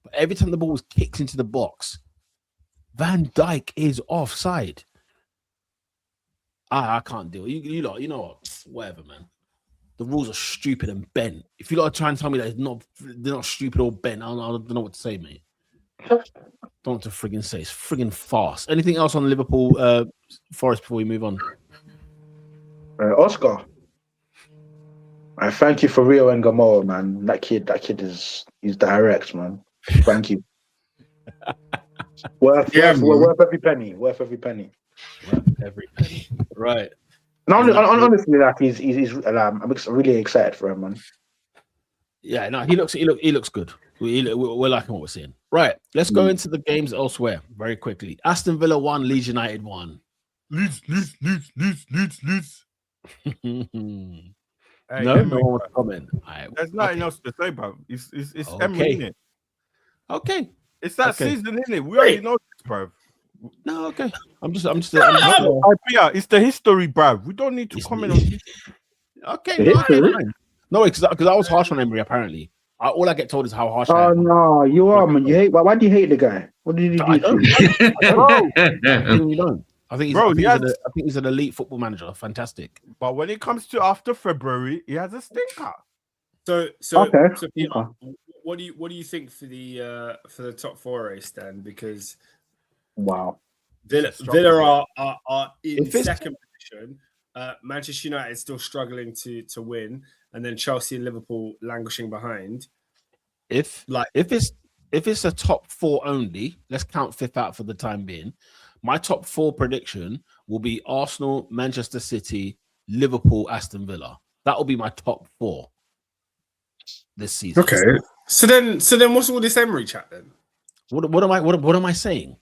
but every time the ball was kicked into the box, Van Dijk is offside. I can't deal. You know what? Whatever, man. The rules are stupid and bent. If you lot are trying to tell me that they're not stupid or bent, I don't know what to say, mate. Don't know what to friggin' say. It's friggin' farce. Anything else on Liverpool Forest before we move on? Oscar, I thank you for Rio and Gamora, man. That kid he's direct, man. Thank you. worth every penny. Worth every penny. Right. No, honestly, like I'm really excited for him, man. Yeah, no, he looks good. We're liking what we're seeing. Right, let's go into the games elsewhere very quickly. Aston Villa 1, Leeds United 1. Leeds. Hey, no one wants to comment. There's nothing else to say, bro. It's Okay. Emery, innit? Okay. It's that season, innit? We already know this, bro. No, okay. It's the history, bro. We don't need to comment on this. Okay. No, because I was harsh on Emery, apparently. All I get told is how harsh I am. No, you are, man. You hate. Why do you hate the guy? What did he do? I think you don't. I think he's an elite football manager. Fantastic. But when it comes to after February, he has a stinker. So Peter, what do you think for the top 4 race then? Because Villa are in second position. Manchester United still struggling to win, and then Chelsea and Liverpool languishing behind. If it's a top 4 only, let's count 5th out for the time being. My top 4 prediction will be Arsenal, Manchester City, Liverpool, Aston Villa. That will be my top 4 this season. Okay. So then what's all this Emery chat then? What am I saying?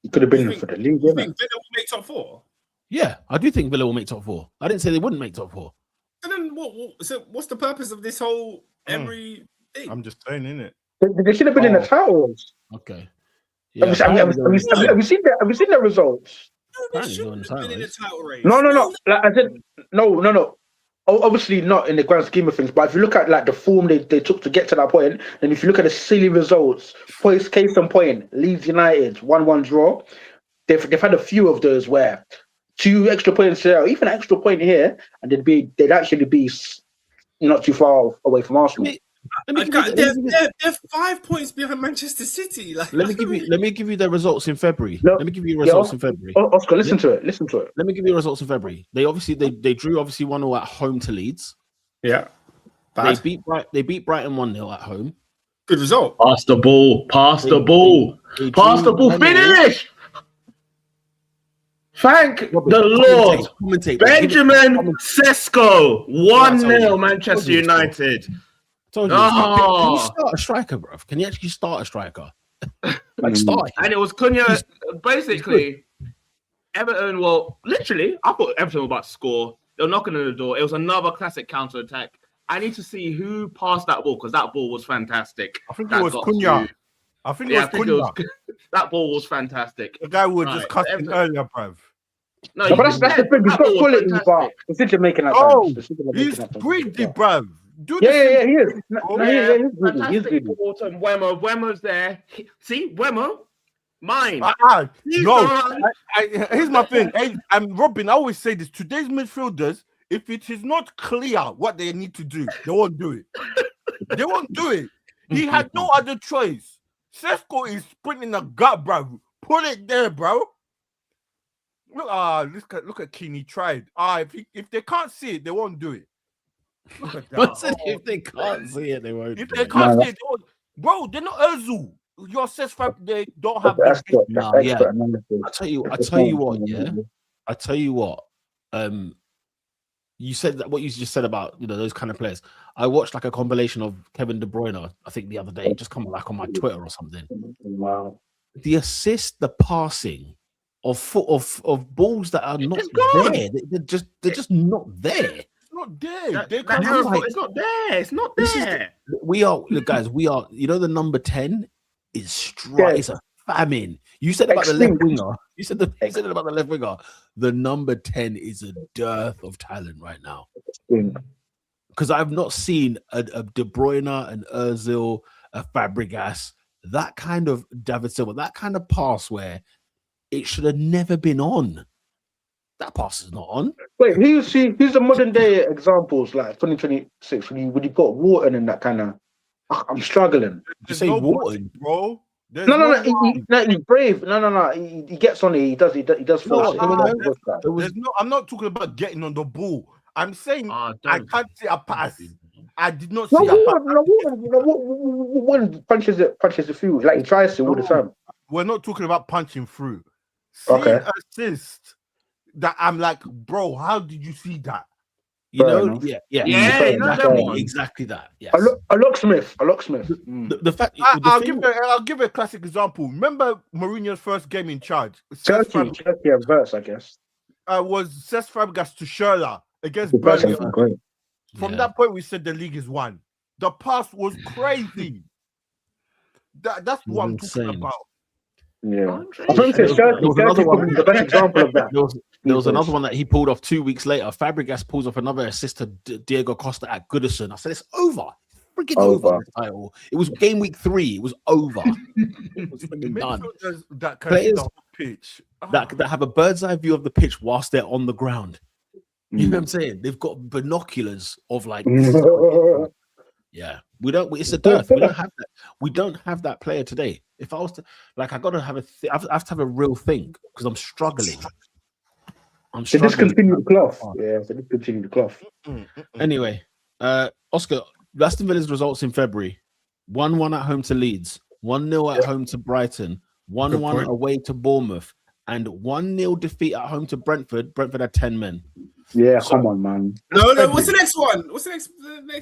It could have been for the league. You think Villa will make top 4? Yeah, I do think Villa will make top 4. I didn't say they wouldn't make top 4. And then what's the purpose of this whole Emery thing? I'm just saying, innit? They should have been in the titles. Okay. Yeah, have you seen the results? No, they shouldn't have been in the title race. No. Like I said, no. Obviously not in the grand scheme of things, but if you look at like the form they took to get to that point, and if you look at the silly results, case in point, Leeds United 1-1 draw, they've had a few of those where 2 extra points here, even an extra point here, and they'd actually be not too far away from Arsenal. They're 5 points behind Manchester City. Like, let me give you the results in February. Let me give you results in February. Oscar, listen to it. Let me give you results in February. They drew 1-0 at home to Leeds. Yeah. Bad. They beat Brighton 1-0 at home. Good result. Pass the ball. Finish. Thank the Lord. Benjamin Sesko 1-0 Manchester United. Can you start a striker, bro? Can you actually start a striker? Start. And it was Cunha. Basically, Everton. Well, literally, I thought Everton were about to score. They were knocking on the door. It was another classic counter attack. I need to see who passed that ball because that ball was fantastic. I think it was Cunha. I think it was Cunha. That ball was fantastic. The guy was just cutting earlier, bruv. No, but that's the thing. He's got quality, but consider making that. He's greedy, bruv. He is. He's good. Wemmer's there. See, Wemmer, mine. Here's my thing. And Robin, I always say this. Today's midfielders, if it is not clear what they need to do, they won't do it. They won't do it. He had no other choice. Sesko is sprinting a gut, bro. Put it there, bro. Look at Keane. He tried. If they can't see it, they won't do it. Look at that. If they can't see it, they won't. If they can't see it, they won't. Bro, they're not Özil. Your CESFAB, they don't have. I tell you what. Yeah, I tell you what. You said that what you just said about those kind of players. I watched like a compilation of Kevin De Bruyne. I think the other day, just come like on my Twitter or something. Wow. The assist, the passing of balls that are not there. They're just not there. It's not there. It's not there. It's not there. We are the number 10 is straight. It's a famine. You said about the left winger. You said it about the left winger. The number 10 is a dearth of talent right now. Because I've not seen a De Bruyne, an Ozil, a Fabregas, that kind of David Silva, that kind of pass where it should have never been on. That pass is not on. Wait, who's the modern day examples like 2026 when you got Wharton and that kind of? I'm struggling. You say Wharton, bro? No. He's brave. No. He gets on it. He does force it. I'm not talking about getting on the ball. I'm saying I can't see a pass. I did not see a pass. One punches the field. Like he tries to all the time. We're not talking about punching through. Seeing assist that I'm like, bro, how did you see that? Exactly that. Yes. A locksmith. The fact I'll give a classic example. Remember Mourinho's first game in charge? Chelsea verse, I guess. Was Cesc Fabregas to Schürrle against Burnley. From that point, we said the league is won. The pass was crazy. That's what I'm talking about. Yeah, I think the best example of that. There was another one that he pulled off 2 weeks later. Fabregas pulls off another assist to Diego Costa at Goodison. I said, it's over. Freaking over. The title. It was game week 3. It was over. It was freaking done. That players pitch that have a bird's eye view of the pitch whilst they're on the ground. You know what I'm saying? They've got binoculars of like. Yeah, we don't. It's a dearth. We don't have that. We don't have that player today. If I was to, like, I got to have I have to have a real think because I'm struggling. They discontinued the cloth. Yeah, they discontinued the cloth. Anyway, Oscar, Aston Villa's results in February: 1-1 at home to Leeds, 1-0 at home to Brighton, 1-1 away to Bournemouth, and 1-0 defeat at home to Brentford. Brentford had 10 men. Yeah, come on, man. No. What's the next one? What's the next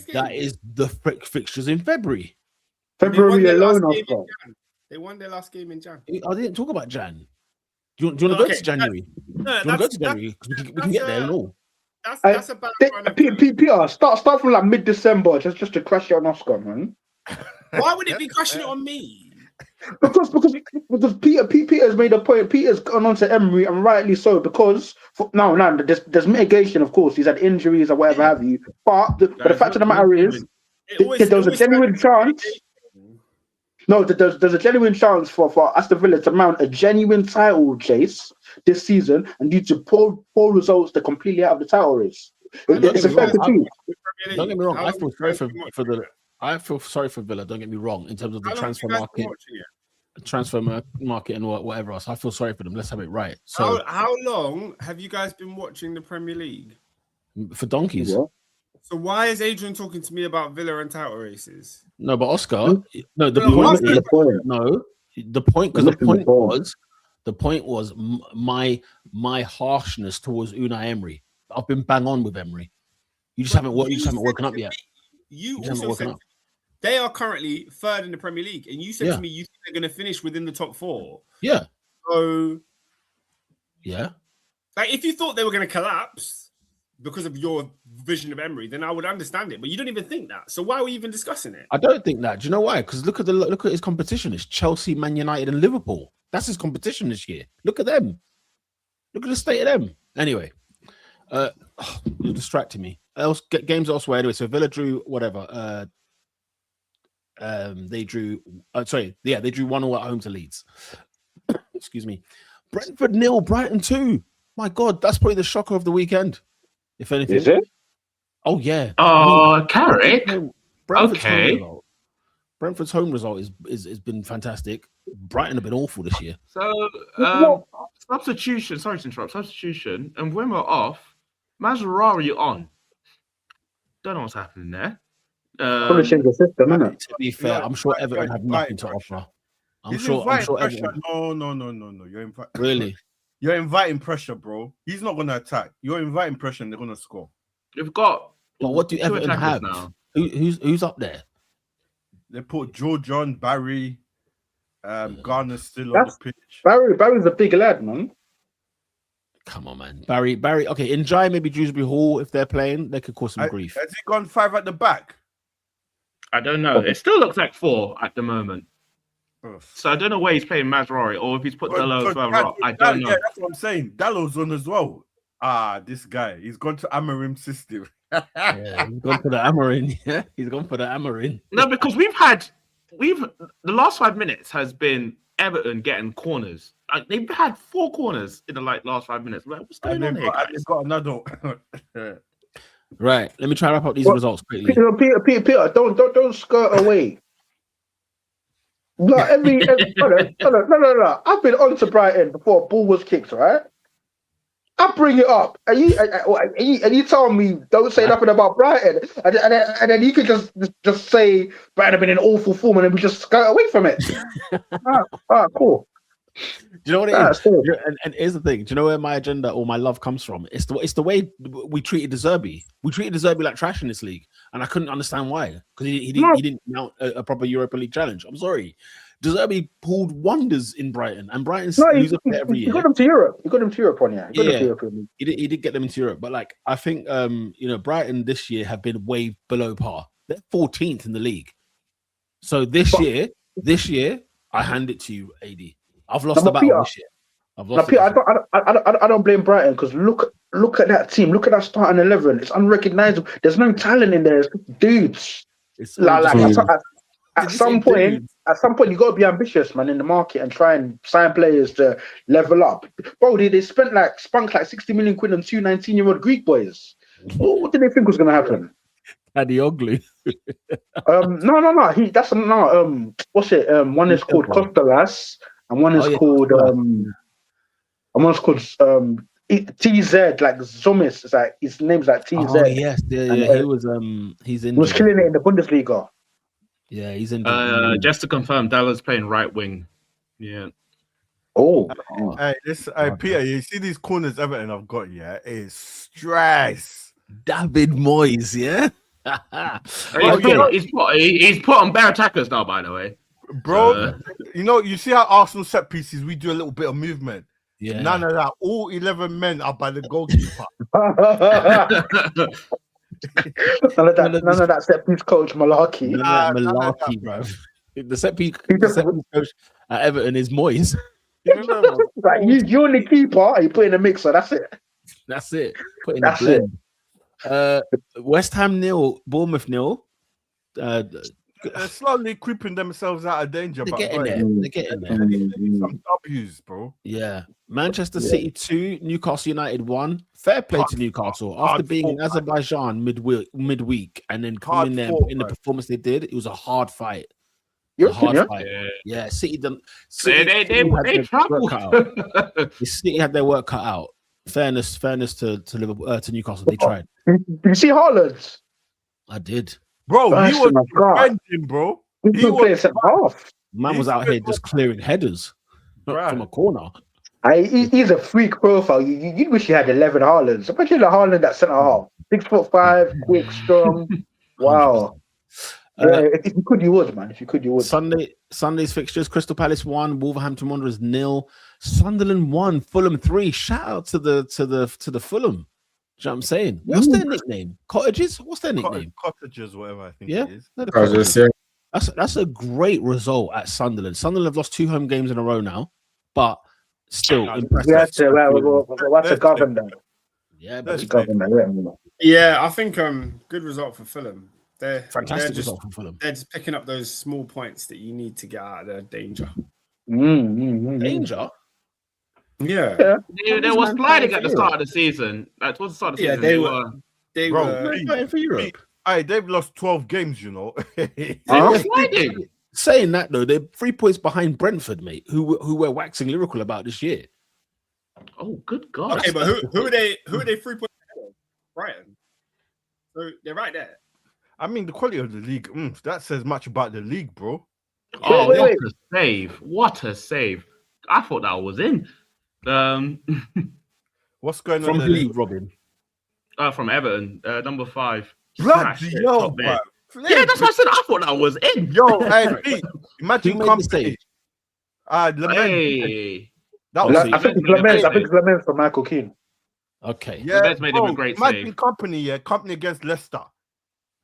game? That is the fixtures in February. February alone, they won their last game in Jan. I didn't talk about Jan. Do you want to go to January? Do you want to go to January? We can get there and all. That's about Peter, start from like mid-December just to crash it on Oscar, man. Why would it be crashing it on me? Because Peter's made a point. Peter's gone on to Emery, and rightly so. Because there's mitigation, of course. He's had injuries or whatever have you. But the fact of the matter is, there was a genuine chance. No, there's a genuine chance for Aston Villa to mount a genuine title chase this season, and due to poor results, they're completely out of the title race. It's a fair critique. Don't get me wrong. I feel sorry for Villa. Don't get me wrong. In terms of the transfer market and whatever else, I feel sorry for them. Let's have it right. So, how long have you guys been watching the Premier League? For donkeys. Yeah. So why is Adrian talking to me about Villa and title races? No, but Oscar, the point was my harshness towards Unai Emery. I've been bang on with Emery. You just haven't woken up yet. You also said they are currently third in the Premier League, and you said to me you think they're going to finish within the top 4. Yeah. So, yeah. Like, if you thought they were going to collapse because of your vision of Emery, then I would understand it. But you don't even think that. So why are we even discussing it? I don't think that. Do you know why? Because look at his competition. It's Chelsea, Man United, and Liverpool. That's his competition this year. Look at them. Look at the state of them. Anyway, you're distracting me. Games elsewhere. Anyway, so Villa drew whatever. They drew 1-0 at home to Leeds. Excuse me. Brentford 0, Brighton 2. My God, that's probably the shocker of the weekend. If anything. Is it? Oh yeah. Oh, Carrick. Brentford's home result has been fantastic. Brighton have been awful this year. So substitution. Sorry to interrupt. Substitution. And when we're off, Mazraoui on. Don't know what's happening there. Probably change the system, isn't it? To be fair, I'm sure Everton have nothing to offer. I'm sure Everton. No. Really? You're inviting pressure, bro. He's not going to attack. You're inviting pressure, and they're going to score. You've got. But what do Everton have now? Who's up there? They put George on, Barry, Garner's still on the pitch. Barry's a big lad, man. Come on, man. Barry. Okay, in Jai, maybe Dewsbury Hall, if they're playing, they could cause some grief. Has he gone 5 at the back? I don't know. It still looks like 4 at the moment. So I don't know where he's playing Mazraoui or if he's put Dalot further up. I don't know. Yeah, that's what I'm saying. Dalot's on as well. This guy. He's gone to Amorim system. Yeah, he's gone for the Amorim. Yeah, he's gone for the Amorim. No, because the last 5 minutes has been Everton getting corners. Like they've had 4 corners in the last 5 minutes. Like, what's going on here, guys? They've got another. Right. Let me try to wrap up these results quickly. Peter, don't skirt away. No, no. I've been on to Brighton before a ball was kicked, right? I bring it up, and you tell me don't say nothing about Brighton, and then you can just say Brighton have been in awful form, and then we just skirt away from it. Cool. Do you know what it is? And here's the thing. Do you know where my agenda or my love comes from? It's the way we treated De Zerbi. We treated De Zerbi like trash in this league, and I couldn't understand why. Because he didn't mount a proper Europa League challenge. I'm sorry. De Zerbi pulled wonders in Brighton, and Brighton's lose a player every year. He got them to Europe. He got them to Europe on here. He did get them into Europe, but like I think Brighton this year have been way below par. They're 14th in the league. So this year, I hand it to you, AD. I've lost the battle this year. I don't blame Brighton because look at that team. Look at that starting 11. It's unrecognizable. There's no talent in there. It's dudes. It's at some point, you got to be ambitious, man, in the market and try and sign players to level up. Bro, they spunk like 60 million quid on 2 19-year-old Greek boys. What did they think was going to happen? Adioglu. No. What's it? One is called Costalas, and one is called TZ, like Zomis. It's like his name's like TZ. Oh yes, he was killing it in the Bundesliga. Yeah, he's in. Just to confirm, Dallas playing right wing. Yeah. Oh. Hey, Peter, you see these corners Everton have got? Yeah, it's stress. David Moyes, yeah. He's put on bare attackers now, by the way. Bro, you see how Arsenal set pieces, we do a little bit of movement. Yeah. None of that. All 11 men are by the goalkeeper. None of that set piece coach malarkey. Malarkey, bro. The set piece coach at Everton is Moyes. Like, you're the keeper. You put in a mixer. That's it. Put in the blend. West Ham 0, Bournemouth 0. They're slowly creeping themselves out of danger. They're getting there. Some W's, bro. Yeah. Manchester City 2, Newcastle United 1. Fair play to Newcastle. After being in Azerbaijan midweek and then coming in there in the performance they did, it was a hard fight. Fight. Yeah, City done. They troubled. City had their work cut out. Fairness to Liverpool, to Newcastle. They tried. Did you see Haaland? I did. Bro, he was defending, bro. He was playing centre half. Man was out here just clearing headers from a corner. He's a freak profile. You'd wish you had 11 Haalands. Imagine a Haaland at centre half. 6'5", quick, strong. Wow. If you could, you would, man. If you could, you would. Sunday's fixtures: Crystal Palace 1, Wolverhampton Wanderers 0, Sunderland 1, Fulham 3. Shout out to the Fulham. Do you know what I'm saying? What's their nickname? Cottages? What's their nickname? Cottages, whatever I think it is. That's a great result at Sunderland. Sunderland have lost 2 home games in a row now, but still impressive. What's a governor? Yeah, I think good result for Fulham. Fantastic result for Fulham. They're just picking up those small points that you need to get out of their danger. Danger? Yeah. They were sliding at the start of the season. Towards the start of the season, they were fighting for Europe. They've lost 12 games, you know. They were sliding. Saying that though, they're 3 points behind Brentford, mate, who we're waxing lyrical about this year. Oh, good God. Okay, but who are they 3 points ahead of? Brighton. So they're right there. I mean, the quality of the league, that says much about the league, bro. Oh, wait. A save. What a save. I thought that was in. What's going on from in the league, Robin? From Everton, number 5. Bloody hell, bro. Yeah, that's what I said. I thought that was in. Yo, hey, imagine company. That was- I think it's Clemens for Michael Keane. Okay. Yeah, That's made him a great imagine save. company against Leicester.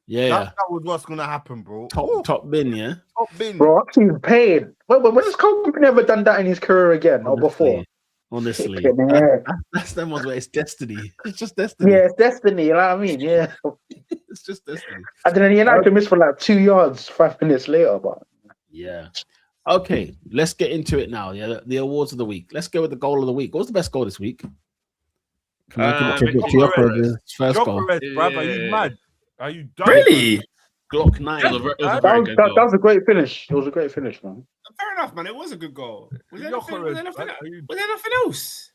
Yeah. That was what's gonna happen, bro. Top bin, yeah. Top bin. Bro, he's paid. When has Company ever done that in his career again or before? Honestly. Yeah, That's them ones where it's destiny. It's just destiny. it's destiny. You know what I mean? Yeah. It's just destiny. And then United missed for like 2 yards 5 minutes later, but Yeah. Okay, let's get into it now. Yeah, the awards of the week. Let's go with the goal of the week. What was the best goal this week? Can I give it to Gyökeres' first goal? Gyökeres, bruv, are you mad? Are you done? Really? Glock 9. that was a great finish. It was a great finish, man. Fair enough, man. It was a good goal. Was there nothing Gyökeres, else?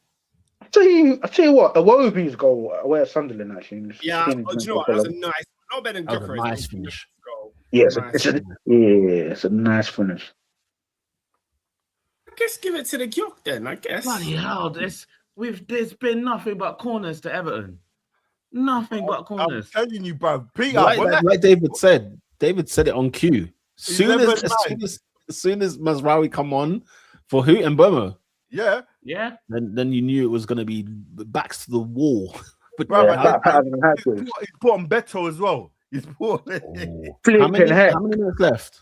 I tell you what, Iwobi's goal away at Sunderland actually. Yeah, do you know what? That was a nice, not better than That was a Gyökeres. nice finish. Yeah, Nice. it's a nice finish. I guess give it to the Gyök then. I guess. Bloody hell! There's been nothing but corners to Everton. Nothing but I'm corners. telling you, bruv. Peter, Like David said it on cue. As soon as Mazraoui come on for who and Burma, yeah, then you knew it was going to be backs to the wall. But he's put on Beto as well. He's put how many minutes left?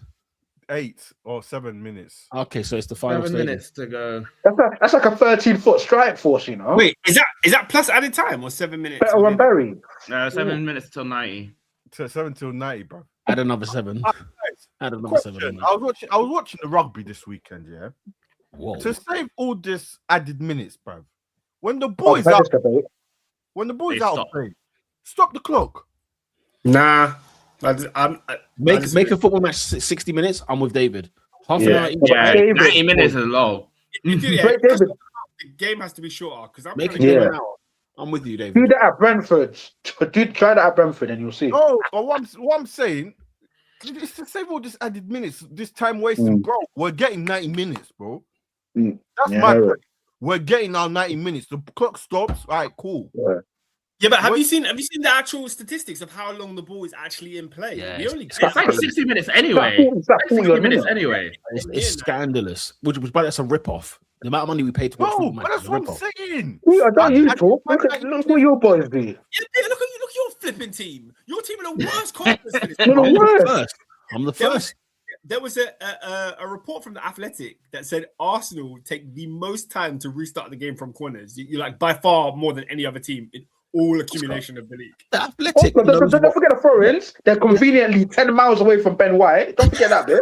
8 or 7 minutes. Okay, so it's the final 7 minutes to go. That's like a 13-foot strike force, you know. Wait, is that plus added time or 7 minutes? Better than Barry. 7 minutes till 90. 7 till 90, bro. Add another 7. Add another 7. I was watching the rugby this weekend, yeah. Whoa. To save all this added minutes, bro. When the boys out of play, stop the clock. Nah. Make a football match 60 minutes. I'm with David. Half an hour. Yeah, 90 minutes is low. The game has to be shorter because I'm Make it an hour. I'm with you, David. Do that at Brentford. Try that at Brentford, and you'll see. No, but what I'm saying is to save all this added minutes, this time wasting, bro. We're getting 90 minutes, bro. That's my point. We're getting our 90 minutes. The clock stops. All right, cool. Yeah, but have you seen the actual statistics of how long the ball is actually in play? Yeah, it's like 60 minutes anyway. It's scandalous. Which by that's a rip-off. The amount of money we paid to watch football matches that's is a what I'm rip-off. saying. Don't you talk. Look what your boys do. Yeah, look at your flipping team. Your team are the worst corners for this. I'm the first. There was a report from the Athletic that said Arsenal take the most time to restart the game from corners. You're like by far more than any other team in all accumulation of the league. The Athletic. Don't forget the throw-ins. They're conveniently 10 miles away from Ben White. Don't forget that bit.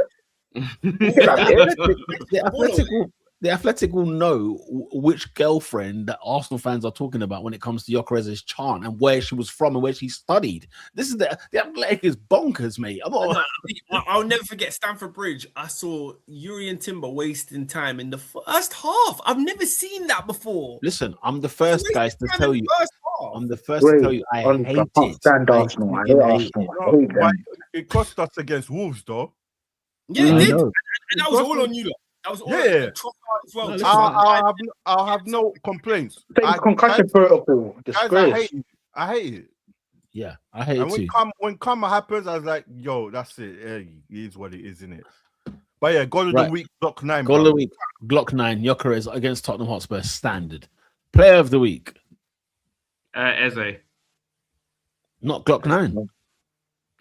The Athletic will know which girlfriend that Arsenal fans are talking about when it comes to Gyökeres' chant and where she was from and where she studied. This is the Athletic is bonkers, mate. I'll never forget Stamford Bridge. I saw Yuri and Timber wasting time in the first half. I've never seen that before. Listen, I'm the first guys to tell you. I'm the first to tell you I hate it. Stand Arsenal. I hate Arsenal. It cost us against Wolves, though. Yeah, it did. And that was all on you, lot. That was all as well. I'll have no complaints. Concussion protocol. Guys, I hate it. Yeah, I hate it too. When karma happens, I was like, yo, that's it. It is what it is, isn't it? But yeah, goal of the week, Glock 9. Goal of the week, Glock 9, Gyökeres against Tottenham Hotspur, standard. Player of the week. Eze. Not Glock 9.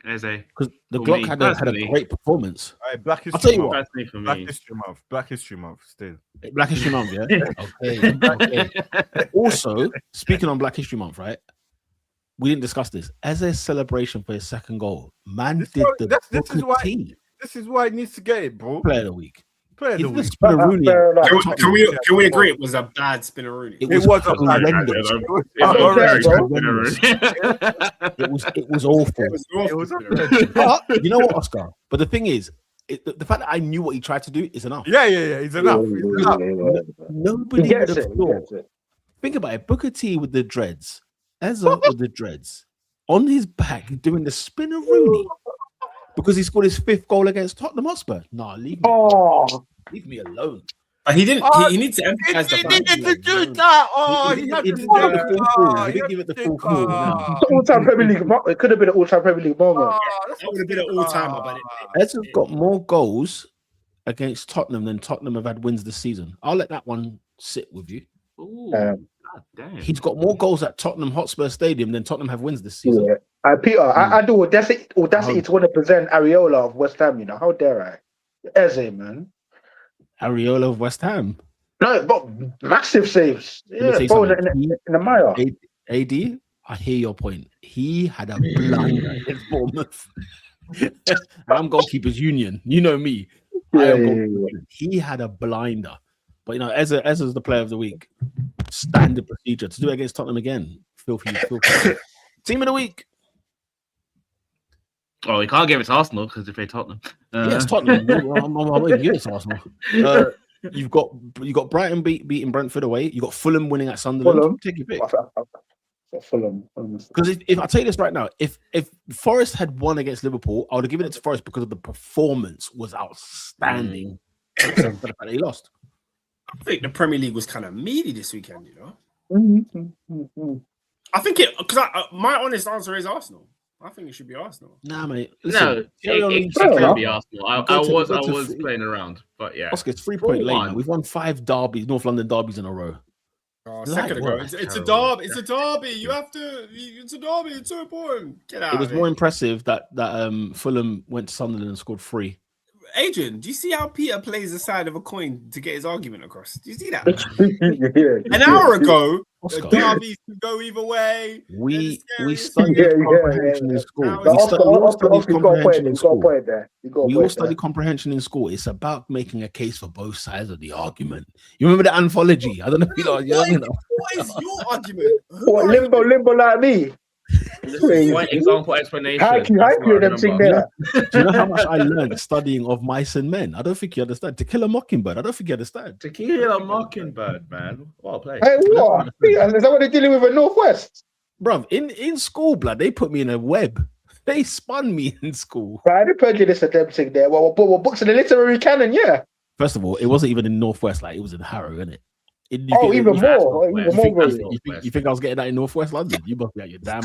Eze. Because the Glock had a great performance. Black I'll tell History you Month. what. Black History Month, still. Black History Month, yeah? Okay. Also, speaking on Black History Month, right? We didn't discuss this. As a celebration for his second goal, man did the This is why he needs to get it, bro. Player of the week. Player of the week. Can we agree it was a bad Spinaroonie? It was horrendous. It was awful. But you know what, Oscar? But the thing is, the fact that I knew what he tried to do is enough. Yeah. It's enough. Nobody would have thought. Think about it. Booker T with the dreads, Ezra with the dreads, on his back doing the Spinaroonie because he scored his 5th goal against Tottenham Hotspur. Nah, leave me alone. He didn't. He needs to emphasize the fact. He needed to do that. He didn't give it the full call. All-time Premier League. It could have been an all-time Premier League moment. That would have been an all-timer, but Ed's got more goals against Tottenham than Tottenham have had wins this season. I'll let that one sit with you. Ooh, God damn. He's got more goals at Tottenham Hotspur Stadium than Tottenham have wins this season. Yeah. Peter, I do audacity to want to present Areola of West Ham. You know, how dare I? Eze, man. Areola of West Ham. No, but massive saves. Yeah, bro, in the mire. AD, I hear your point. He had a blinder against Bournemouth. I'm goalkeepers union. You know me. Yeah. He had a blinder. But, you know, Eze is the player of the week. Standard procedure. To do it against Tottenham again. Filthy. Team of the week. Oh, we can't give it to Arsenal because they play Tottenham. Yes, Tottenham. I'm going to give it to Arsenal. You've got Brighton beating Brentford away. You got Fulham winning at Sunderland. Take your pick. Fulham. Because if I tell you this right now, if Forest had won against Liverpool, I would have given it to Forest because of the performance was outstanding. But they lost. I think the Premier League was kind of meaty this weekend. You know. Mm-hmm. I think because my honest answer is Arsenal. I think it should be Arsenal. Nah, mate. Listen, it can be Arsenal. I was playing around, but yeah. Oscar, it's 3 point late, man. We've won 5 derbies, North London derbies in a row. Oh, a second ago. It's a derby. It's a derby. You have to. It's a derby. It's so important. Get out. It was more impressive that Fulham went to Sunderland and scored 3. Adrian, do you see how Peter plays the side of a coin to get his argument across? Do you see that? An hour ago, the derbies could go either way. We studied comprehension in school. We all study comprehension in school. It's about making a case for both sides of the argument. You remember the anthology? I don't know if you know. What is your argument? What, limbo like me? One example explanation. How can you them thing there? Do you know how much I learned studying of Mice and Men? I don't think you understand. To Kill a Mockingbird. I don't think you understand. To Kill a Mockingbird, man. What a play. Hey, what? Is that what they're dealing with at Northwest? Bruv, in school, blood, they put me in a web. They spun me in school. Right, the prejudice attempting there. Well, books in the literary canon, yeah. First of all, it wasn't even in Northwest, like it was in Harrow, innit? Even more. You think I was getting that in Northwest London? You must be at your damn.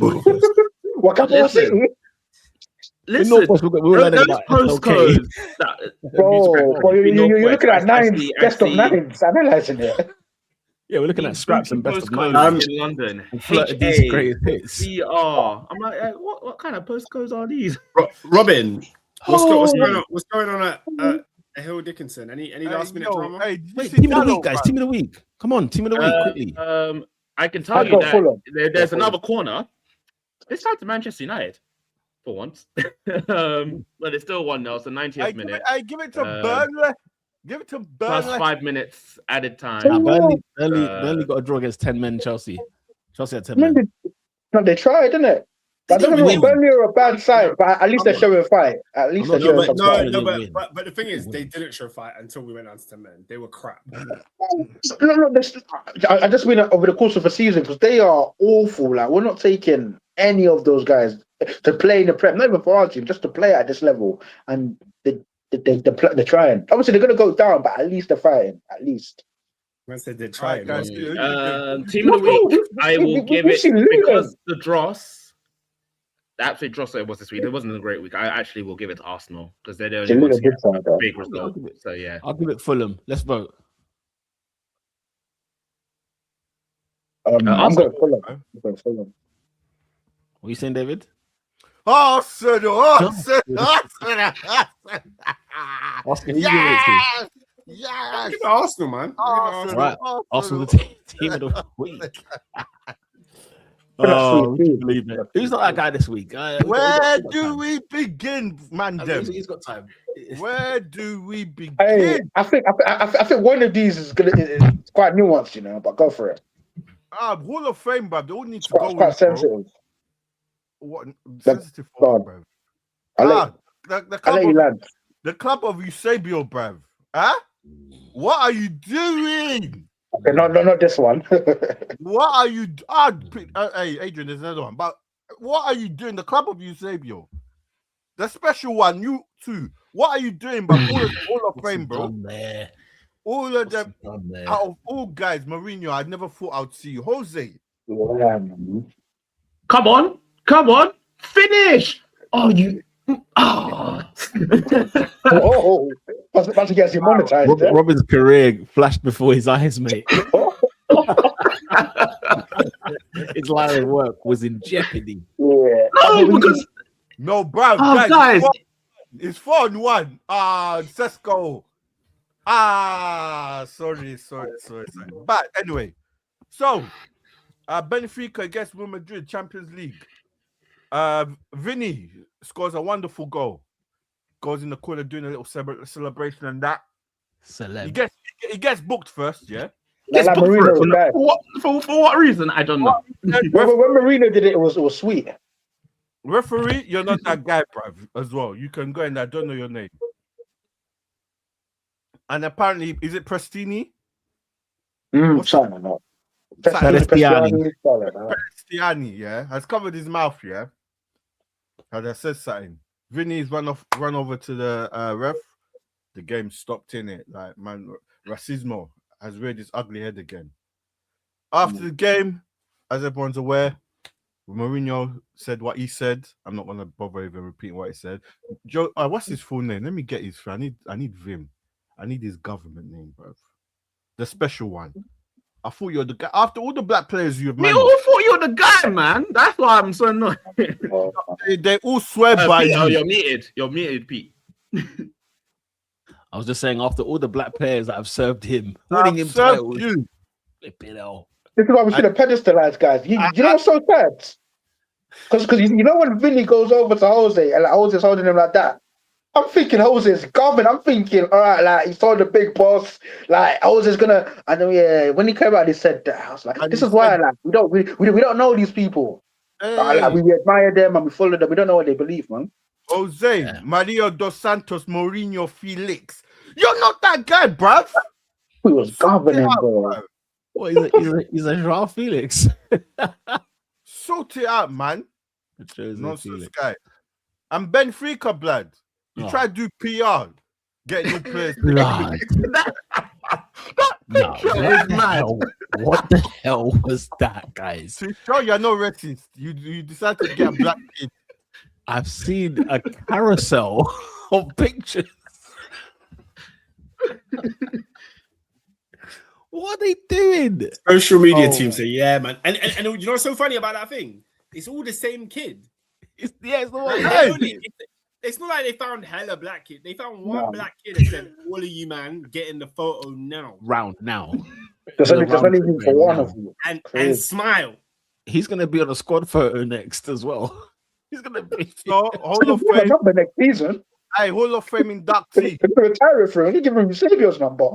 What capital city? Listen, those postcodes. Bro, you're looking at nines, best of nines, analyzing it. Yeah, we're looking at scraps and best of nines in London. These great hits. CR. I'm like, what kind of postcodes are these? Robin, what's going on at Hill Dickinson? Any last minute drama? Wait, team of the week, guys. Team of the week. Come on, team of the week, quickly. I can tell you that there's another corner. This time to Manchester United for once. But it's still 1-0. It's the 90th minute. Give it to Burnley. Give it to Burnley. Plus 5 minutes added time. Burnley got a draw against 10 men. Chelsea had 10 men. No, they tried, didn't it? I don't know if Burnley are a bad side, but at least they're showing fight. At least they're showing some fight. But the thing is, they didn't show fight until we went on to 10 men. They were crap. No, I just mean over the course of a season because they are awful. Like, we're not taking any of those guys to play in the Prem, not even for our team, just to play at this level. And they're trying. Obviously, they're going to go down, but at least they're fighting. At least. I said they're trying. Team of the week, I will give it because the dross. The absolute dross that it was this week. It wasn't a great week. I actually will give it to Arsenal because they're the only ones who have a big result. So yeah, I'll give it Fulham. Let's vote. I'm going Fulham. What are you saying, David? Arsenal. Yes. Arsenal, man. Right. Arsenal, the team of the week. Oh, believe it. Who's not that guy this week? Where do we begin, man? He's got time. Where do we begin? Hey, I think one of these is quite nuanced, you know. But go for it. Hall of Fame, bro. They all need to go. It's quite sensitive. What sensitive for, bro? The club of Eusebio, bruv. Huh? What are you doing? Okay, not this one. What are you? Hey, Adrian, there's another one. But what are you doing? The club of Eusebio, the special one, you too. What are you doing? But all of Fame, bro. All of them. Out of all guys, Mourinho, I never thought I'd see you. Jose. Come on, finish. Oh, you. Oh. Oh, about to get demonetized. Robin's career flashed before his eyes, mate. His line of work was in jeopardy. Yeah. No, because No, bro. guys. It's 4-1. Sesko. Sorry. But anyway, so Benfica against Real Madrid, Champions League. Vinny scores a wonderful goal. Goes in the corner doing a little celebration and that. Celeb. He gets booked first, yeah. Gets Like booked Marino for, was bad. for what reason? I don't know. When Marino did it, it was sweet. Referee, you're not that guy, bruv, as well. You can go and I don't know your name. And apparently, is it Prestini? Something like that. Prestiani, yeah, has covered his mouth, yeah. And I said something. Vinny's run over to the ref. The game stopped in it. Like, man, Racismo has reared its ugly head again. After the game, as everyone's aware, Mourinho said what he said. I'm not gonna bother even repeating what he said. Joe, what's his full name? Let me get his. I need Vim. I need his government name, bro. The special one. I thought you're the guy. After all the black players you've We managed, all thought you were the guy, man. That's why I'm so annoyed. they all swear by Pete, you. you're muted. You're muted, Pete. I was just saying, after all the black players that have served him, I've winning him served titles, you. flipping hell. This is why we should have pedestalized guys. You know what's so sad? Because you know when Vinny goes over to Jose and like, Jose's holding him like that, I'm thinking Jose's government. I'm thinking, all right, like he's told the big boss, like Jose's gonna. I know, yeah. When he came out, he said that. I was like, this is why, like, we don't know these people. Hey. Like, we admire them and we follow them. We don't know what they believe, man. Jose, Mario dos Santos, Mourinho, Felix. You're not that guy, bruv. We was governing, bro. What, he's a Joao Felix. Sort it out, man. Nonsense Felix. guy. And Benfica, blood. You try to do PR, get new players. Blood. What the hell was that, guys? To show you're no racist, you decided to get a black kid. I've seen a carousel of pictures. What are they doing? Social media team say, yeah, man. And you know what's so funny about that thing? It's all the same kid. It's the one. It's not like they found hella black kid. They found one black kid and said, all of you, man, get in the photo now. Round now. There's only room for one of you. And smile. He's going to be on a squad photo next as well. He's going to be. So, Hall of Fame. The next season. Hey, Hall of Fame inductee. Retire for him. You give him Silvio's number.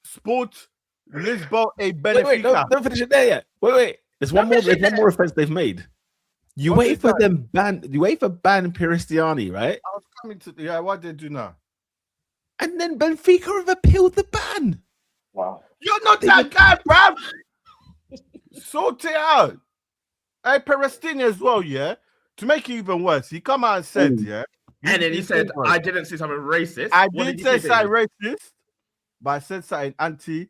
Sport Lisbon, a Benfica. Wait, don't finish it there yet. Wait. There's one more offense they've made. UEFA ban Piristiani, right? I was coming to what they do now. And then Benfica have appealed the ban. Wow. You're not that guy, bruv. Sort it out. Hey, Perestini as well, yeah? To make it even worse, he come out and said, yeah? And then he said, I didn't say something racist. I didn't say something racist, but I said something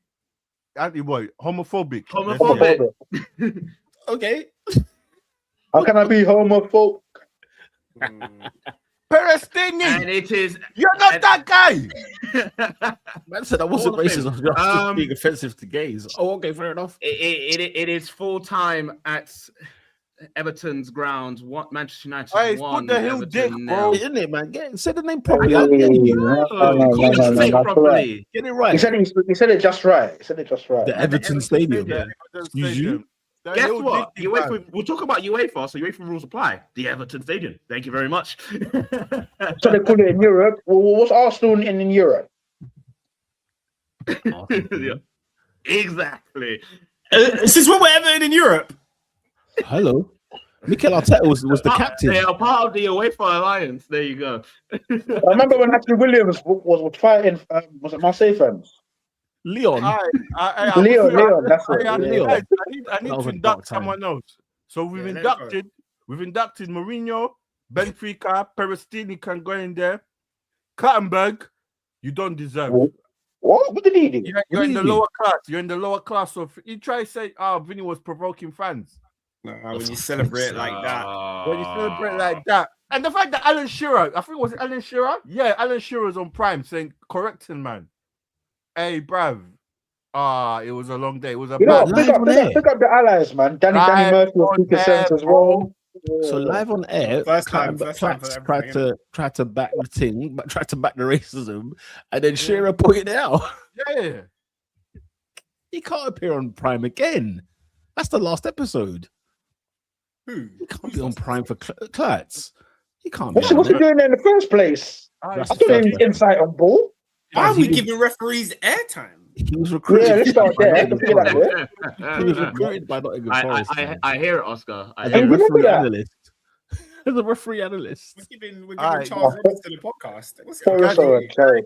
homophobic. Homophobic. Okay. How can I be homophobic? Perestini! And it is. You're not that guy! Man said I wasn't racist. I was just being offensive to gays. Oh, okay, fair enough. It is full time at Everton's grounds. What Manchester United Hey, won. put the hill dick, bro. Isn't it, man? Say the name properly. I'll get you. Properly. Get it right. He said it just right. The Everton Stadium. Yeah. Excuse you. Guess what? We'll talk about UEFA, so UEFA rules apply. The Everton Stadium. Thank you very much. So they call it in Europe. Well, what's Arsenal in Europe? Yeah. Exactly. Since when we're Everton in Europe? Hello. Mikel Arteta was the captain. They are part of the UEFA alliance. There you go. I remember when Ashley Williams was fighting. Was it Marseille fans? Leon. Leon. That's it. I need That was to a dark induct time. someone else. So we've inducted Mourinho, Benfica, Perestini can go in there. Kattenberg, you don't deserve it. What did he do? You're in the lower class. You're in the lower class. So if you try to say, Vinny was provoking fans. When you celebrate like that. When you celebrate like that, And the fact that Alan Shearer, I think was it Alan Shearer? Yeah, Alan Shearer's on Prime saying, correcting man. Hey, bruv. It was a long day. It was a You know, bad pick up the allies, man. Danny Murphy was speaking sense as well. So live on air, First time tried for everything, to back the thing, but tried to back the racism, and then Shearer pointed it out. Yeah. He can't appear on Prime again. That's the last episode. Who? He can't be on Prime for Klutz. He can't. What's he doing there in the first place? I don't need insight on ball. Why are we giving referees airtime? He was recruited. Yeah, let's start there. He was recruited by Nottingham Forest. I hear it, Oscar. As a referee analyst. As a referee analyst. We're giving Charles Robinson a podcast.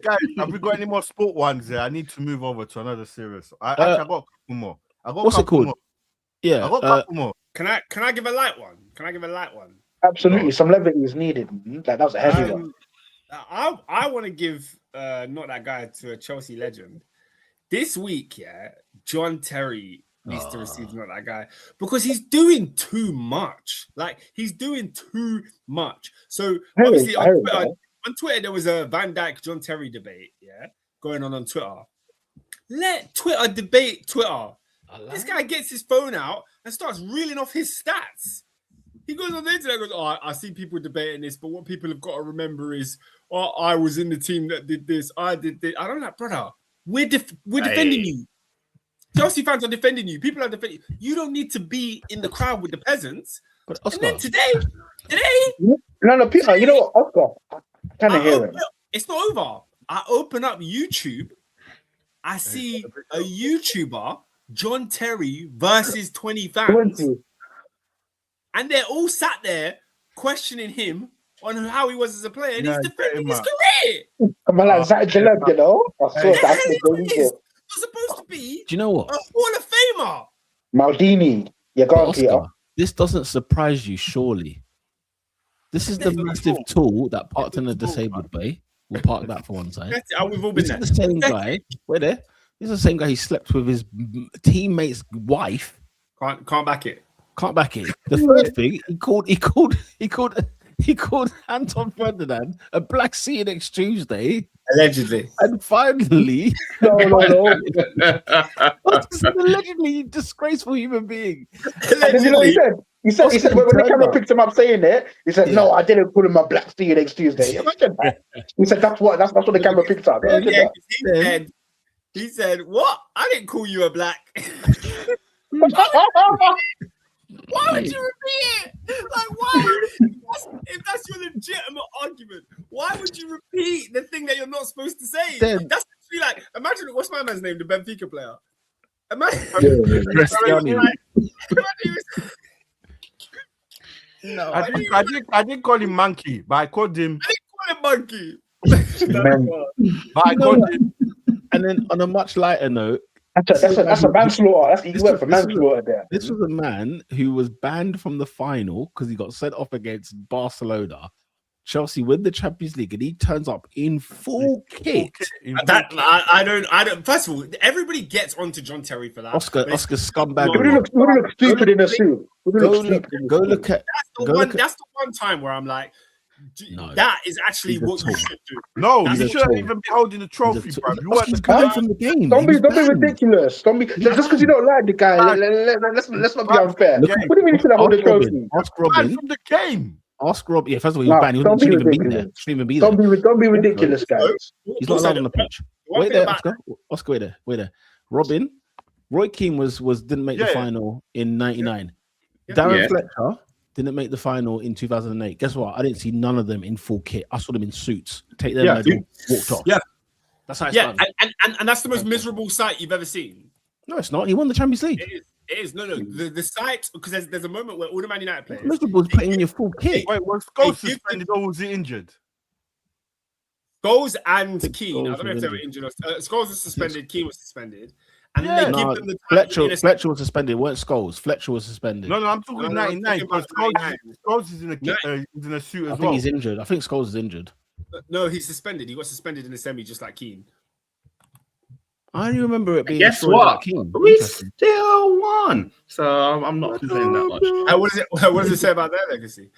Guys, have we got any more sport ones there? I need to move over to another series. I got a couple more. What's it called? Yeah. I got a couple more. Can I give a light one? Absolutely. Some levity is needed. That was a heavy one. I want to give not that guy to a Chelsea legend. This week, John Terry needs to receive not that guy because he's doing too much. Like, he's doing too much. So, obviously, on Twitter, there was a Van Dijk, John Terry debate, going on Twitter. Let Twitter debate Twitter. This guy gets his phone out and starts reeling off his stats. He goes on the internet and goes, I see people debating this, but what people have got to remember is, I was in the team that did this, I did this. I don't know, brother. We're defending you. Chelsea fans are defending you. People are defending you. You don't need to be in the crowd with the peasants. But Oscar, and then today. No, Peter, you know what, Oscar? I kind of hear it. It's not over. I open up YouTube. I see a YouTuber, John Terry, versus 20 fans. 20. And they're all sat there questioning him on how he was as a player, and he's defending his career. I'm like Zach Jaleb, you know? You're supposed to be. Do you know what? A Hall of Famer. Maldini, you're gone, Peter. This doesn't surprise you, surely. This is the massive tool that parked in the disabled bay. We'll park that for one side. We've all been there. This is the same guy. Wait there. This is the same guy who slept with his teammate's wife. Can't back it. Can't back it. The third thing, he called Anton Ferdinand a Black Sea next Tuesday. Allegedly. And finally, no. What's an allegedly disgraceful human being? And you know what he said? He said when the camera picked him up saying it, he said, "No, I didn't call him a Black Sea next Tuesday." Imagine that. He said that's what the camera picked up. He said, "What? I didn't call you a black." Why would you repeat it? Like, why? If that's your legitimate argument, why would you repeat the thing that you're not supposed to say? That's actually like, imagine, what's my man's name? The Benfica player. Imagine. No, I didn't call him monkey, but I called him. I didn't call him monkey. But I called him. And then on a much lighter note, that's a manslaughter. He went for manslaughter there. This was a man who was banned from the final because he got sent off against Barcelona. Chelsea win the Champions League, and he turns up in full kit. I don't. First of all, everybody gets onto John Terry for that. Oscar scumbag. Would look stupid in a suit. Go look at. That's the one time where I'm like, that is actually what you should do. No, you shouldn't even be holding the trophy, bro. You want to come from the game. Don't be ridiculous. Don't be just because you don't like the guy. Let's not be unfair. What do you mean you should hold the trophy? Ask Robin from the game. Ask Rob. Yeah, first of all, he was banned. He shouldn't even be there. Don't be ridiculous, guys. He's not allowed on the pitch. Wait there, Oscar. Oscar, wait there. Robin, Roy Keane didn't make the final in '99. Darren Fletcher didn't make the final in 2008. Guess what? I didn't see none of them in full kit. I saw them in suits. Take them and walked off. Yeah, that's how it started. And that's the most miserable sight you've ever seen. No, it's not. He won the Champions League. It is. No. The sight, because there's a moment where all the Man United players. Miserable is putting in your full kit. Wait, was Scholes suspended or was he injured? Scholes and Keane. I don't know if they were injured. Scholes was suspended. Keane was suspended. And then they give them the time. Fletcher was suspended. It weren't Scholes. Fletcher was suspended. No, I'm talking 99. But Scholes is in a suit as well. I think he's injured. I think Scholes is injured. No, he's suspended. He got suspended in the semi, just like Keane. I only remember it being. Guess what? We still won, so I'm not complaining that much. What does it say about their legacy?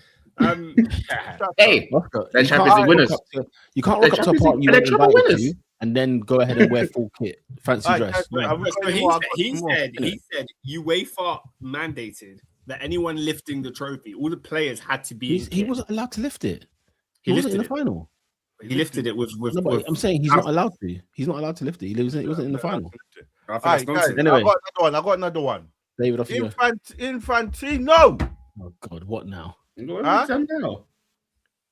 Hey, Oscar, they're you Champions League can't winners. rock up to- You can't rock up to a party you They're weren't treble invited winners. to, and then go ahead and wear full kit, fancy Alright, dress. guys, Man, have we got So any he more? said, I've got he some more. said UEFA mandated that anyone lifting the trophy, all the players had to be. he wasn't allowed to lift it. He He wasn't in the lifted final. He lifted it with. No, but I'm saying he's not allowed to. He's not allowed to lift it. He wasn't in the final. I think Alright, that's guys, nonsense. Anyway. I got another one. David, off you go. Infantino. Oh God, what now? What Huh? have you done now?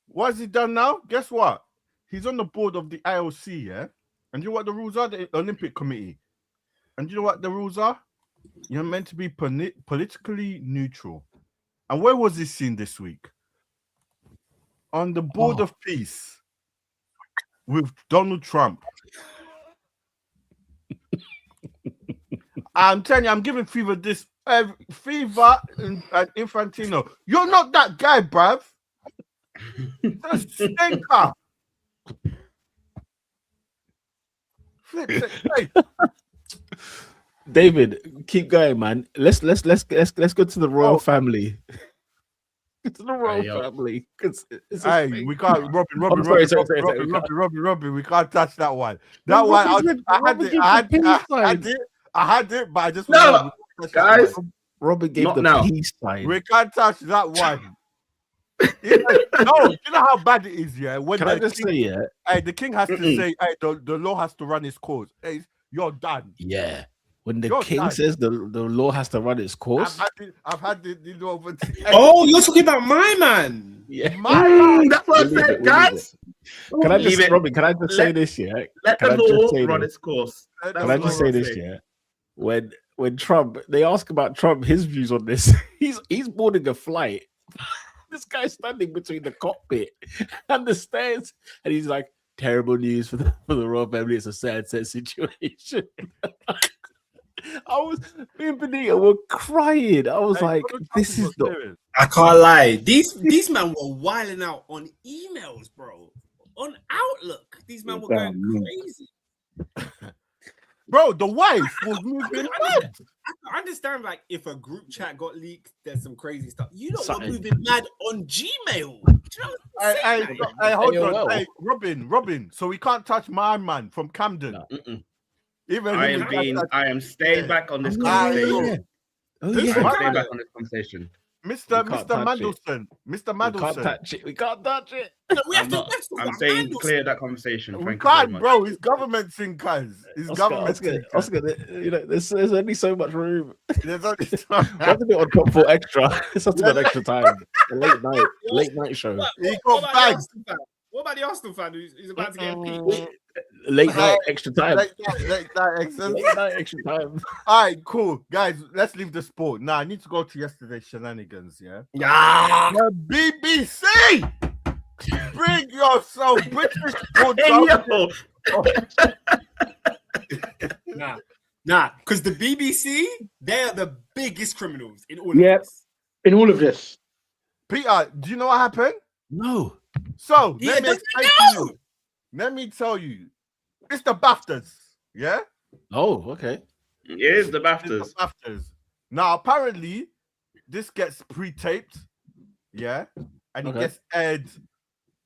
What has he done now? Guess what? He's on the board of the IOC, yeah? And you know what the rules are? The Olympic Committee. And you know what the rules are? You're meant to be politically neutral. And where was this seen this week? On the board of peace with Donald Trump. I'm telling you, I'm giving Fever this. Fever and Infantino. You're not that guy, bruv. The stinker. Hey, David, keep going, man. Let's go to the royal family. To the royal yo. family, because hey, we can't. Robin, I'm sorry, sorry. Robin, we can't touch that one. That one, I had it, but I just No, guys. Robert gave Not the now. peace sign. we can't touch that one. No, you know how bad it is, yeah. When Can I just say, yeah, hey, the king has to say, hey, the law has to run its course. Hey, you're done. yeah. When the You're king done. says the law has to run its course, I've had the law over. Oh, you're talking about my man. yeah. That's what I We'll leave said, it, we'll leave guys. Can I Leave just, it. Robin? Can I just say this? Yeah. Let Can the I just law say run this? its course. Can I just say this? Yeah. When Trump, they ask about Trump, his views on this. He's boarding a flight. This guy's standing between the cockpit and the stairs, and he's like, "Terrible news for the royal family. It's a sad situation." I was, me and Benita were crying. I was like, "This is not." I can't lie. These men were wilding out on emails, bro. On Outlook, these men were going crazy. Bro, the wife was moving mad. I understand, like, if a group chat got leaked, there's some crazy stuff. You know what, Something. moving mad on Gmail. Do you know what I'm saying? Hey, hold AOL. on. Hey, Robin. So we can't touch my man from Camden. No. Even I him, am we can't touch I am staying back on this Oh, conversation. yeah. Oh, This yeah. I'm one- staying back on this conversation. Mr. We can't Mr. touch it. Mandelson. Mr. We can't Mandelson. touch it. We can't touch it. We have I'm to not. let's talk I'm about saying Mandels. clear that conversation. We Thank you very can't, much. bro. It's government thing, cuz. It's government thing. Oscar, you know, there's only so much room. There's only We have to do it on top for extra. It's not about extra time. A late night show. He What got about the bagged. Arsenal fan? What about the Arsenal fan who's about to get impeached? Late night extra time. Like that, excellent. Late night extra time. All right, cool. Guys, let's leave the sport. Now, I need to go to yesterday's shenanigans, yeah? Yeah. The BBC! Bring yourself British Nah, because the BBC, they're the biggest criminals in all of Yep. this. In all of this. Peter, do you know what happened? No. So, Yeah, let me don't explain you to know? you. Let me tell you. It's the BAFTAs, yeah? Oh, okay. It is the It's BAFTAs. the BAFTAs. Now, apparently, this gets pre-taped, yeah? And it Okay. gets aired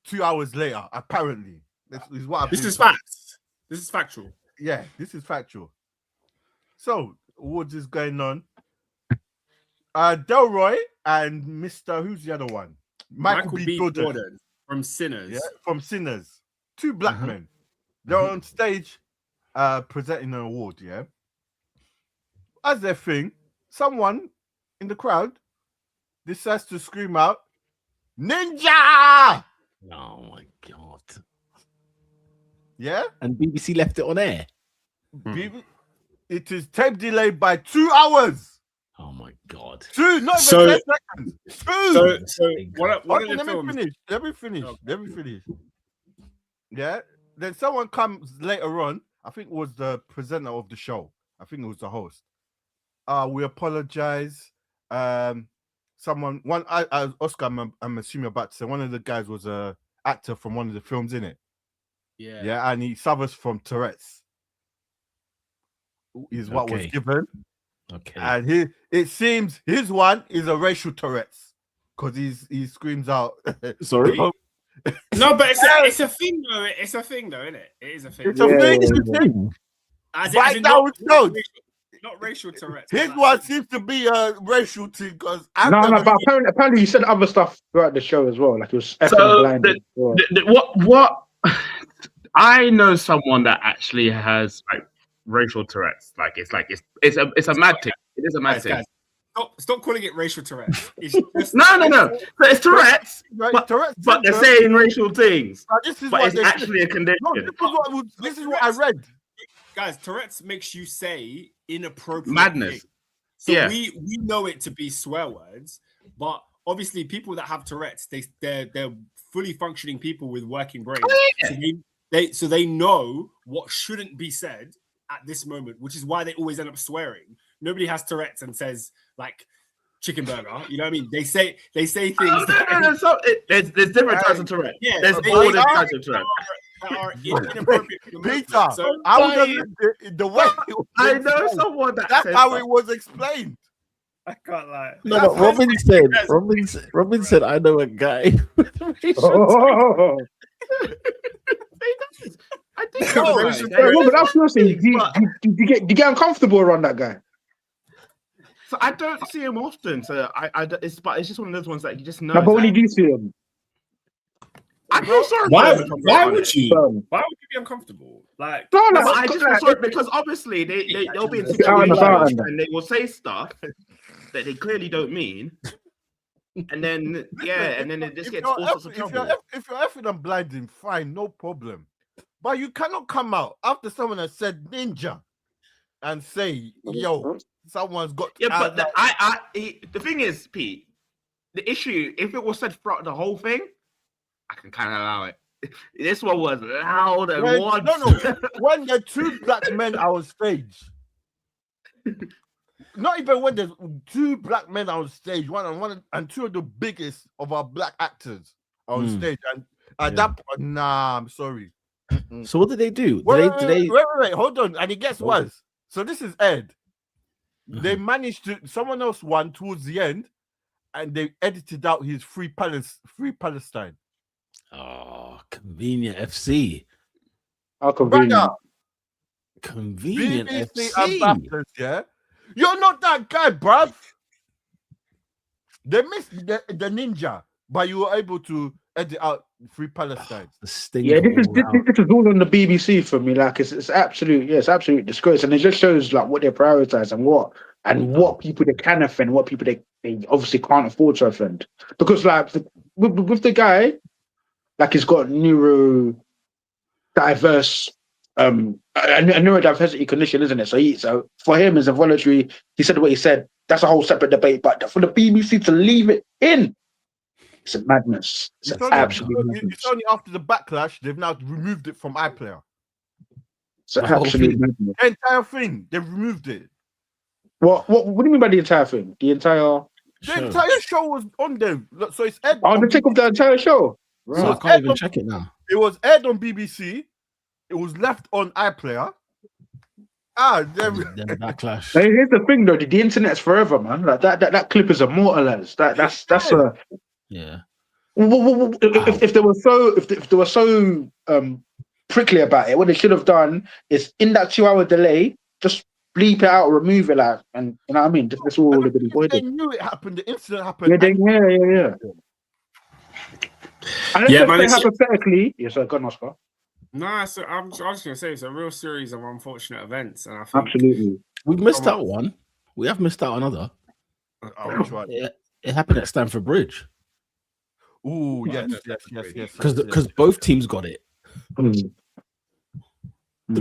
2 hours later, apparently. This is what I've This been is told. facts. This is factual. Yeah, this is factual. So, what is going on? Delroy and Mr. Who's the other one? Michael B. Jordan. from Sinners. Yeah, from Sinners. Two black Uh-huh. men. They're on stage presenting an award, yeah. As their thing, someone in the crowd decides to scream out, "Ninja!" Oh my god. Yeah? And BBC left it on air. It is tape delayed by 2 hours. Oh my god. Two, not even So- 10 seconds. Two. So one of the Let me films. finish. Let me finish. Okay. Let me finish. Yeah. Then someone comes later on. I think it was the presenter of the show. I think it was the host. We apologize. Someone, Oscar, I'm assuming about to say one of the guys was a actor from one of the films in it. Yeah. Yeah, and he suffers from Tourette's. Is what was Okay. given. Okay. And it seems his one is a racial Tourette's. because he screams out. Sorry. No, but it's a thing though. It's a thing though, isn't it? It is a thing. It's a thing. It's a thing. Right now, it's not racial Tourette's. His one seems to be a racial thing because no, but apparently you said other stuff throughout the show as well. Like it was so what I know someone that actually has like racial Tourette's. It's a mad thing. It is a mad thing. Stop calling it racial Tourette's. It's just, no. So it's Tourette's, right, but they're saying racial things. But it's actually a condition. No, this is what I read. Guys, Tourette's makes you say inappropriate madness. Things. So we know it to be swear words, but obviously people that have Tourette's, they're fully functioning people with working brains. Oh, yeah. So they know what shouldn't be said at this moment, which is why they always end up swearing. Nobody has Tourette's and says like chicken burger. You know what I mean? They say things. So there's different types of Tourette's. Yeah, there's all different types of Tourette's. Are inappropriate. Peter, so the way I know someone that's how it was explained. I can't lie. No, but Robin said, I know a guy. I think but that's what I'm saying. Do you get uncomfortable around that guy? So I don't see him often. So it's just one of those ones that you just know. No, but when you do see him, I feel sorry. Why would you? Why would you be uncomfortable? Like, no, I just feel sorry because obviously they'll be in situations and they will say stuff that they clearly don't mean, and then it just gets all sorts of trouble. If you're effing and blinding, fine, no problem. But you cannot come out after someone has said ninja and say, "Yo, someone's got." Yeah, but the thing is, Pete, the issue if it was said throughout the whole thing, I can kind of allow it. This one was loud and one. No. When the two black men are on stage, not even when there's two black men on stage, one and two of the biggest of our black actors are on stage, and at that point, nah, I'm sorry. So what did they do? Wait, hold on, and it gets worse. So this is Ed. They managed to. Someone else won towards the end, and they edited out his Free Palestine. Oh, convenient FC. How convenient. Convenient BBC FC. Ambassadors, yeah? You're not that guy, bruv. They missed the ninja, but you were able to edit out Free Palestine. This is all on the BBC for me. Like it's absolute disgrace, and it just shows like what they prioritize and what people they can offend, what people they obviously can't afford to offend. Because like with the guy. Like he's got neurodiverse, a neurodiversity condition, isn't it? So for him as a voluntary, he said what he said. That's a whole separate debate. But for the BBC to leave it in, it's a madness. It's only after the backlash they've now removed it from iPlayer. It's absolutely madness. The entire thing, they've removed it. What do you mean by the entire thing? The entire show was on there. So it's Ed. Oh, they take off the entire show. Right. So I can't even check it now. It was aired on BBC. It was left on iPlayer. Then backlash. Here's the thing, though: the internet's forever, man. Like that clip is immortalized. That's a yeah. If they were so prickly about it, what they should have done is in that 2-hour delay, just bleep it out, remove it, like, and you know what I mean. That's all the boy did. They knew it happened. The incident happened. Yeah. And hypothetically, yes, go on, Oscar. No, so I was just gonna say it's a real series of unfortunate events, and I think absolutely we've missed out one. We have missed out another. Which one? It happened at Stamford Bridge. Oh yes. Because both teams got it. The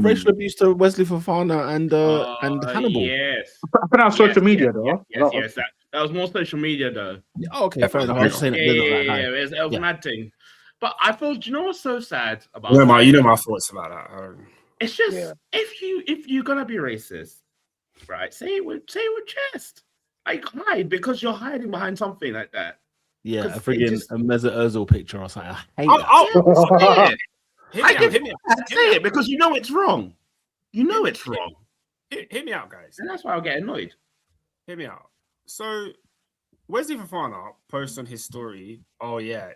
racial abuse to Wesley Fofana and Hannibal. Yes. I put out social media though. Yes. That was more social media though. Oh, okay, fair enough. I was just saying it was mad thing. But I thought, do you know what's so sad about you know my thoughts about that. It's just if you're gonna be racist, right? Say it with chest. Like hide because you're hiding behind something like that. Yeah, a Mesut Ozil picture or something. I hate that. Say it because you know it's wrong. You know it's wrong. Hear me out, guys. And that's why I'll get annoyed. Hear me out. So Wesley Fofana posts on his story, oh yeah,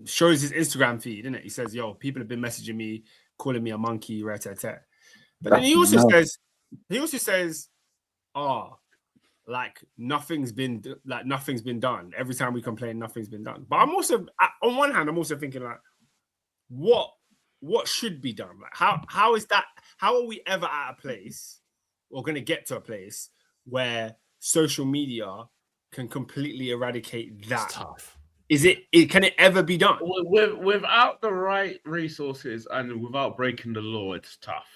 shows his Instagram feed, innit? He says, yo, people have been messaging me, calling me a monkey, rat. But then he also says, like nothing's been done. Every time we complain, nothing's been done. But I'm also, on one hand, I'm also thinking like, what should be done? Like how is that? How are we ever at a place or going to get to a place where social media can completely eradicate that? It's tough. Can it ever be done? Without the right resources and without breaking the law, it's tough.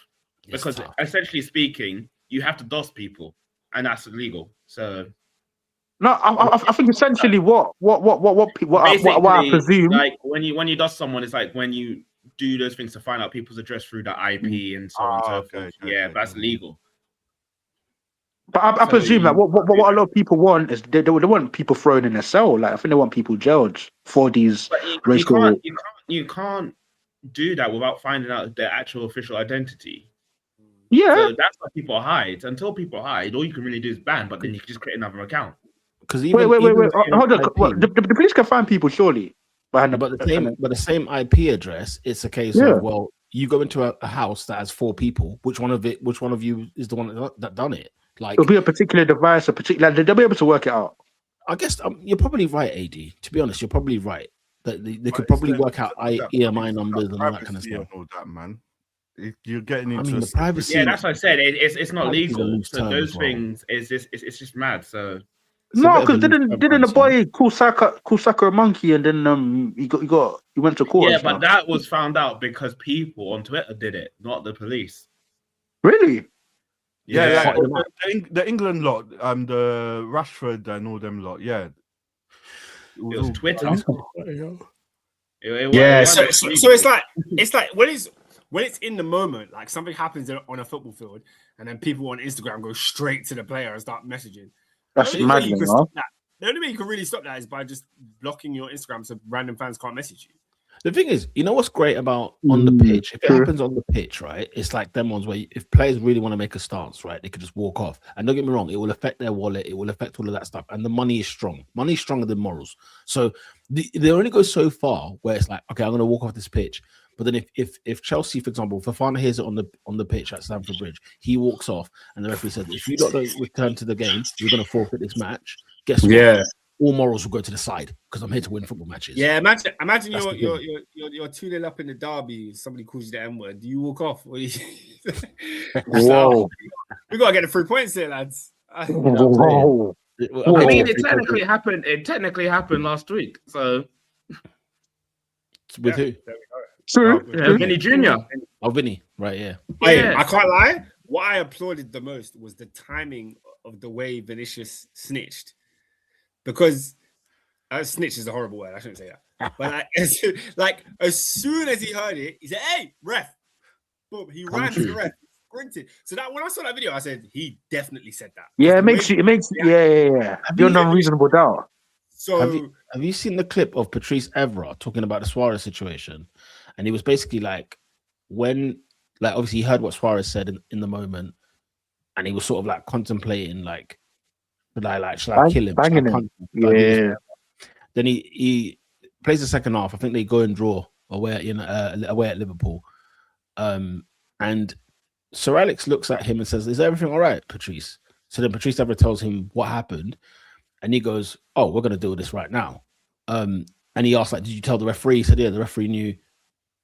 Because essentially speaking, you have to DOS people, and that's illegal. So no, I think essentially what I presume, like when you DOS someone, it's like when you do those things to find out people's address through the IP and so on and so forth. Yeah, that's illegal. But I presume that what a lot of people want is they want people thrown in a cell. Like I think they want people jailed for these. You can't do that without finding out their actual official identity. Yeah, so that's why people hide. Until people hide, all you can really do is ban. But then you can just create another account. Because wait, hold on. The police can find people surely. But the same IP address, it's a case of, well, you go into a house that has 4 people. Which one of you is the one that done it? Like it'll be a particular device, they'll be able to work it out. I guess you're probably right, AD. To be honest, you're probably right. That they could probably work out EMI numbers and all that kind of stuff. All that, man. You're getting into the privacy. Yeah, that's what I said. It's not legal. So those things it's just mad. So no, because didn't the boy call Saka a monkey and then he went to court? Yeah, but that was found out because people on Twitter did it, not the police. Really? Yeah, the England lot, the Rashford and all them lot. Yeah, it was Twitter. So it's like when it's in the moment, like something happens on a football field, and then people on Instagram go straight to the player and start messaging. That's mad. The only way you can really stop that is by just blocking your Instagram so random fans can't message you. The thing is, you know what's great about on the pitch? If it happens on the pitch, right, it's like them ones where if players really want to make a stance, right, they could just walk off. And don't get me wrong, it will affect their wallet, it will affect all of that stuff. And the money is strong. Money is stronger than morals. So they only go so far where it's like, okay, I'm going to walk off this pitch. But then if Chelsea, for example, Fofana hears it on the pitch at Stamford Bridge, he walks off, and the referee says, if you don't return to the game, you're going to forfeit this match. Guess what? Yeah. All morals will go to the side because I'm here to win football matches. Yeah, imagine you're 2-0 up in the derby. Somebody calls you the M-word. Do you walk off? Whoa! We gotta get the 3 points here, lads. Whoa. I mean, it technically happened last week. So with who? True. Vinny Jr. Oh, Vinny, right? Yeah. I can't lie. What I applauded the most was the timing of the way Vinicius snitched. Because snitch is a horrible word. I shouldn't say that. But as soon as he heard it, he said, "Hey, ref!" Boom! He ran to the ref, sprinted. So that when I saw that video, I said, "He definitely said that." Yeah, it makes yeah. You're not reasonable doubt. So have you seen the clip of Patrice Evra talking about the Suarez situation? And he was basically like, obviously he heard what Suarez said in the moment, and he was sort of like contemplating should I kill him? Banging him. Yeah. Then he plays the second half. I think they go and draw away at Liverpool. And Sir Alex looks at him and says, "Is everything all right, Patrice?" So then Patrice ever tells him what happened, and he goes, "Oh, we're gonna deal with this right now." And he asked, "Did you tell the referee?" He said, "Yeah, the referee knew."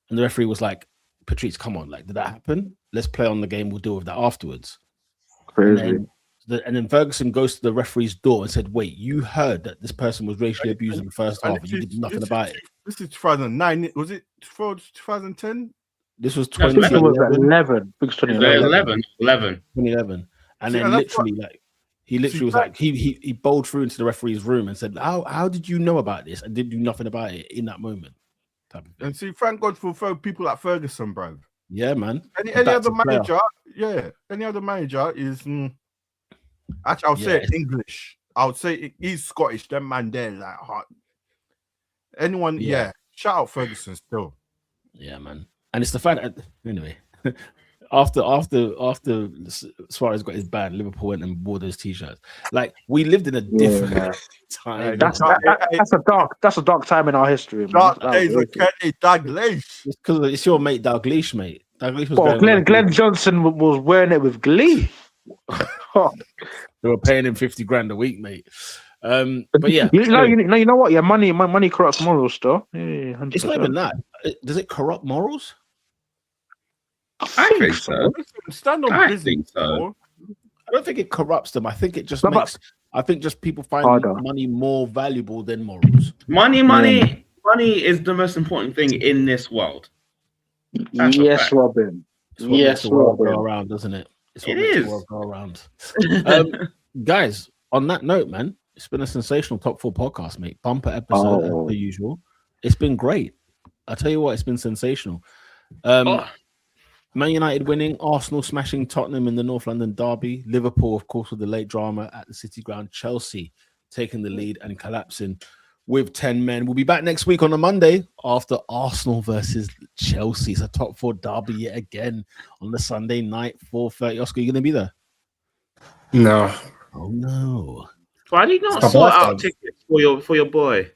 And the referee was like, "Patrice, come on, did that happen? Let's play on the game. We'll deal with that afterwards." Crazy. And then Ferguson goes to the referee's door and said, "Wait, you heard that this person was racially abused in the first half and you did nothing about it?" This is 2009. Was it 2010? This was 2011. 2011. And then literally, he bowled through into the referee's room and said, "How did you know about this and did do nothing about it in that moment?" And see, thank God for people like Ferguson, bro. Yeah, man. Any other manager? Yeah, any other manager is. Actually, I'll say it English. I'll say he's Scottish. Them man there like hard. Anyone? Yeah. Shout out Ferguson still. Yeah, man. And it's the fact that anyway. after Suarez got his ban, Liverpool went and bought those t-shirts. Like we lived in a different time. That's a dark time in our history. Man. Dark days of Kenny Dalglish. It's because it's your mate Dalglish, mate. Dalglish was Glenn Johnson was wearing it with glee. They were paying him 50 grand a week, mate. But yeah, you know what? Yeah, money corrupts morals, though. Yeah, 100%. It's not even that. Does it corrupt morals? I think so. Stand on I business. think so. I don't think it corrupts them. I think it just makes. I think just people find money more valuable than morals. Money is the most important thing in this world. Yes, Robin. It's what makes the world go around, doesn't it? It's what makes the world go around. Guys, on that note, man, it's been a sensational top 4 podcast, mate. Bumper episode as per usual. It's been great. I tell you what, it's been sensational. Man United winning, Arsenal smashing Tottenham in the North London derby, Liverpool, of course, with the late drama at the City Ground, Chelsea taking the lead and collapsing with 10 men. We'll be back next week on a Monday after Arsenal versus Chelsea. It's a top 4 derby yet again on the Sunday night, 4:30. Oscar, you going to be there? No. Oh, no. Why do you not sort out tickets for your boy?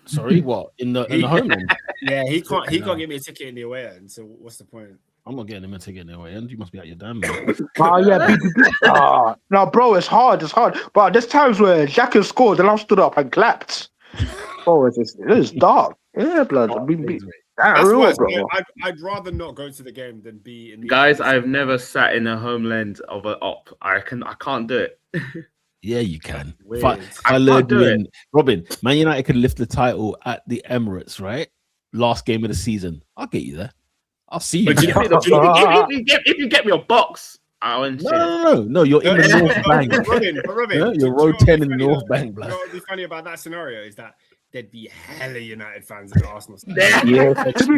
Sorry, what? In the home end? Yeah, he can't get me a ticket in the away end, so what's the point? I'm not getting him a ticket in the away end. You must be out your damn mind. No, bro, it's hard. But there's times where Jack has scored and I stood up and clapped. Oh, it's dark. Yeah, blood. That's real, bro. I'd rather not go to the game than be in the Guys, I've never sat in a homeland of an op. I can't do it. Yeah, you can. I learned it. Robin, Man United could lift the title at the Emirates, right? Last game of the season. I'll get you there. I'll see you. If you get me a box, I won't. No. You're in the North Bank. Robin, you're row 10 in the North Bank, blood. You know what would be funny about that scenario is that there'd be hella United fans in the Arsenal stand. Yeah. To be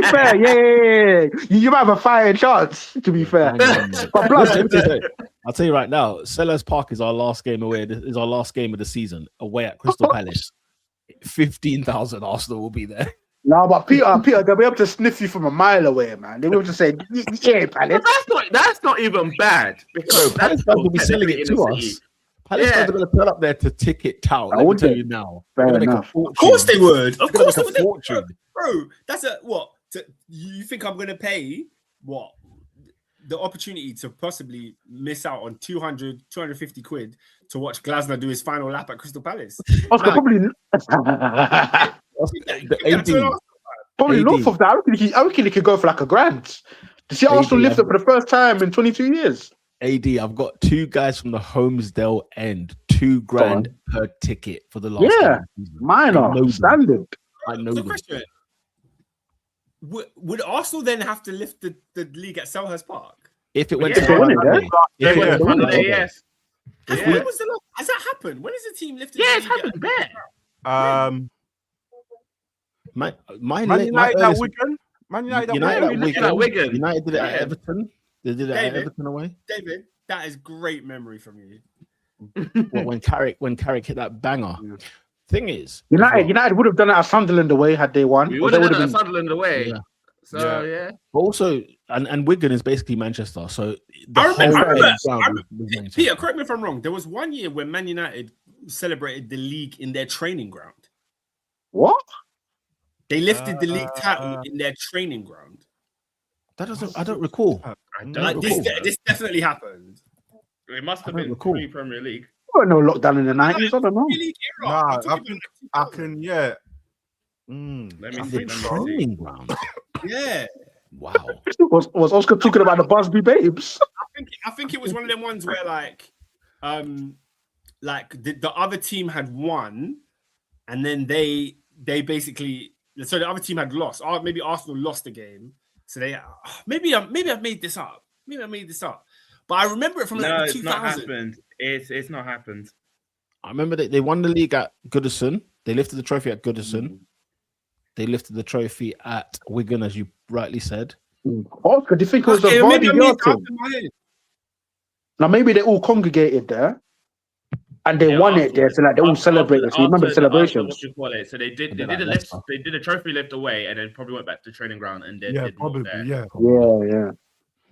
fair, yeah. You might have a fighting chance. To be fair, but blood. I'll tell you right now, Sellers Park is our last game away. Is our last game of the season away at Crystal Palace. 15,000 Arsenal will be there. No, but Peter, they'll be able to sniff you from a mile away, man. They'll be able to say, "Yeah, Palace." That's not even bad because Palace fans will be selling it to us. Palace fans are going to turn up there to ticket tout. Let me tell you now. Of course they would. Of course they would. Fortune. Bro, that's you think I'm going to pay what? The opportunity to possibly miss out on 250 quid to watch Glasner do his final lap at Crystal Palace. Oscar, probably north of that. I reckon he could go for like $1,000. To see Arsenal lift up for the first time in 22 years. AD, I've got 2 guys from the Holmesdale end, $2,000 per ticket for the last. Yeah, mine are standard. I know. The question: Would Arsenal then have to lift the league at Selhurst Park? If it went to Monday, yes. When was the last? Has that happened? When has the team lifted? Yeah, it's happened there. Man United at Wigan. Man United at Wigan. United did it at Everton. They did it at Everton away. David, that is great memory from you. When Carrick hit that banger. Yeah. Thing is, United would have done it at Sunderland away had they won. We would have done it at Sunderland away. Yeah. So yeah. But also, and Wigan is basically Manchester. So I remember Peter, correct me if I'm wrong. There was one year when Man United celebrated the league in their training ground. What? They lifted the league title in their training ground. I don't recall. This definitely happened. It must have been pre-Premier League. There no lockdown in the 90s. I don't know. I can. Yeah. Let me see. Training ground. Yeah. Wow. Was Oscar talking about the Busby Babes? I think it was one of them ones where the other team had won, and then they basically, so the other team had lost. Or maybe Arsenal lost the game. So they maybe I've made this up. But I remember it from no, it's 2000. not happened. It's not happened. I remember they won the league at Goodison. They lifted the trophy at Goodison. Mm-hmm. They lifted the trophy at Wigan, as you rightly said. Oscar, do you think it was a Vardy? Now maybe they all congregated there, and they won it there, so they all celebrated. So you remember the celebrations? So they did a lift. They did a trophy lift away, and then probably went back to training ground and then did probably there. Yeah.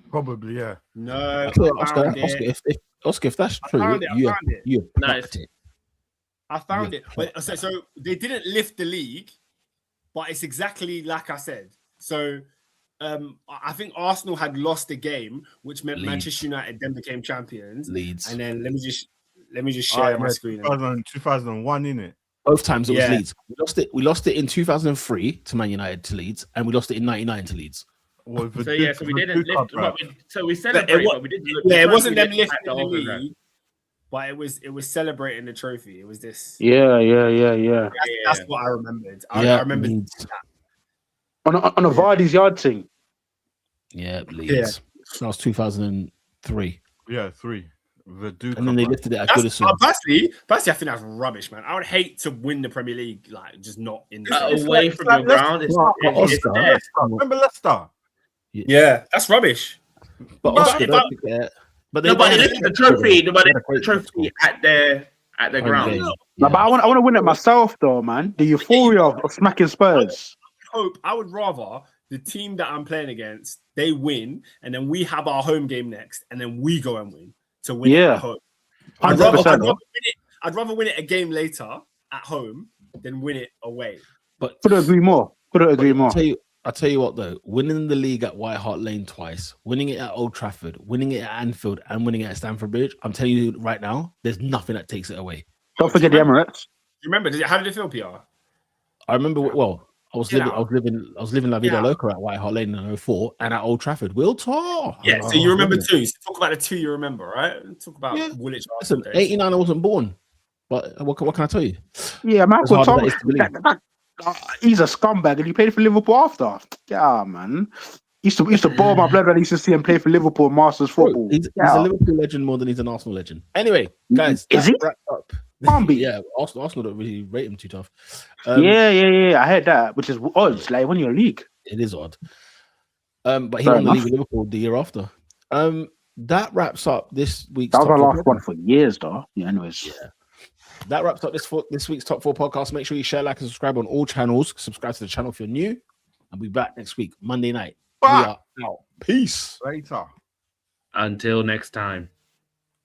Probably, yeah. No, I tell you, I found Oscar, if that's true, found you it. plucked it. I found it. But so they didn't lift the league, but it's exactly like I said. So I think Arsenal had lost a game, which meant Leeds. Manchester United then became champions. Leeds. And then let me just share my screen. 2001, innit? Both times it was Leeds. We lost it in 2003 to Man United to Leeds, and we lost it in '99 to Leeds. So we didn't lift. So we celebrated, but we didn't. Yeah, it wasn't them lifting the league, but it was celebrating the trophy. It was this. Yeah. That's what I remembered. I remember Leeds. On a Vardy's yard thing. Yeah, Leeds. That was 2003. Yeah, 3. Viduka, and then they lifted it at Goodison. Personally, I think that's rubbish, man. I would hate to win the Premier League, like just not in the away from your ground. Remember Leicester? Yeah, that's rubbish. But Oscar, don't forget. But they lifted the trophy. The trophy at their ground. No, but I want to win it myself, though, man. The euphoria of smacking Spurs. I would rather the team that I'm playing against, they win, and then we have our home game next, and then we go and win to win it at home. I'd rather win it a game later at home than win it away. But couldn't agree more. I'll tell you what though, winning the league at White Hart Lane twice, winning it at Old Trafford, winning it at Anfield, and winning it at Stamford Bridge, I'm telling you right now, there's nothing that takes it away. Don't forget the Emirates. You remember? How did it feel, PR? I remember. Well, I was living La Vida Loca at White Hart Lane in 04 and at Old Trafford. We'll talk. Yeah, so you remember two. So talk about the two you remember, right? Talk about Woolwich. Listen, 89 I wasn't born, but what can I tell you? Yeah, Michael Thomas. He's a scumbag, and he played for Liverpool after. Yeah, man. Used to boil my blood when I used to see him play for Liverpool Masters football. He's a Liverpool legend more than he's an Arsenal legend. Anyway, guys, is he? Up. Yeah, Arsenal don't really rate him too tough. Yeah. I heard that, which is odd. Like when you're a league, it is odd. But he won the league with Liverpool the year after. That wraps up this week's. That was our last one for years, though. Yeah, anyways. Yeah. That wraps up this week's Top 4 podcast. Make sure you share, like, and subscribe on all channels. Subscribe to the channel if you're new. I'll be back next week, Monday night. We are out. Peace. Later. Until next time.